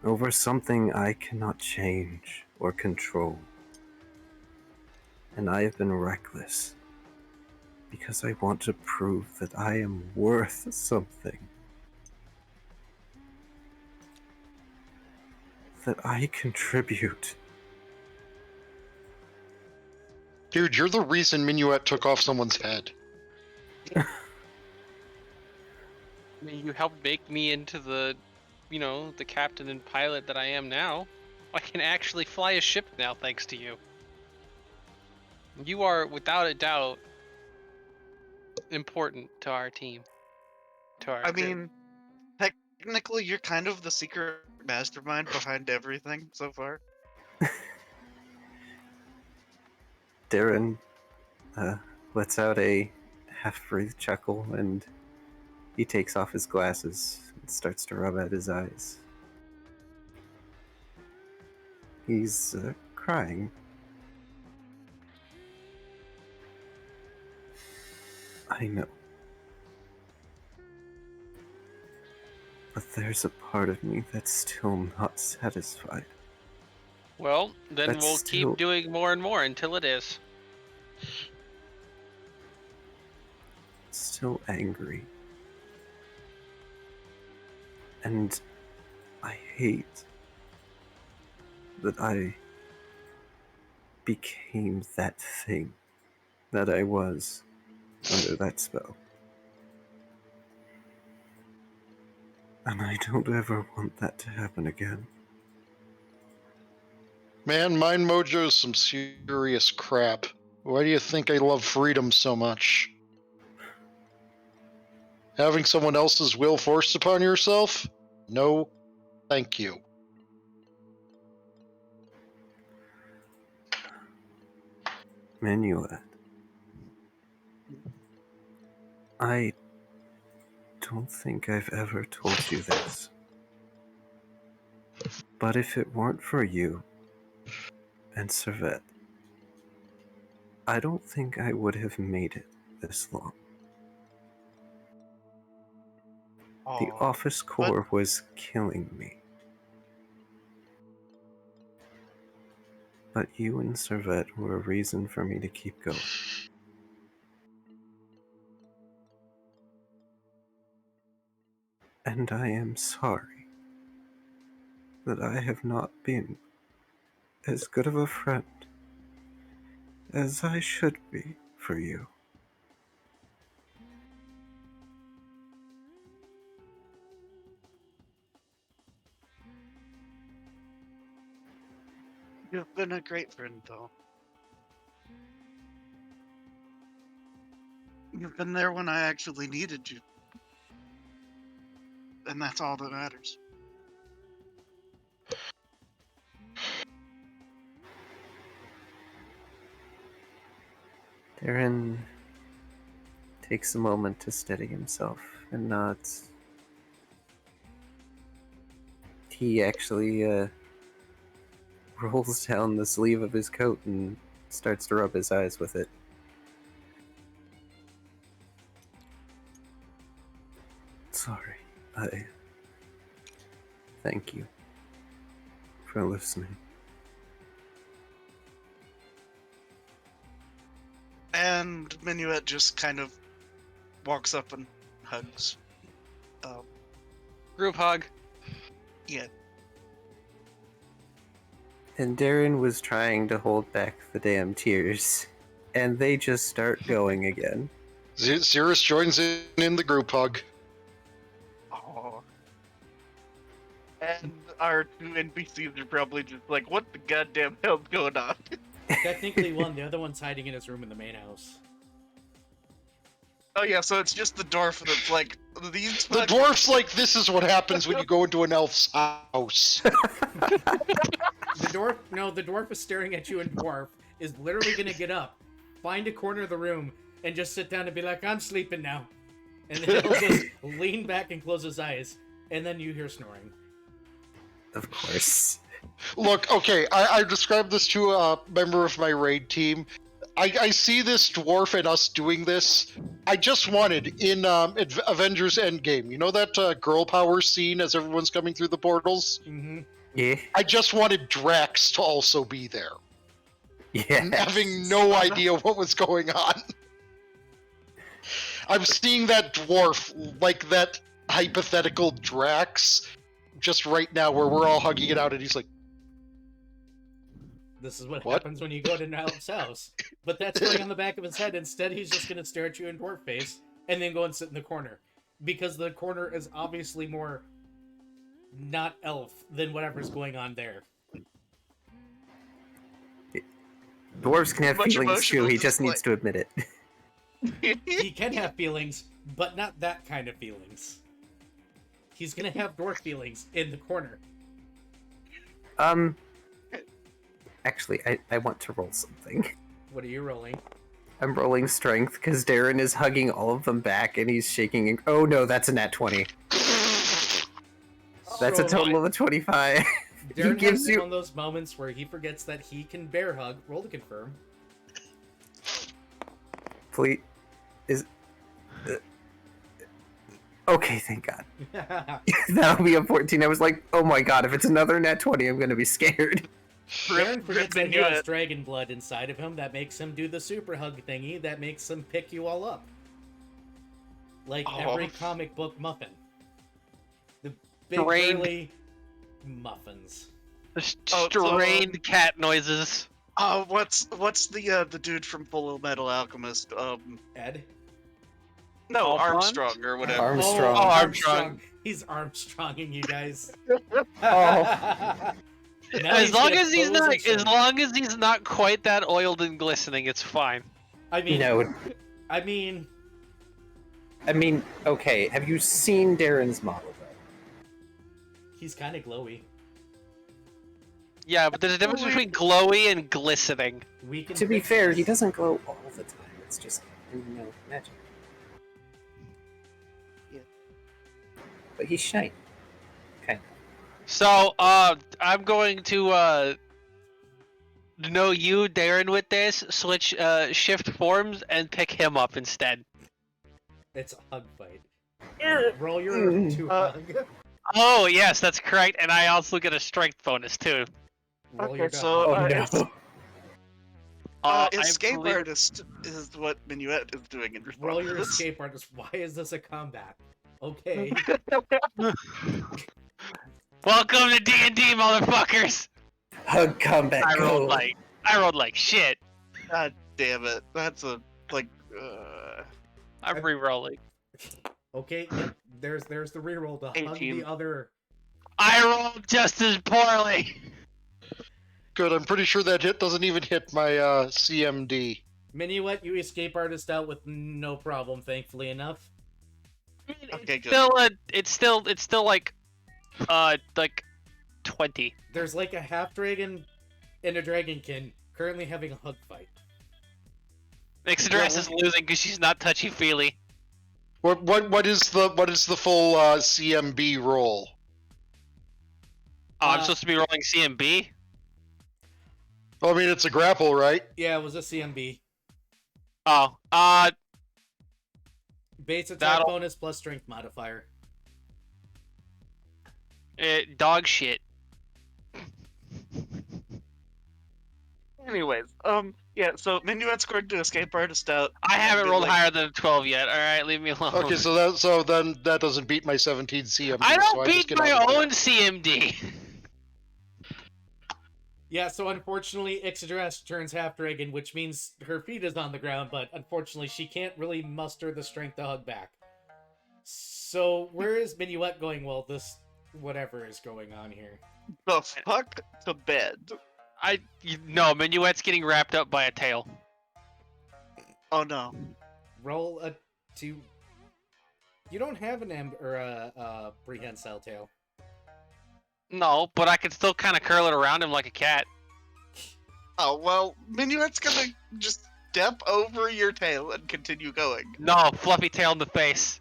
over something I cannot change or control. And I have been reckless because I want to prove that I am worth something. That I contribute. Dude, you're the reason Minuet took off someone's head. I mean, you helped make me into the the captain and pilot that I am now. I can actually fly a ship now, thanks to you. You are, without a doubt, important to our team. To our I crew. mean, technically, you're kind of the secret mastermind behind everything so far. Darren lets out a half-breathed chuckle, and he takes off his glasses and starts to rub at his eyes. He's crying. I know. But there's a part of me that's still not satisfied. Well, then That's we'll still- keep doing more and more until it is. Still angry. And I hate that I became that thing that I was under that spell. And I don't ever want that to happen again. Man, Mind Mojo's some serious crap. Why do you think I love freedom so much? Having someone else's will forced upon yourself? No, thank you. Minuet. I don't think I've ever told you this. But if it weren't for you and Servette, I don't think I would have made it this long. The Aw, office core was killing me. But you and Servette were a reason for me to keep going. And I am sorry that I have not been as good of a friend as I should be for you. you've been a great friend, though. You've been there when I actually needed you. And that's all that matters. Darren takes a moment to steady himself and nods. He actually rolls down the sleeve of his coat and starts to rub his eyes with it. Sorry, I thank you for listening. And Minuet just kind of walks up and hugs. Group hug. Yeah. And Darren was trying to hold back the damn tears, and they just start going again. Cirrus joins in the group hug. Aw. And our two NPCs are probably just like, what the goddamn hell's going on? Technically one, the other one's hiding in his room in the main house. Oh yeah, so it's just the dwarf that's like, these The dwarf's like, this is what happens when you go into an elf's house. The dwarf is staring at you, and dwarf is literally gonna get up, find a corner of the room, and just sit down and be like, I'm sleeping now. And then he'll just lean back and close his eyes, and then you hear snoring. Of course. Look, okay, I described this to a member of my raid team. I see this dwarf and us doing this. I just wanted, in Avengers Endgame, you know that girl power scene as everyone's coming through the portals? Mm-hmm. Yeah. I just wanted Drax to also be there, Yeah. having no idea what was going on. I'm seeing that dwarf, like that hypothetical Drax, just right now where we're all hugging it out and he's like, This is what What? happens when you go to an elf's house. But that's going on the back of his head. Instead, he's just going to stare at you in dwarf face and then go and sit in the corner. Because the corner is obviously more not elf than whatever's going on there. Dwarves can have Much feelings too. emotional He just display. needs to admit it. He can have feelings, but not that kind of feelings. He's gonna have dwarf feelings in the corner. Actually, I want to roll something. What are you rolling? I'm rolling strength because Darren is hugging all of them back and he's shaking. Oh no, that's a nat 20. That's a total of a 25. Darren gives has you- one of those moments where he forgets that he can bear hug. Roll to confirm. Please. Okay, thank God. That'll be a 14. I was like, oh my God, if it's another nat 20, I'm going to be scared. Darren forgets that he has Minuet. dragon blood inside of him. That makes him do the super hug thingy. That makes him pick you all up. Like every comic book muffin. The big Drained. burly muffins. Strained cat noises. What's the dude from Full Metal Alchemist? Ed? No, Alphonse? Armstrong or whatever. Armstrong. Oh, Armstrong. He's Armstronging you guys. Oh. Now As he's long gonna as he's pose not, and as shine. long as he's not quite that oiled and glistening, it's fine. I mean, No, I mean, okay, have you seen Darren's model, though? he's kind of glowy. Yeah, but there's a difference between glowy and glistening. We can To be fix fair, this. he doesn't glow all the time. It's just, magic. Yeah. But he's shiny. Kind of. So, I'm going to know you, Darren, with this. Switch, shift forms and pick him up instead. It's a hug fight. Roll your two hug. Oh yes, that's correct, and I also get a strength bonus too. Roll Okay, your so, hug. Oh it's- no. I Escape believe- artist is what Minuet is doing in response Roll to your this. escape artist. Why is this a combat? Okay. Welcome to D&D, motherfuckers. Hug combat I go. rolled like shit. God damn it. That's a, I'm re-rolling. Okay, yep. There's the reroll to hug 18. the other. I rolled just as poorly. Good. I'm pretty sure that hit doesn't even hit my CMD. Minuet, you escape artist out with no problem, thankfully enough. Okay, good. It's still like 20. There's like a half dragon and a dragonkin currently having a hug fight. Ixodress is losing because she's not touchy feely. What is the full CMB roll? Oh, I'm supposed to be rolling CMB. Well, I mean, it's a grapple, right? Yeah, it was a CMB. Oh, Base attack That'll- bonus plus strength modifier. Dog shit. Anyways, yeah, so Minuet scored to escape artist out. I haven't Be rolled like- higher than a 12 yet. All right, leave me alone. Okay, so then that doesn't beat my 17 CMD. I so don't just beat get my out of own CMD. Yeah, so unfortunately, Ixodress turns half dragon, which means her feet is on the ground, but unfortunately, she can't really muster the strength to hug back. So, where is Minuet going while this whatever is going on here? The fuck to bed. No, Minuet's getting wrapped up by a tail. Oh no. Roll a 2. You don't have an prehensile tail. No, but I can still kind of curl it around him like a cat. Oh, well, Minuet's gonna just step over your tail and continue going. No, fluffy tail in the face.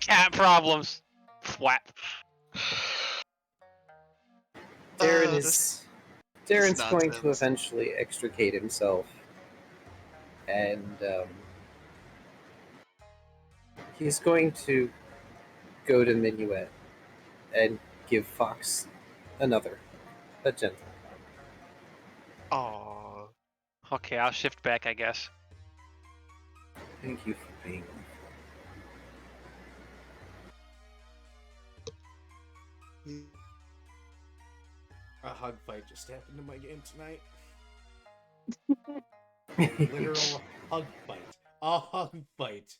Cat problems. Flap. Darren's going to nonsense. eventually extricate himself, and he's going to go to Minuet and give Fox a gentle. Aww. Okay, I'll shift back, I guess. Thank you for being. A hug fight just happened in my game tonight. Literal hug fight. A hug fight.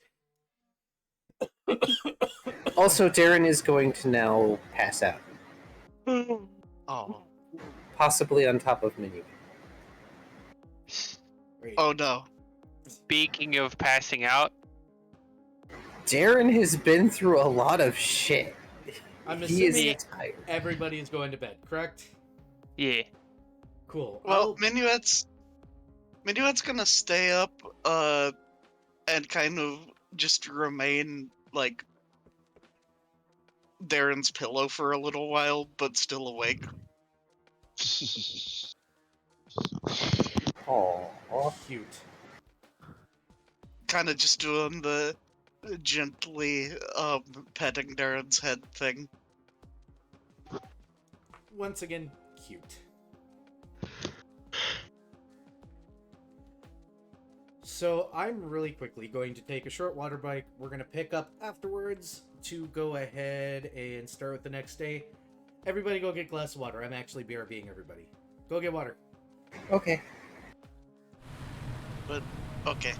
Also, Darren is going to now pass out, Oh. possibly on top of Minuet. Wait. Oh no. Speaking of passing out, Darren has been through a lot of shit. I'm He is assuming tired. everybody is going to bed, correct? yeah. Cool. Well, Minuet's gonna stay up, and kind of just remain like Darren's pillow for a little while, but still awake. Aww. Cute. Kind of just doing the gently petting Darren's head thing. Once again, cute. So I'm really quickly going to take a short water break. We're going to pick up afterwards to go ahead and start with the next day. Everybody go get a glass of water. I'm actually BRBing everybody. Go get water. Okay. But okay.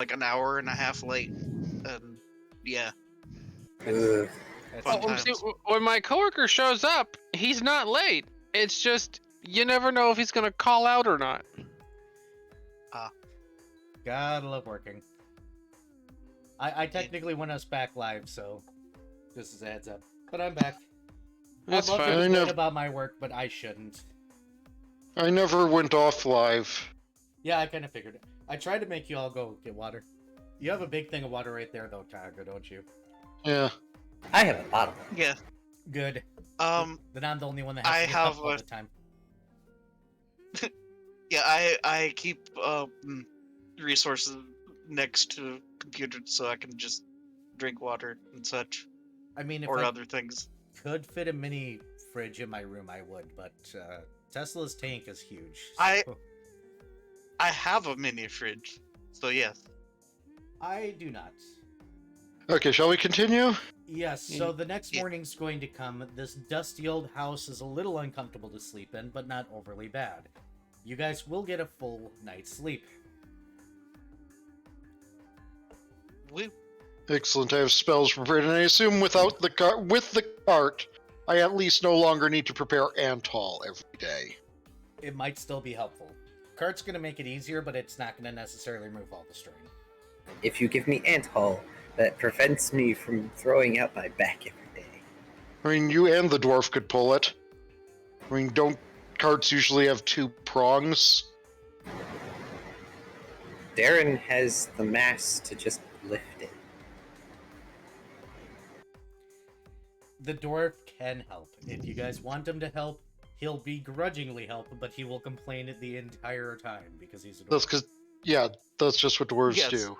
like an hour and a half late, and yeah, Ugh. fun Oh, see, times. when my coworker shows up, he's not late. It's just you never know if he's gonna call out or not. Gotta love working. I technically want us back live, so just as a heads up. But I'm back. That's I'd love to fine. complain about my work, but I shouldn't. I never went off live. Yeah, I kind of figured it. I tried to make you all go get water. You have a big thing of water right there, though, Tiger, don't you? Yeah. I have a bottle. Yeah. Good. Um. Then I'm the only one that has I to get have up all a- the time. Yeah. I keep resources next to computers so I can just drink water and such, I mean, if or I other things. could fit a mini fridge in my room, I would, but Tesla's tank is huge. I- so I have a mini fridge, so yes. I do not. Okay, shall we continue? Yes, so the next Yeah. morning's going to come. This dusty old house is a little uncomfortable to sleep in, but not overly bad. You guys will get a full night's sleep. We Excellent. I have spells prepared, and I assume with the cart, I at least no longer need to prepare Antol every day. It might still be helpful. Cart's going to make it easier, but it's not going to necessarily remove all the strain. If you give me Antol, that prevents me from throwing out my back every day. I mean, you and the dwarf could pull it. I mean, don't carts usually have 2 prongs? Darren has the mass to just lift it. The dwarf can help. If you guys want him to help, he'll begrudgingly help, but he will complain the entire time because he's a dwarf. That's because, yeah, that's just what dwarves Yes. do.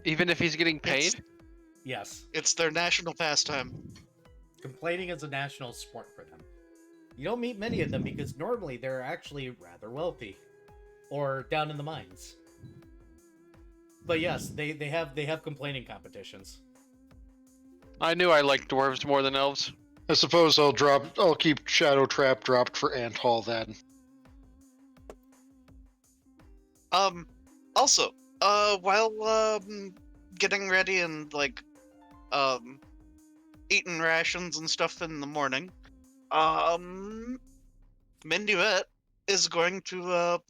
Even if he's getting paid. It's, Yes. it's their national pastime. Complaining is a national sport for them. You don't meet many of them because normally they're actually rather wealthy. Or down in the mines. But yes, they have complaining competitions. I knew I liked dwarves more than elves. I suppose I'll keep Shadow Trap dropped for Antol then. Also, while getting ready and eating rations and stuff in the morning, Minuet is going to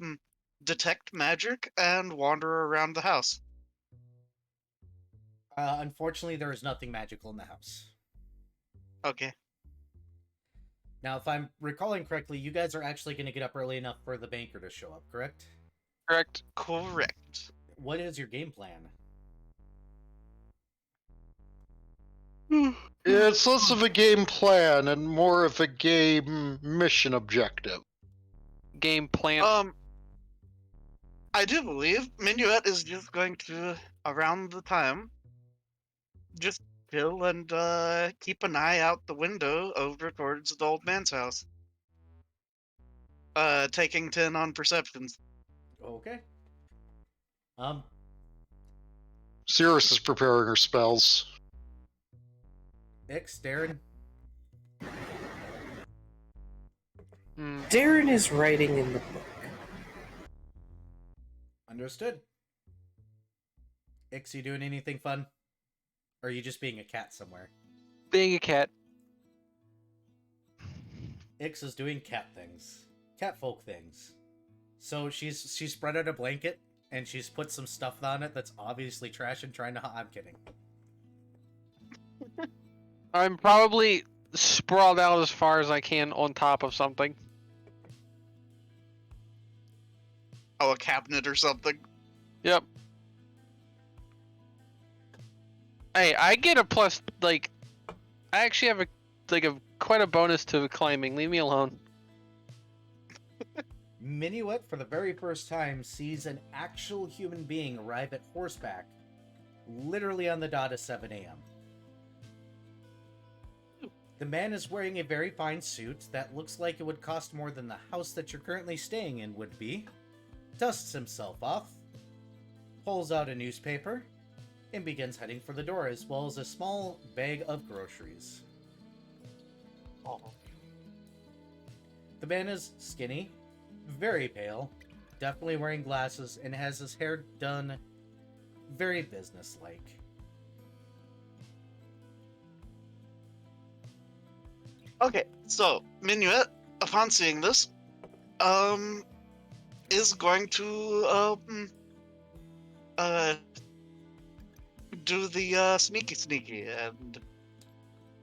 detect magic and wander around the house. Unfortunately, there is nothing magical in the house. Okay. Now, if I'm recalling correctly, you guys are actually going to get up early enough for the banker to show up, correct? Correct. Correct. What is your game plan? It's less of a game plan and more of a game mission objective. Game plan. I do believe Minuet is just going to, around the time, just chill and keep an eye out the window over towards the old man's house. Taking 10 on perceptions. Okay. Cirrus is preparing her spells. Ix, Darren? Hmm. Darren is writing in the book. Understood. Ix, you doing anything fun? Or are you just being a cat somewhere? Being a cat. Ix is doing cat things. Cat folk things. So she's spread out a blanket, and she's put some stuff on it that's obviously trash and trying to... I'm kidding. I'm probably sprawled out as far as I can on top of something. Oh, a cabinet or something. Yep. Hey, I get a plus, I actually have quite a bonus to climbing. Leave me alone. Minuet, for the very first time, sees an actual human being arrive at horseback, literally on the dot of 7 a.m. The man is wearing a very fine suit that looks like it would cost more than the house that you're currently staying in would be, dusts himself off, pulls out a newspaper, and begins heading for the door, as well as a small bag of groceries. The man is skinny, very pale, definitely wearing glasses, and has his hair done very businesslike. Okay, so Minuet, upon seeing this, is going to uh do the sneaky and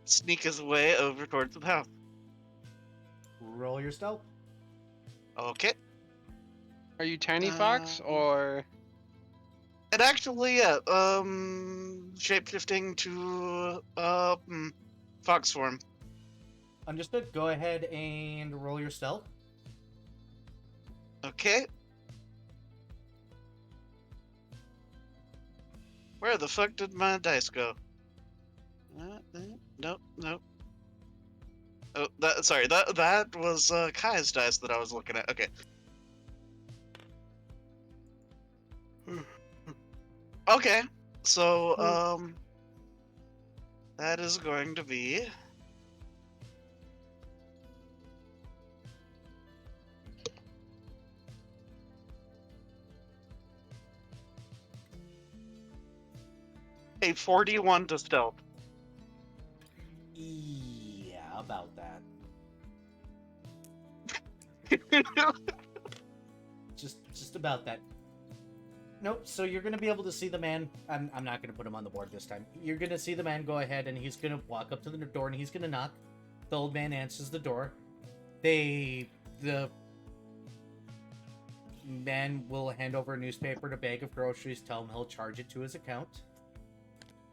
sneak his way over towards the house. Roll your stealth. Okay. Are you Tiny Fox or? And actually, yeah, shapeshifting to fox form. Understood. Go ahead and roll your stealth. Okay. Where the fuck did my dice go? Nope. Oh, sorry. That was Kai's dice that I was looking at. Okay. Okay. So that is going to be a 41 to stealth. Yeah, about that. Just about that. Nope. So you're gonna be able to see the man. I'm not gonna put him on the board this time. You're gonna see the man go ahead, and he's gonna walk up to the door, and he's gonna knock. The old man answers the door. The man will hand over a newspaper and a bag of groceries. Tell him he'll charge it to his account,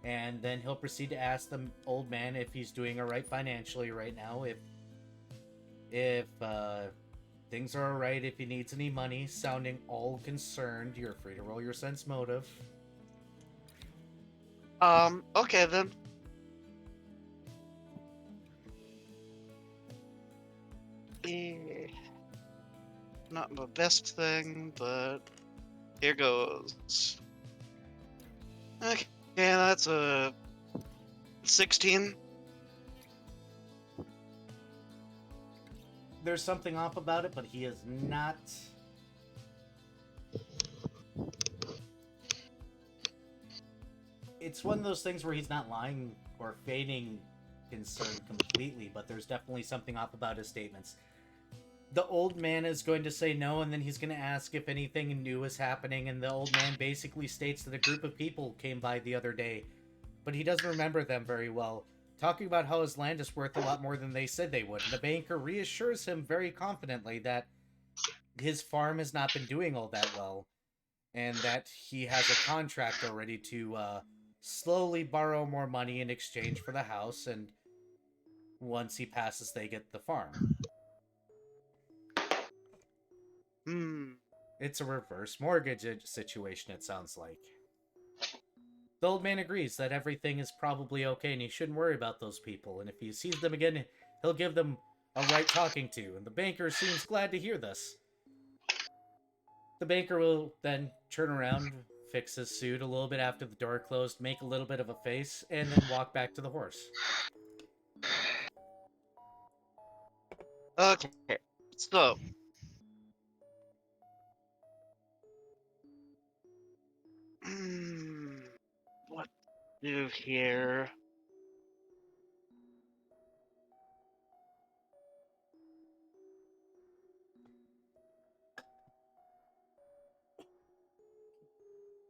and then he'll proceed to ask the old man if he's doing all right financially right now. If things are alright, if he needs any money, sounding all concerned, you're free to roll your sense motive. Okay then. Not the best thing, but here goes. Okay, that's a 16. There's something off about it, but he is not. It's one of those things where he's not lying or feigning concern completely, but there's definitely something off about his statements. The old man is going to say no, and then he's going to ask if anything new is happening, and the old man basically states that a group of people came by the other day, but he doesn't remember them very well, talking about how his land is worth a lot more than they said they would. And the banker reassures him very confidently that his farm has not been doing all that well, and that he has a contract already to slowly borrow more money in exchange for the house, and once he passes, they get the farm. It's a reverse mortgage situation, it sounds like. The old man agrees that everything is probably okay and he shouldn't worry about those people, and if he sees them again, he'll give them a right talking to, and the banker seems glad to hear this. The banker will then turn around, fix his suit a little bit after the door closed, make a little bit of a face, and then walk back to the horse. Okay, so what do here?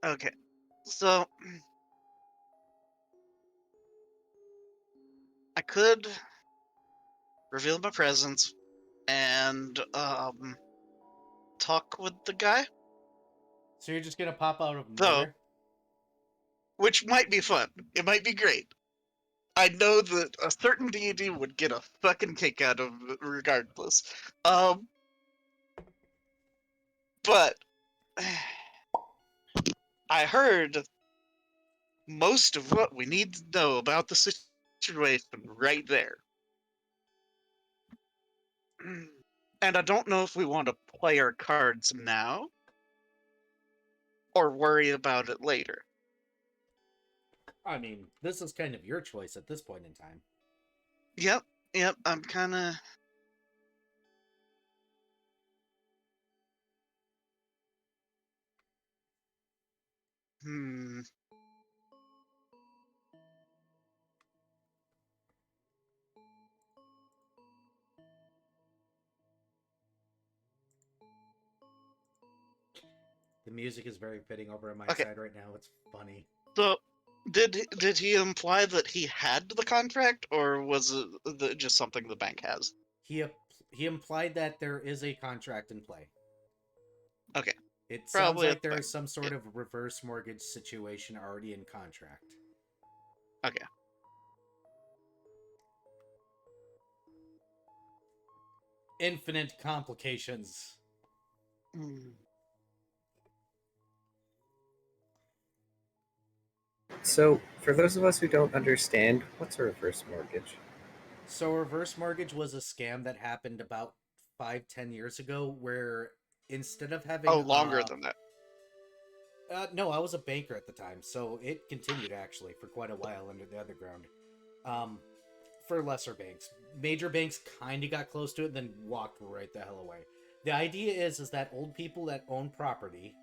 Okay, so I could reveal my presence and talk with the guy, So you're just gonna pop out of though, nowhere? which might be fun. It might be great. I know that a certain deity would get a fucking kick out of it regardless. But I heard most of what we need to know about the situation right there. And I don't know if we want to play our cards now or worry about it later. I mean, this is kind of your choice at this point in time. Yep, I'm kind of... Hmm. The music is very fitting over on my Okay. side right now. It's funny. So, did he imply that he had the contract, or was it just something the bank has? He he implied that there is a contract in play. Okay. It sounds Probably like at the there bank. is some sort of reverse mortgage situation already in contract. Okay. Infinite complications. Hmm. So, for those of us who don't understand, what's a reverse mortgage? So reverse mortgage was a scam that happened about 5-10 years ago where instead of having Oh, longer than that. no, I was a banker at the time, so it continued actually for quite a while under the underground. For lesser banks, major banks kind of got close to it, then walked right the hell away. The idea is that old people that own property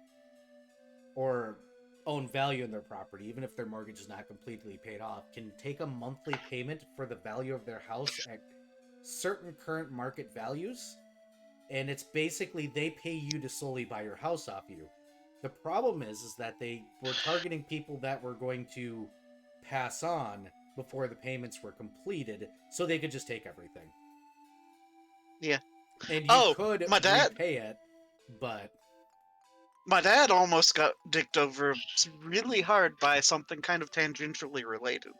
or own value in their property, even if their mortgage is not completely paid off, can take a monthly payment for the value of their house at certain current market values, and it's basically they pay you to solely buy your house off you. The problem is that they were targeting people that were going to pass on before the payments were completed, so they could just take everything. Yeah. And you Oh, could my dad. repay it, but My dad almost got dicked over really hard by something kind of tangentially related.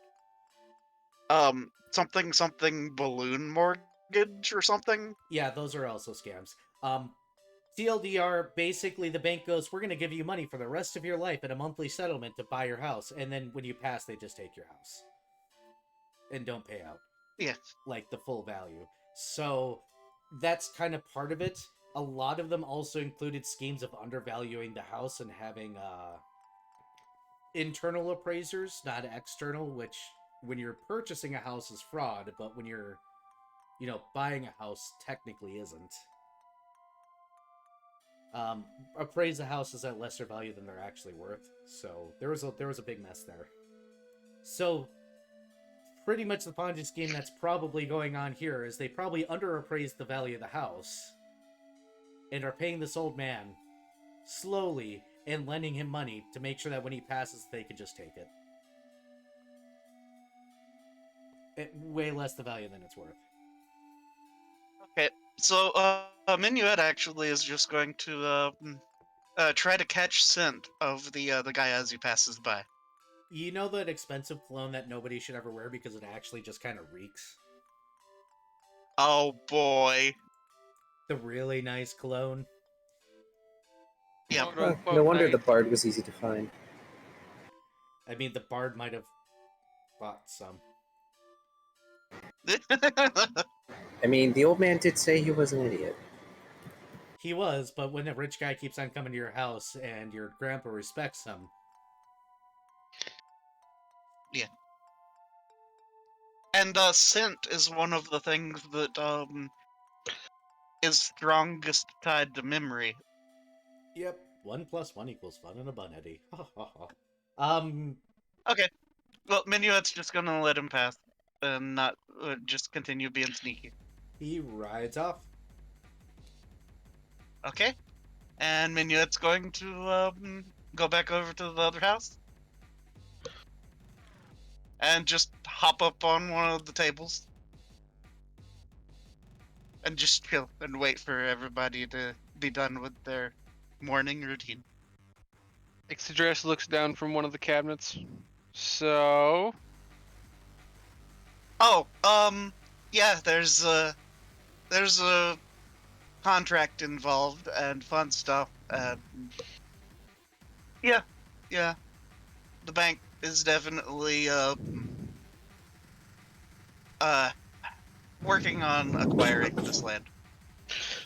Something balloon mortgage or something. yeah, those are also scams. TLDR, basically the bank goes, we're going to give you money for the rest of your life in a monthly settlement to buy your house, and then when you pass, they just take your house and don't pay out Yeah. like the full value. So that's kind of part of it. A lot of them also included schemes of undervaluing the house and having internal appraisers, not external, which when you're purchasing a house is fraud, but when you're, buying a house technically isn't. Appraise the houses at lesser value than they're actually worth. So there was a big mess there. So pretty much the Ponzi scheme that's probably going on here is they probably underappraised the value of the house and are paying this old man slowly and lending him money to make sure that when he passes, they could just take it. Way less the value than it's worth. Okay. So, Minuet actually is just going to try to catch scent of the guy as he passes by. You know that expensive cologne that nobody should ever wear because it actually just kind of reeks? Oh boy. The really nice cologne. Yeah. Quote, Well, unquote, no wonder nice. the bard was easy to find. I mean, the bard might have bought some. I mean, the old man did say he was an idiot. He was, but when a rich guy keeps on coming to your house and your grandpa respects him. Yeah. And scent is one of the things that is strongest tied to memory. Yep. 1 + 1 = fun in a bun, Eddie. Okay. Well, Minuet's just gonna let him pass and not just continue being sneaky. He rides off. Okay. And Minuet's going to go back over to the other house and just hop up on one of the tables and just chill and wait for everybody to be done with their morning routine. Ixodress looks down from one of the cabinets. So, Oh, yeah, there's a contract involved and fun stuff. Yeah, the bank is definitely working on acquiring this land.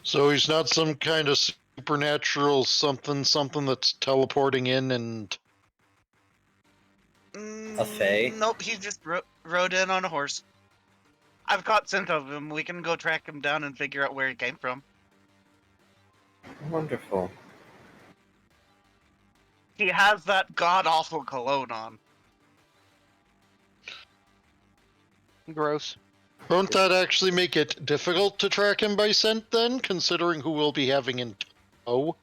So he's not some kind of supernatural something that's teleporting in and. A fae? Nope, he just rode in on a horse. I've caught scent of him. We can go track him down and figure out where he came from. Wonderful. he has that god awful cologne on. Gross. Won't that actually make it difficult to track him by scent then, considering who we'll be having in tow?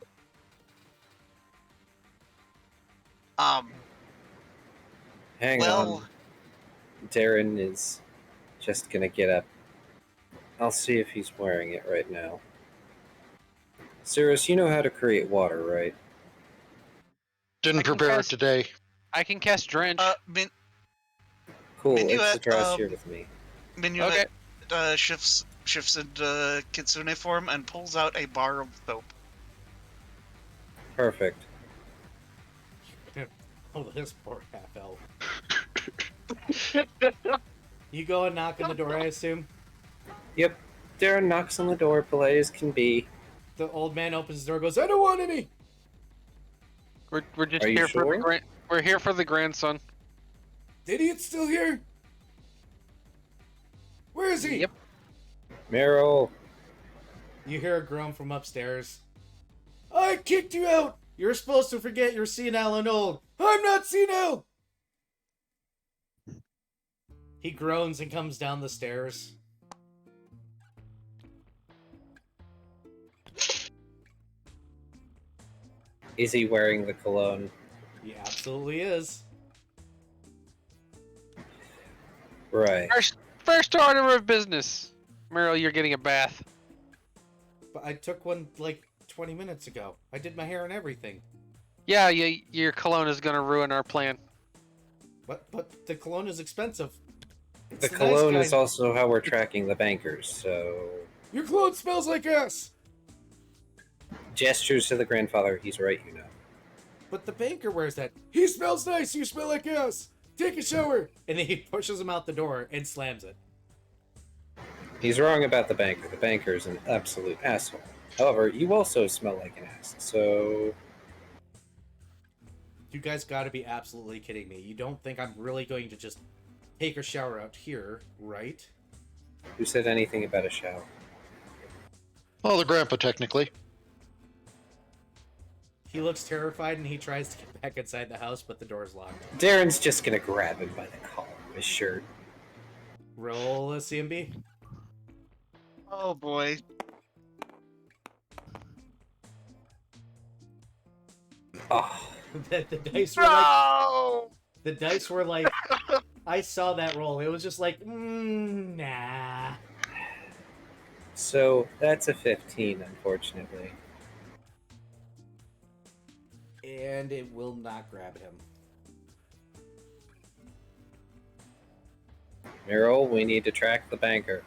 Hang Well, on. Darren is just gonna get up. I'll see if he's wearing it right now. Cirrus, you know how to create water, right? Didn't I can prepare it cast- today. I can cast Drench. Cool, Minuet, it's the Dross here with me. Minuet shifts into Kitsune form and pulls out a bar of soap. Perfect. Oh, this poor half elf. You go and knock on the door, I assume? Yep. Darren knocks on the door, polite as can be. The old man opens the door and goes, I don't want any! We're just Are you here for the sure? we're here for the grandson. The idiot's still here? Where is he? Yep. Meryl, You hear a groan from upstairs. I kicked you out! You're supposed to forget you're senile and old. I'm not senile! He groans and comes down the stairs. is he wearing the cologne? He absolutely is. Right. First order of business. Meryl, you're getting a bath. But I took one like 20 minutes ago. I did my hair and everything. Yeah, your cologne is gonna ruin our plan. But the cologne is expensive. It's The nice cologne guy- is also how we're tracking the bankers, so... Your clothes smells like ass! Gestures to the grandfather, he's right, you know. But the banker wears that. He smells nice, you smell like ass! Take a shower! And he pushes him out the door and slams it. He's wrong about the banker. The banker is an absolute asshole. However, you also smell like an ass, so... You guys gotta be absolutely kidding me. You don't think I'm really going to just take a shower out here, right? Who said anything about a shower? Well, the grandpa, technically. He looks terrified and he tries to get back inside the house, but the door's locked. Darren's just gonna grab him by the collar of his shirt. Roll a CMB. Oh boy. Oh, the dice were like, No! the dice were like, I saw that roll. It was just like, nah. so that's a 15, unfortunately. And it will not grab him. Meryl, we need to track the banker.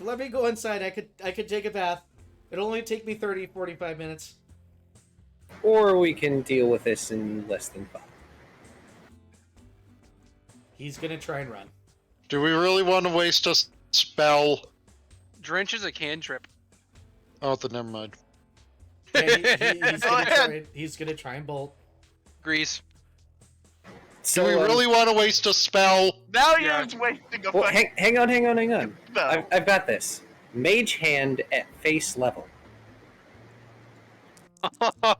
Let me go inside. I could take a bath. It'll only take me 30, 45 minutes. Or we can deal with this in less than 5. He's gonna try and run. Do we really want to waste a spell? Drench is a cantrip. Oh, then never mind. Yeah, he's, Go gonna ahead. he's gonna try and bolt. Grease. Do we really want to waste a spell? Now Yeah. you're just wasting a Well, fucking hang on. spell. I've got this. Mage hand at face level.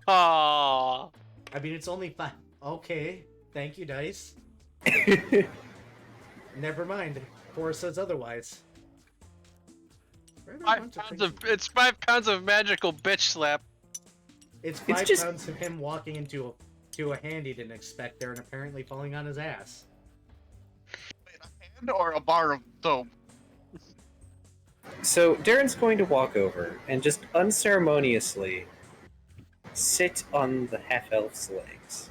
I mean, it's only 5. Okay, thank you, dice. Never mind. 4 says otherwise. Where are there a bunch of things? It's 5 pounds of magical bitch slap. It's It's 5 just- pounds of him walking into a hand he didn't expect there and apparently falling on his ass. A hand or a bar of soap? So Darren's going to walk over and just unceremoniously sit on the half-elf's legs.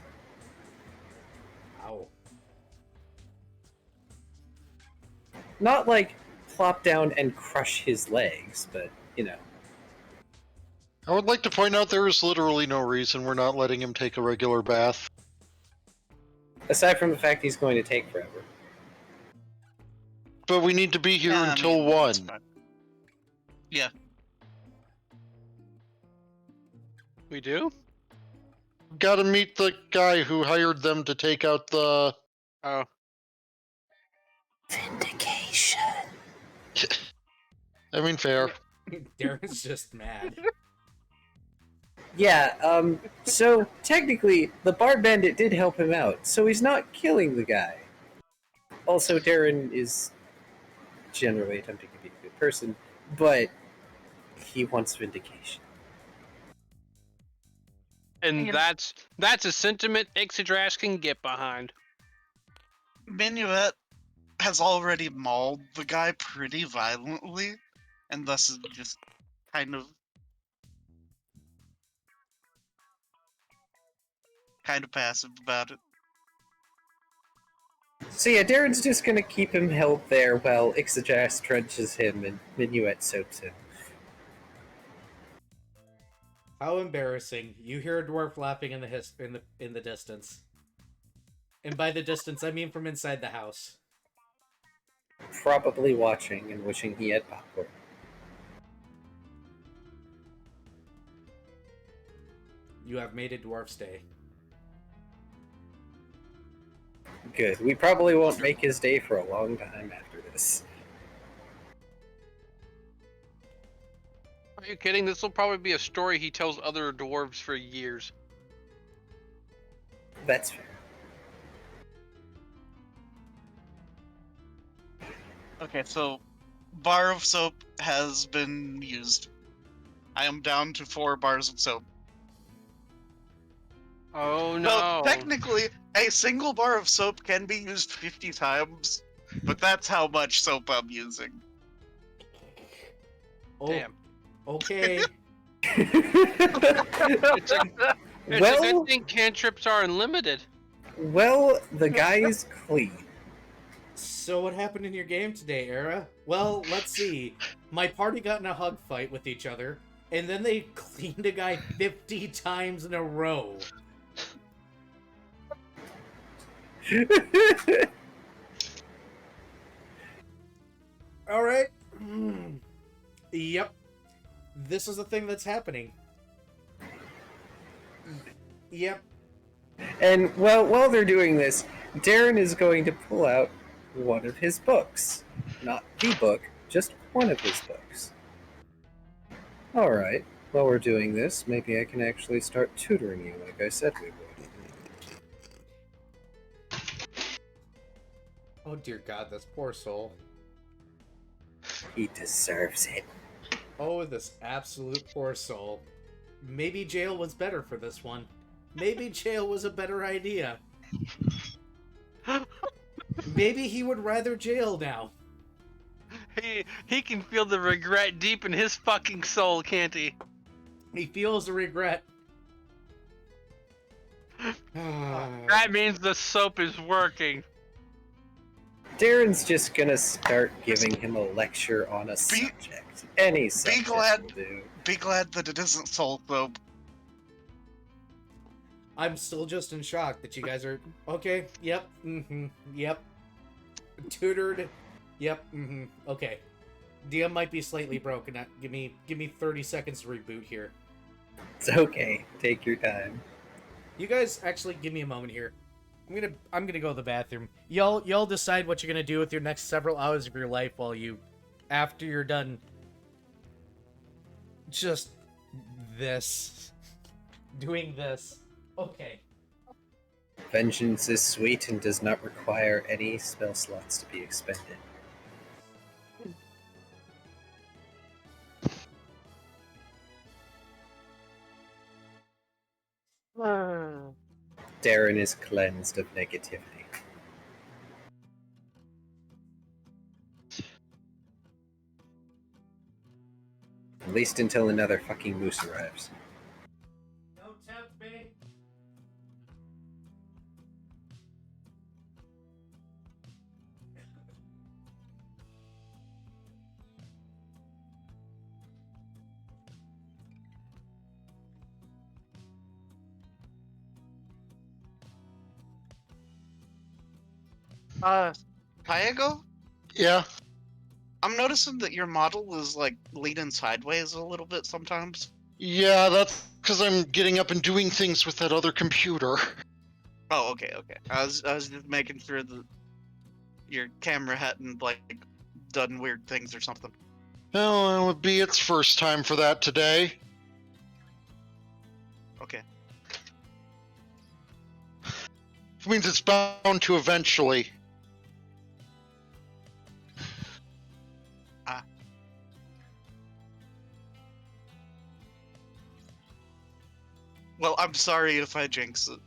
Ow. Not like plop down and crush his legs, but, you know. I would like to point out there is literally no reason we're not letting him take a regular bath. Aside from the fact he's going to take forever. But we need to be here Yeah, I until mean, 1. that's fine. Yeah. We do? Gotta meet the guy who hired them to take out the... Oh. Vindication. I mean, fair. Darren's just mad. Yeah, so technically, the bar bandit did help him out, so he's not killing the guy. Also, Darren is generally attempting to be a good person, but he wants vindication. And that's a sentiment Ixadrash can get behind. Minuet has already mauled the guy pretty violently, and thus is just kind of passive about it. So yeah, Darren's just gonna keep him held there while Ixajas trenches him and Minuet soaps him. How embarrassing! You hear a dwarf laughing in the distance, and by the distance I mean from inside the house. Probably watching and wishing he had popcorn. You have made a dwarf's day. Good. We probably won't make his day for a long time after this. Are you kidding? This will probably be a story he tells other dwarves for years. That's fair. Okay, so bar of soap has been used. I am down to 4 bars of soap. Oh no. So technically, a single bar of soap can be used 50 times, but that's how much soap I'm using. Oh, Damn. okay. It's a Well, good thing cantrips are unlimited. well, the guy is clean. So what happened in your game today, Era? Well, let's see. My party got in a hug fight with each other, and then they cleaned a guy 50 times in a row. All right. Yep. This is the thing that's happening. Yep. And well, while they're doing this, Darren is going to pull out one of his books. Not the book, just one of his books. Alright, while we're doing this, maybe I can actually start tutoring you like I said we would. Oh dear God, this poor soul. He deserves it. Oh, this absolute poor soul. Maybe jail was better for this one. Maybe jail was a better idea. Maybe he would rather jail now. He can feel the regret deep in his fucking soul, can't he? He feels the regret. That means the soap is working. Darren's just gonna start giving him a lecture on a subject. Any subject glad- will do. Be glad that it isn't soul soap. I'm still just in shock that you guys are okay. Yep. Yep. Tutored. Yep. Okay. DM might be slightly broken. Give me 30 seconds to reboot here. It's okay. Take your time. You guys actually give me a moment here. I'm gonna go to the bathroom. Y'all decide what you're gonna do with your next several hours of your life after you're done. Just doing this. Okay. Vengeance is sweet and does not require any spell slots to be expended. Darren is cleansed of negativity. At least until another fucking moose arrives. Don't tempt me. Tyago? Yeah. I'm noticing that your model is like leaning sideways a little bit sometimes. Yeah, that's because I'm getting up and doing things with that other computer. Oh, okay. I was just making sure that your camera hadn't like done weird things or something. Well, it would be its first time for that today. It means it's bound to eventually. Well, I'm sorry if I jinx it.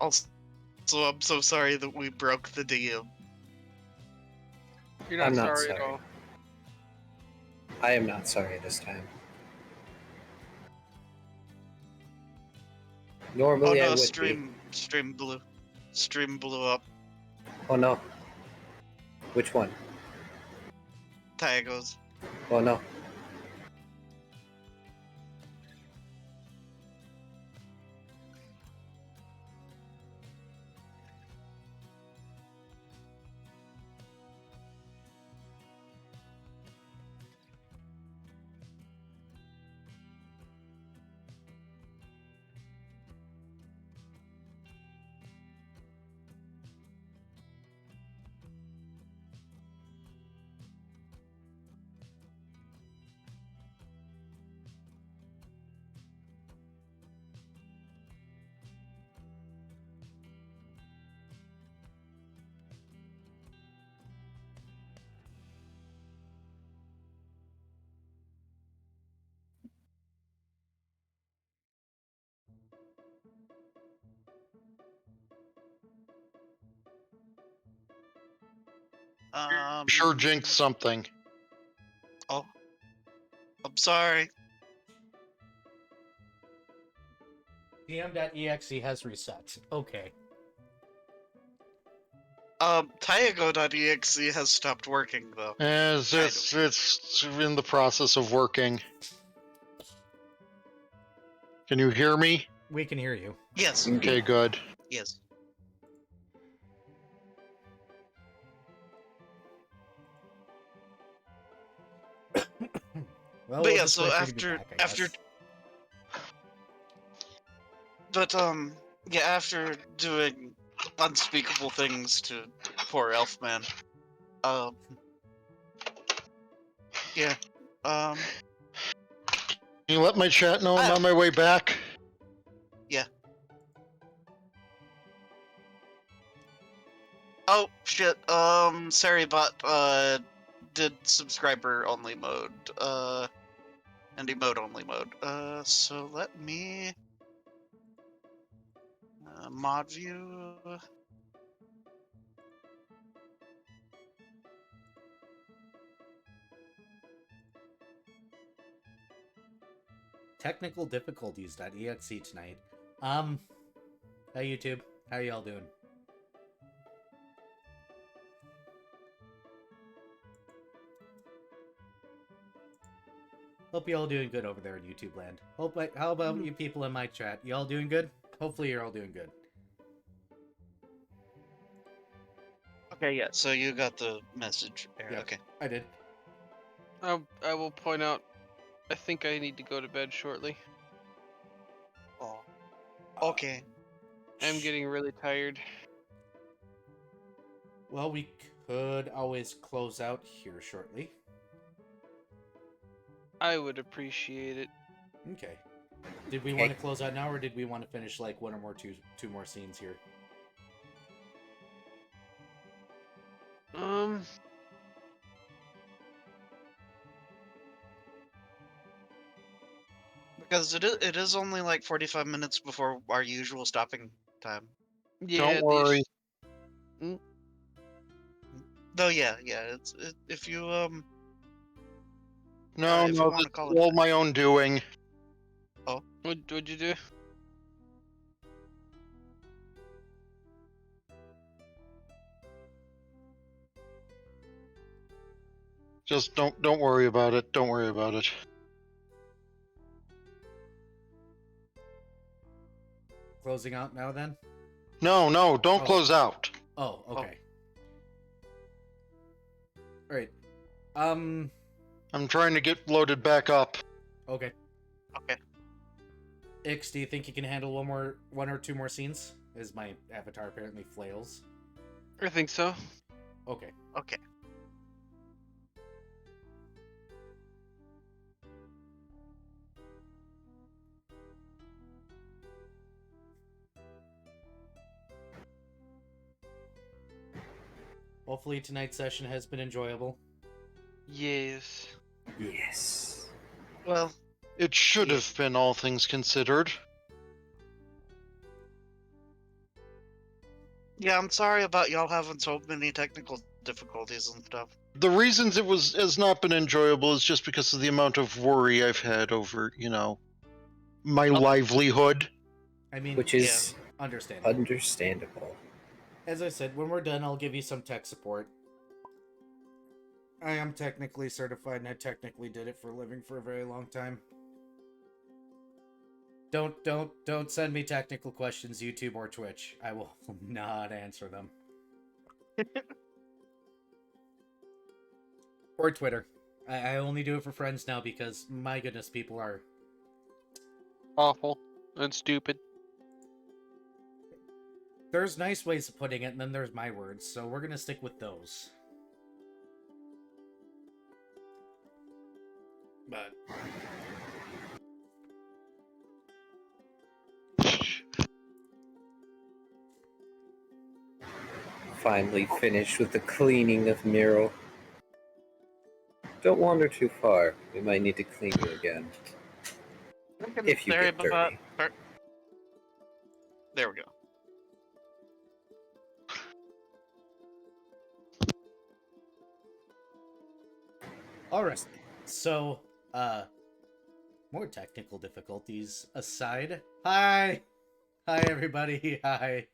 Also, I'm so sorry that we broke the DM. You're not I'm not sorry at sorry. all. I am not sorry this time. Oh Normally I no, would stream blew up. be. Oh no. Which one? Tagos. Oh no. Sure jinx something. Oh, I'm sorry. DM.exe has reset. Okay. Tyago.exe has stopped working though. It's in the process of working. Can you hear me? We can hear you. Yes, Okay, good. yes. Well, But we'll yeah, just so wait for you to be back, I guess. after doing unspeakable things to poor Elfman, yeah, Can you let my chat know I'm I- on my way back? yeah. Oh shit, sorry, but did subscriber only mode, and emote only mode. So let me mod view. Technical difficulties.exe tonight. Hey YouTube, how y'all doing? Hope y'all doing good over there in YouTube land. How about you people in my chat? Y'all doing good? Hopefully you're all doing good. Okay, yeah. So you got the message. There. Yep. Okay. I did. I will point out, I think I need to go to bed shortly. Oh. Okay. I'm getting really tired. Well, we could always close out here shortly. I would appreciate it. Okay. Did we want to close out now, or did we want to finish like one or more two more scenes here? Because it is only like 45 minutes before our usual stopping time. Yeah, Don't worry. Though, yeah, if you No, if you no, want this to call is it, all my own doing. What'd you do? Just don't worry about it. Don't worry about it. Closing out now then? No, don't Oh. close out. Oh, okay. Alright. I'm trying to get loaded back up. Okay. okay. Ix, do you think you can handle one or two more scenes? As my avatar apparently flails. I think so. Okay. Okay. Hopefully tonight's session has been enjoyable. Yes. Yes. Well, It should have been, all things considered. yeah, I'm sorry about y'all having so many technical difficulties and stuff. The reasons it has not been enjoyable is just because of the amount of worry I've had over, my livelihood. I mean, Which is understandable. understandable. As I said, when we're done, I'll give you some tech support. I am technically certified, and I technically did it for a living for a very long time. Don't send me technical questions, YouTube or Twitch. I will not answer them. Or Twitter. I only do it for friends now because, my goodness, people are... Awful and stupid. There's nice ways of putting it, and then there's my words, so we're gonna stick with those. But... Finally finished with the cleaning of Miro. Don't wander too far. We might need to clean you again. If you get dirty. There we go. Alright, so, more technical difficulties aside. Hi! Hi, everybody. Hi.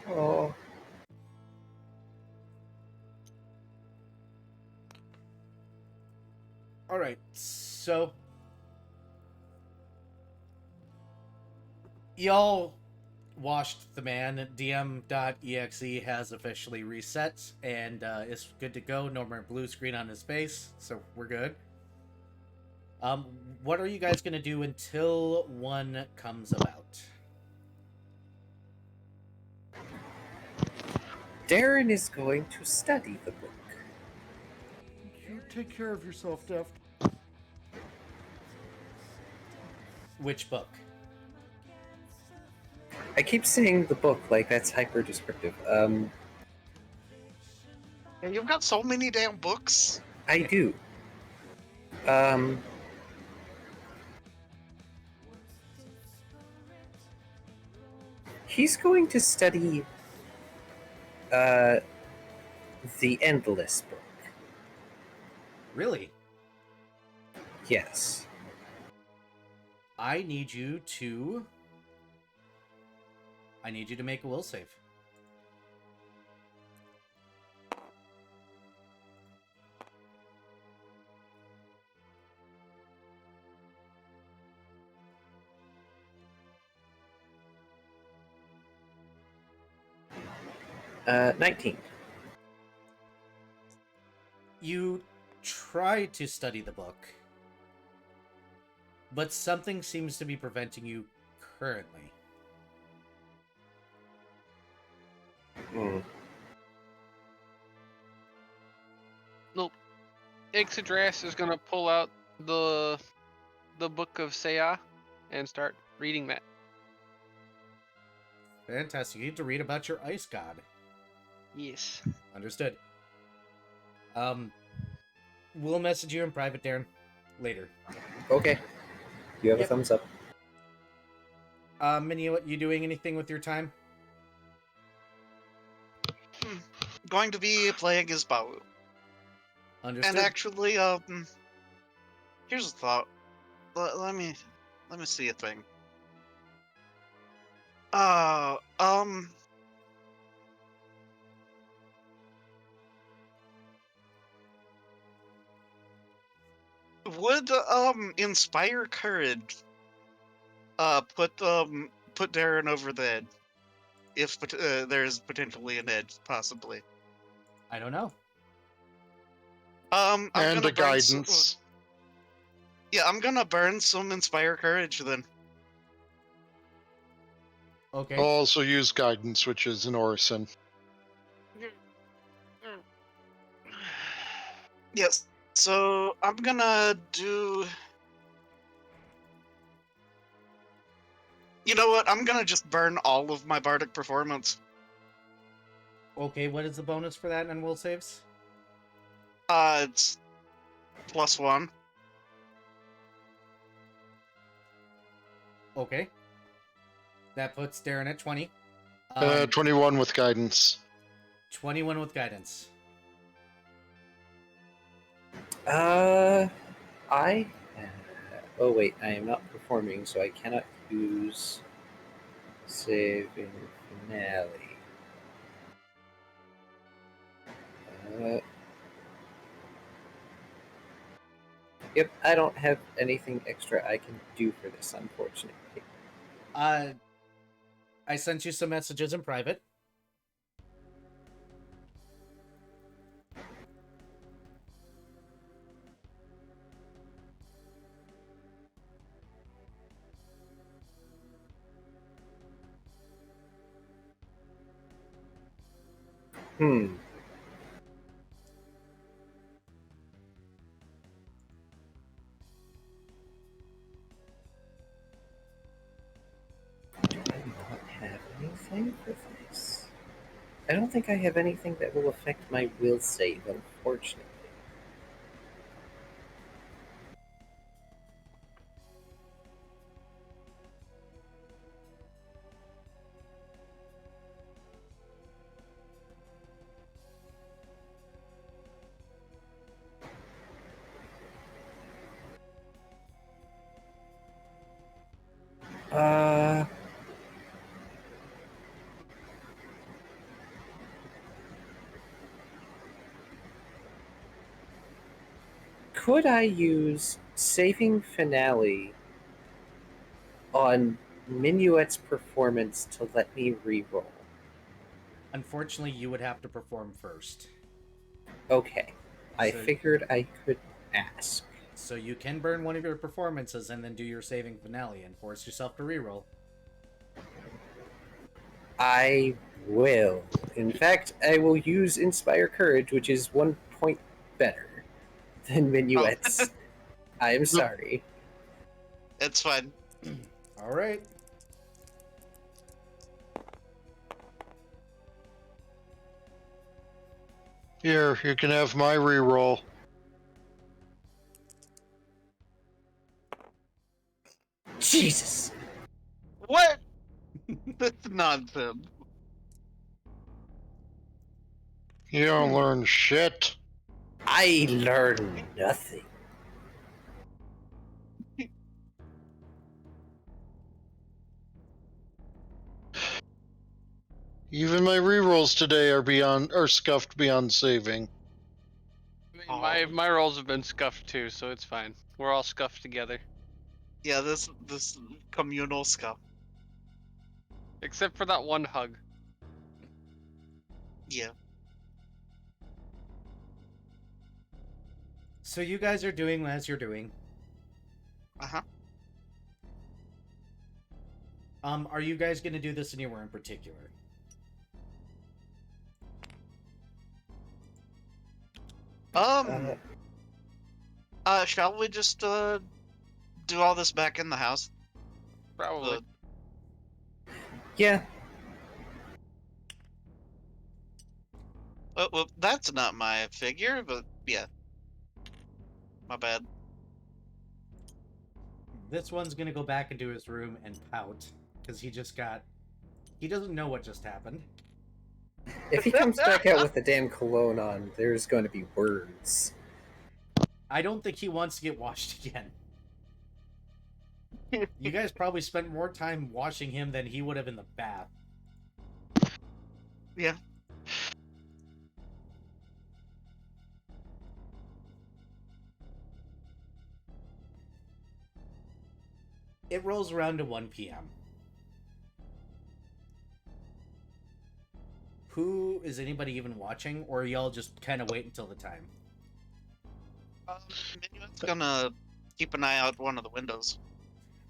Oh. Alright, so... Y'all washed the man. DM.exe has officially reset and is good to go. No more blue screen on his face, so we're good. What are you guys gonna do until one comes about? Darren is going to study the book. You take care of yourself, Deft. Which book? I keep saying the book like that's hyper descriptive. Yeah, you've got so many damn books. I do. He's going to study the Endless book. Really? Yes. I need you to make a will save. Uh, 19. You try to study the book, but something seems to be preventing you currently. Hmm. Ixadrass is gonna pull out the book of Seah and start reading that. Fantastic. You need to read about your ice god. Yes. Understood. We'll message you in private, Darren, later. Okay. You have Yep. a thumbs up. Minnie, you doing anything with your time? Going to be playing as Bawu. Understood. And actually, here's a thought. Let me see a thing. Would inspire courage put Darren over the edge if there's potentially an edge, possibly. I don't know. I'm And gonna a burn guidance. yeah, I'm gonna burn some inspire courage then. Okay. I'll also use guidance, which is an orison. Yes. So I'm gonna do. You know what? I'm gonna just burn all of my bardic performance. Okay, what is the bonus for that on will saves? It's +1. Okay. That puts Darren at 20. 21 with guidance. 21 with guidance. I. Oh wait, I am not performing, so I cannot use saving finale. Yep, I don't have anything extra I can do for this, unfortunately. I sent you some messages in private. Do I not have anything for this? I don't think I have anything that will affect my will save, unfortunately. Could I use saving finale on Minuet's performance to let me reroll? Unfortunately, you would have to perform first. Okay, I So- figured I could ask. So you can burn one of your performances and then do your saving finale and force yourself to reroll. I will. In fact, I will use Inspire Courage, which is 1 point better than Minuet's. I am sorry. It's fine. All right. Here, you can have my reroll. Jesus! What? That's nonsense. You don't learn shit. I learned nothing. Even my rerolls today are scuffed beyond saving. I mean, my rolls have been scuffed too, so it's fine. We're all scuffed together. Yeah, this communal scuff. Except for that one hug. Yeah. So you guys are doing as you're doing. Uh-huh. Are you guys going to do this anywhere in particular? Shall we just do all this back in the house? Probably. Yeah. Well, that's not my figure, but yeah. My bad. This one's gonna go back into his room and pout because he doesn't know what just happened. If he comes back out with the damn cologne on, there's going to be words. I don't think he wants to get washed again. You guys probably spent more time washing him than he would have in the bath. Yeah. It rolls around to 1 p.m. Is anybody even watching, or y'all just kind of wait until the time? Minuet's gonna keep an eye out one of the windows.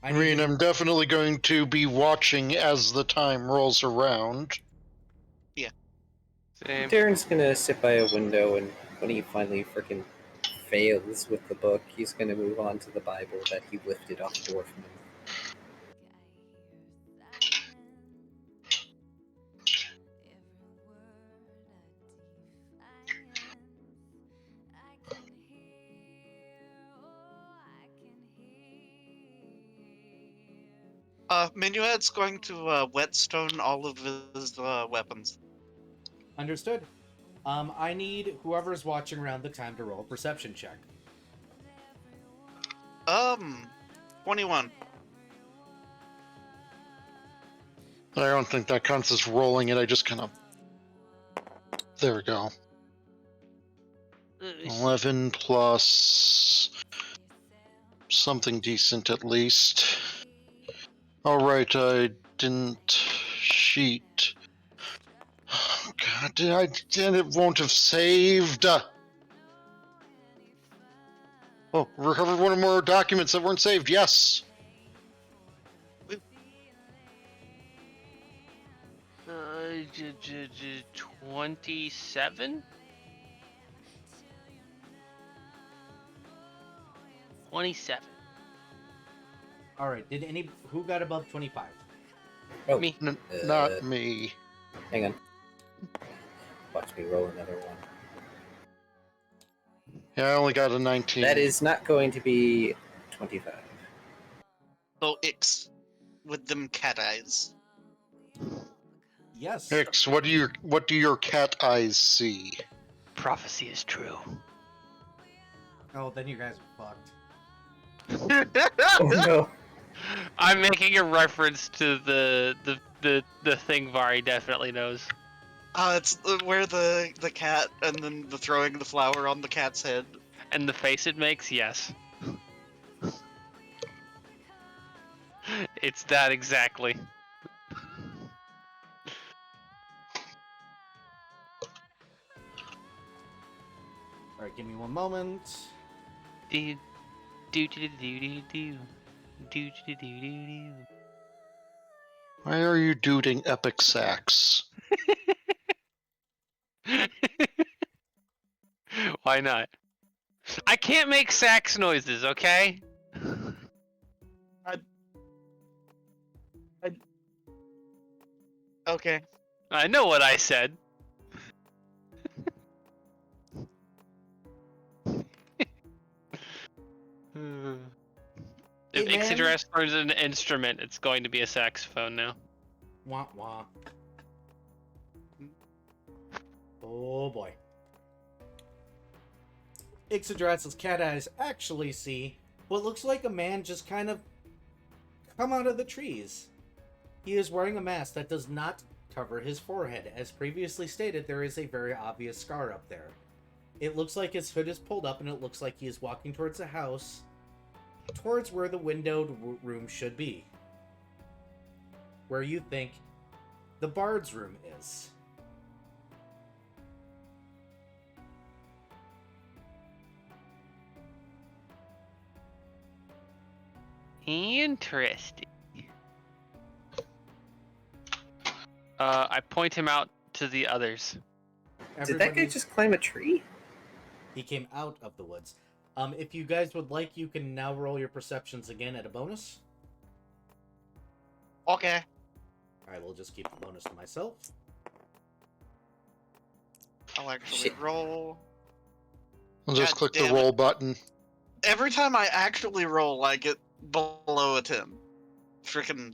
I mean, I'm definitely going to be watching as the time rolls around. Same. Darren's gonna sit by a window, and when he finally freaking fails with the book, he's gonna move on to the Bible that he lifted off the door from him. Minuet's going to whetstone all of his weapons. Understood. I need whoever's watching around the time to roll a perception check. 21. I don't think that counts as rolling it. I just kind of. There we go. 11 plus something decent at least. Alright, I didn't cheat. Oh, God, it won't have saved. Oh, recovered one or more documents that weren't saved. Yes. 27? 27. All right. Who got above 25? Oh, Me. Not me. hang on. Watch me roll another one. Yeah, I only got a 19. That is not going to be 25. So Ix with them cat eyes. Yes. Hicks, what do your cat eyes see? Prophecy is true. Oh, then you guys are fucked. Oh no. I'm making a reference to the thing Vari definitely knows. It's where the cat and then the throwing the flower on the cat's head. And the face it makes, yes. It's that exactly. All right, give me one moment. Do do do do do do do do do do. Why are you duding epic sax? Why not? I can't make sax noises, okay? Okay. I know what I said. If Hey, man. Ixidras learns an instrument, it's going to be a saxophone now. Wah wah. Oh boy. Ixodras's cat eyes actually see what looks like a man just kind of come out of the trees. He is wearing a mask that does not cover his forehead. As previously stated, there is a very obvious scar up there. It looks like his hood is pulled up and it looks like he is walking towards the house, towards where the windowed room should be. Where you think the bard's room is. Interesting. I point him out to the others. Did that guy just climb a tree? He came out of the woods. If you guys would like, you can now roll your perceptions again at a bonus. Okay. I will just keep the bonus to myself. I'll actually Shit. roll. I'll just God click the damn it. roll button. Every time I actually roll, I get below a 10. Freaking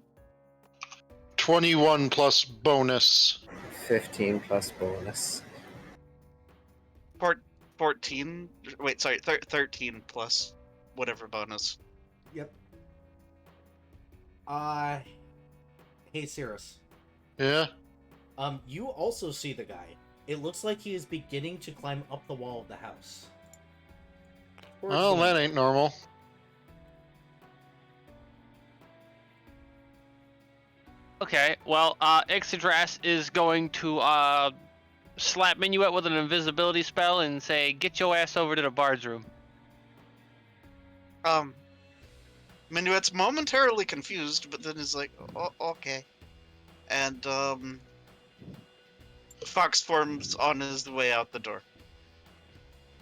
21 plus bonus. 15 plus bonus. 14. Wait, sorry, 13 plus whatever bonus. Yep. Hey, Cirrus. Yeah? You also see the guy. It looks like he is beginning to climb up the wall of the house. Towards Well, the that window. ain't normal. Okay, well, Ixidras is going to slap Minuet with an invisibility spell and say, "Get your ass over to the bard's room." Minuet's momentarily confused, but then is like, okay. And, Fox forms on his way out the door.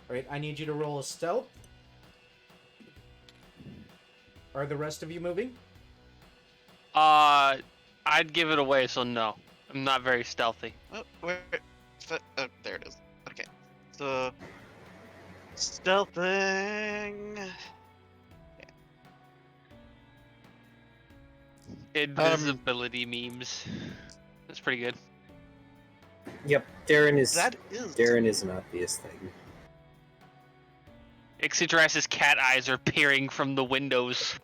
Alright, I need you to roll a stealth. Are the rest of you moving? I'd give it away, so no. I'm not very stealthy. Oh, where? Oh, there it is. Okay. So, stealthing. Invisibility memes. That's pretty good. Yep, Darren is an obvious thing. Ixidras's cat eyes are peering from the windows.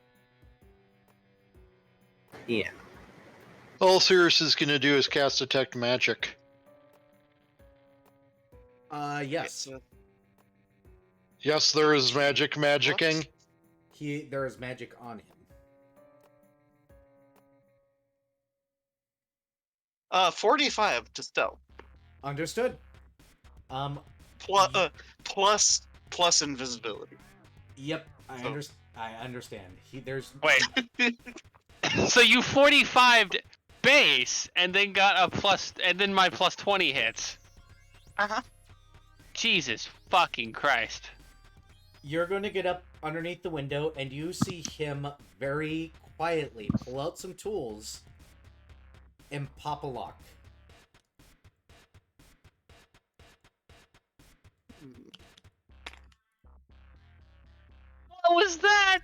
Yeah. All Cirrus is gonna do is cast Detect Magic. Yes. Okay, so Yes, there is magicking. There is magic on him. 45 to stealth. Understood. Plus invisibility. Yep, I So- understand. There's Wait. So you 45'd base and then got a plus, and then my plus 20 hits. Uh-huh. Jesus fucking Christ. You're going to get up underneath the window, and you see him very quietly pull out some tools and pop a lock. What was that?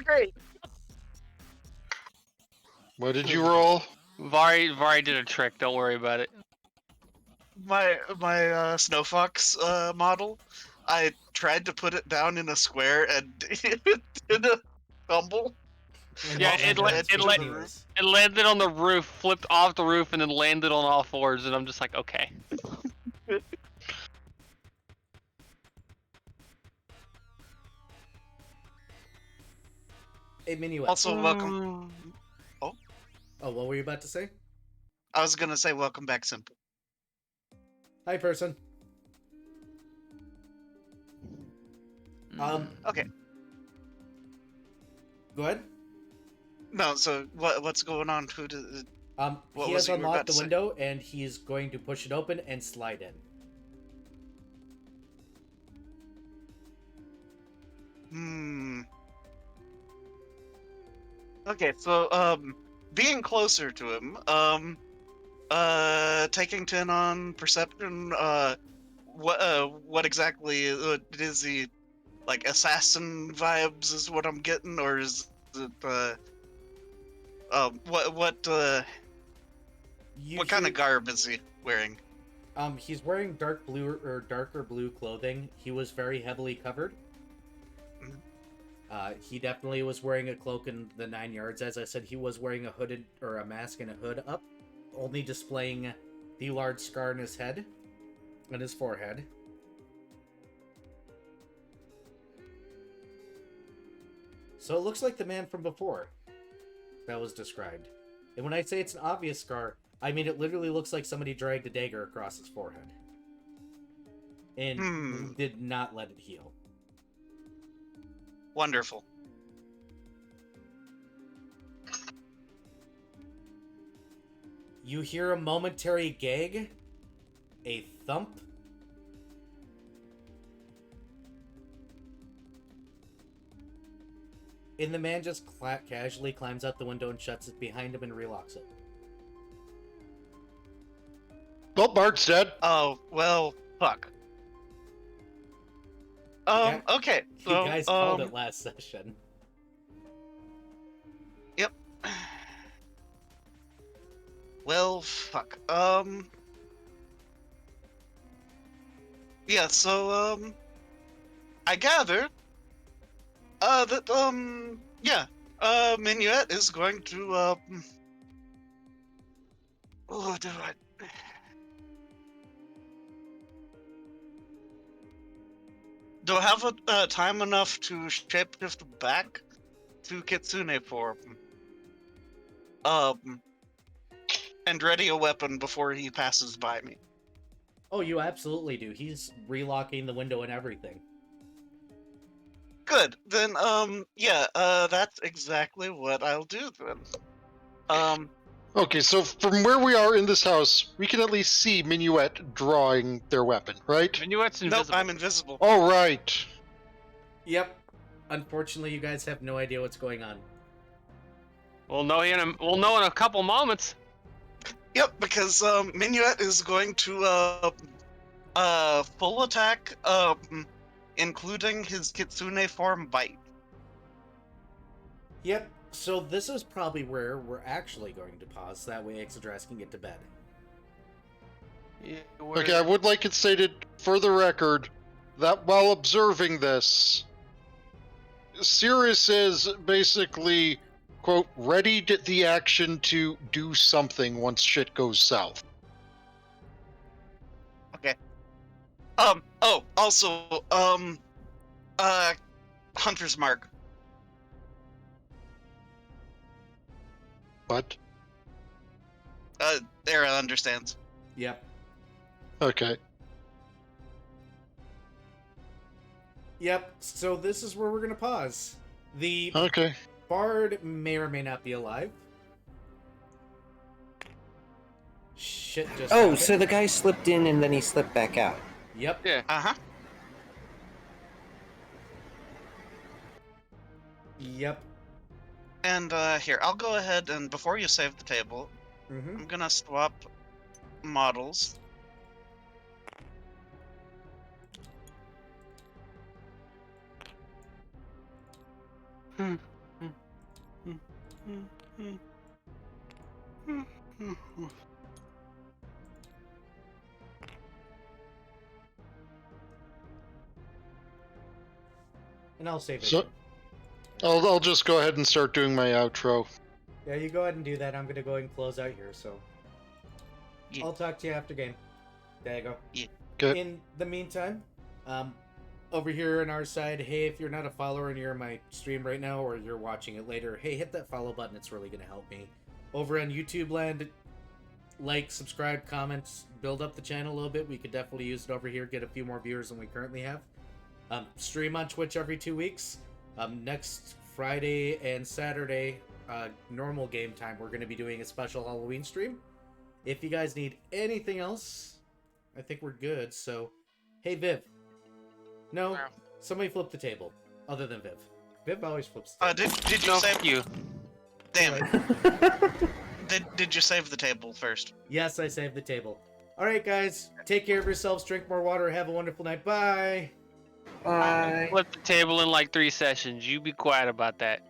Great. What did you roll? Vari did a trick, don't worry about it. My Snow Fox model, I tried to put it down in a square and it did a tumble. And Yeah, off it the le- ground, it so le- anyways. It landed on the roof, flipped off the roof, and then landed on all fours, and I'm just like, okay. Hey, Minuet. Also, welcome. Oh, what were you about to say? I was gonna say welcome back, Simple. Hi, person. Okay. Go ahead. No, so what's going on? Who did? What He was has it you were about unlocked to the say? window, and he's going to push it open and slide in. Okay, so being closer to him, taking 10 on perception. What exactly is he like? Assassin vibes is what I'm getting, or is it what kind of garb is he wearing? He's wearing dark blue or darker blue clothing. He was very heavily covered. He definitely was wearing a cloak in the 9 yards. As I said, he was wearing a hooded or a mask and a hood up, only displaying the large scar on his head and his forehead. So it looks like the man from before that was described. And when I say it's an obvious scar, I mean it literally looks like somebody dragged a dagger across his forehead and did not let it heal. Wonderful. You hear a momentary gag, a thump, and the man just casually climbs out the window and shuts it behind him and relocks it. Well, Bart's dead. Oh well, fuck. Okay. You So, guys called it last session. Yep. Well, fuck. Yeah, so, I gather, that, yeah, Minuet is going to, oh, do I... Do I have time enough to shapeshift back to Kitsune form? And ready a weapon before he passes by me. Oh, you absolutely do. He's relocking the window and everything. Good. Then, yeah, that's exactly what I'll do then. Okay, so from where we are in this house, we can at least see Minuet drawing their weapon, right? Minuet's Nope, invisible. I'm invisible. All right. Yep. Unfortunately, you guys have no idea what's going on. We'll know in a couple moments. Yep, because, Minuet is going to, full attack, including his Kitsune form bite. Yep. So this is probably where we're actually going to pause. That way Exodras can get to bed. Yeah, Okay, I would like it stated for the record that while observing this, Sirius is basically, quote, readied the action to do something once shit goes south. Okay. Oh, also, Hunter's Mark. What? Era understands. Yep. Okay. Yep. So this is where we're going to pause. The Okay. bard may or may not be alive. Shit just Oh, happened. so the guy slipped in and then he slipped back out. Yep. Yeah. Uh-huh. Yep. And, here, I'll go ahead and, before you save the table, Mm-hmm. I'm gonna swap models. And I'll save it. So- I'll just go ahead and start doing my outro. Yeah, you go ahead and do that. I'm going to go ahead and close out here, so... Yeah. I'll talk to you after game. There you go. Yeah. Okay. In the meantime, over here on our side, hey, if you're not a follower and you're on my stream right now or you're watching it later, hey, hit that follow button. It's really going to help me. Over on YouTube land, like, subscribe, comments, build up the channel a little bit. We could definitely use it over here, get a few more viewers than we currently have. Stream on Twitch every 2 weeks. Next Friday and Saturday, normal game time, we're going to be doing a special Halloween stream. If you guys need anything else, I think we're good. So, hey, Viv. No, Wow. somebody flip the table. Other than Viv. Viv always flips the table. Did you No, save? fuck you. Damn it. Did you save the table first? Yes, I saved the table. All right, guys. Take care of yourselves. Drink more water. Have a wonderful night. Bye. Bye. Flip the table in like 3 sessions. You be quiet about that.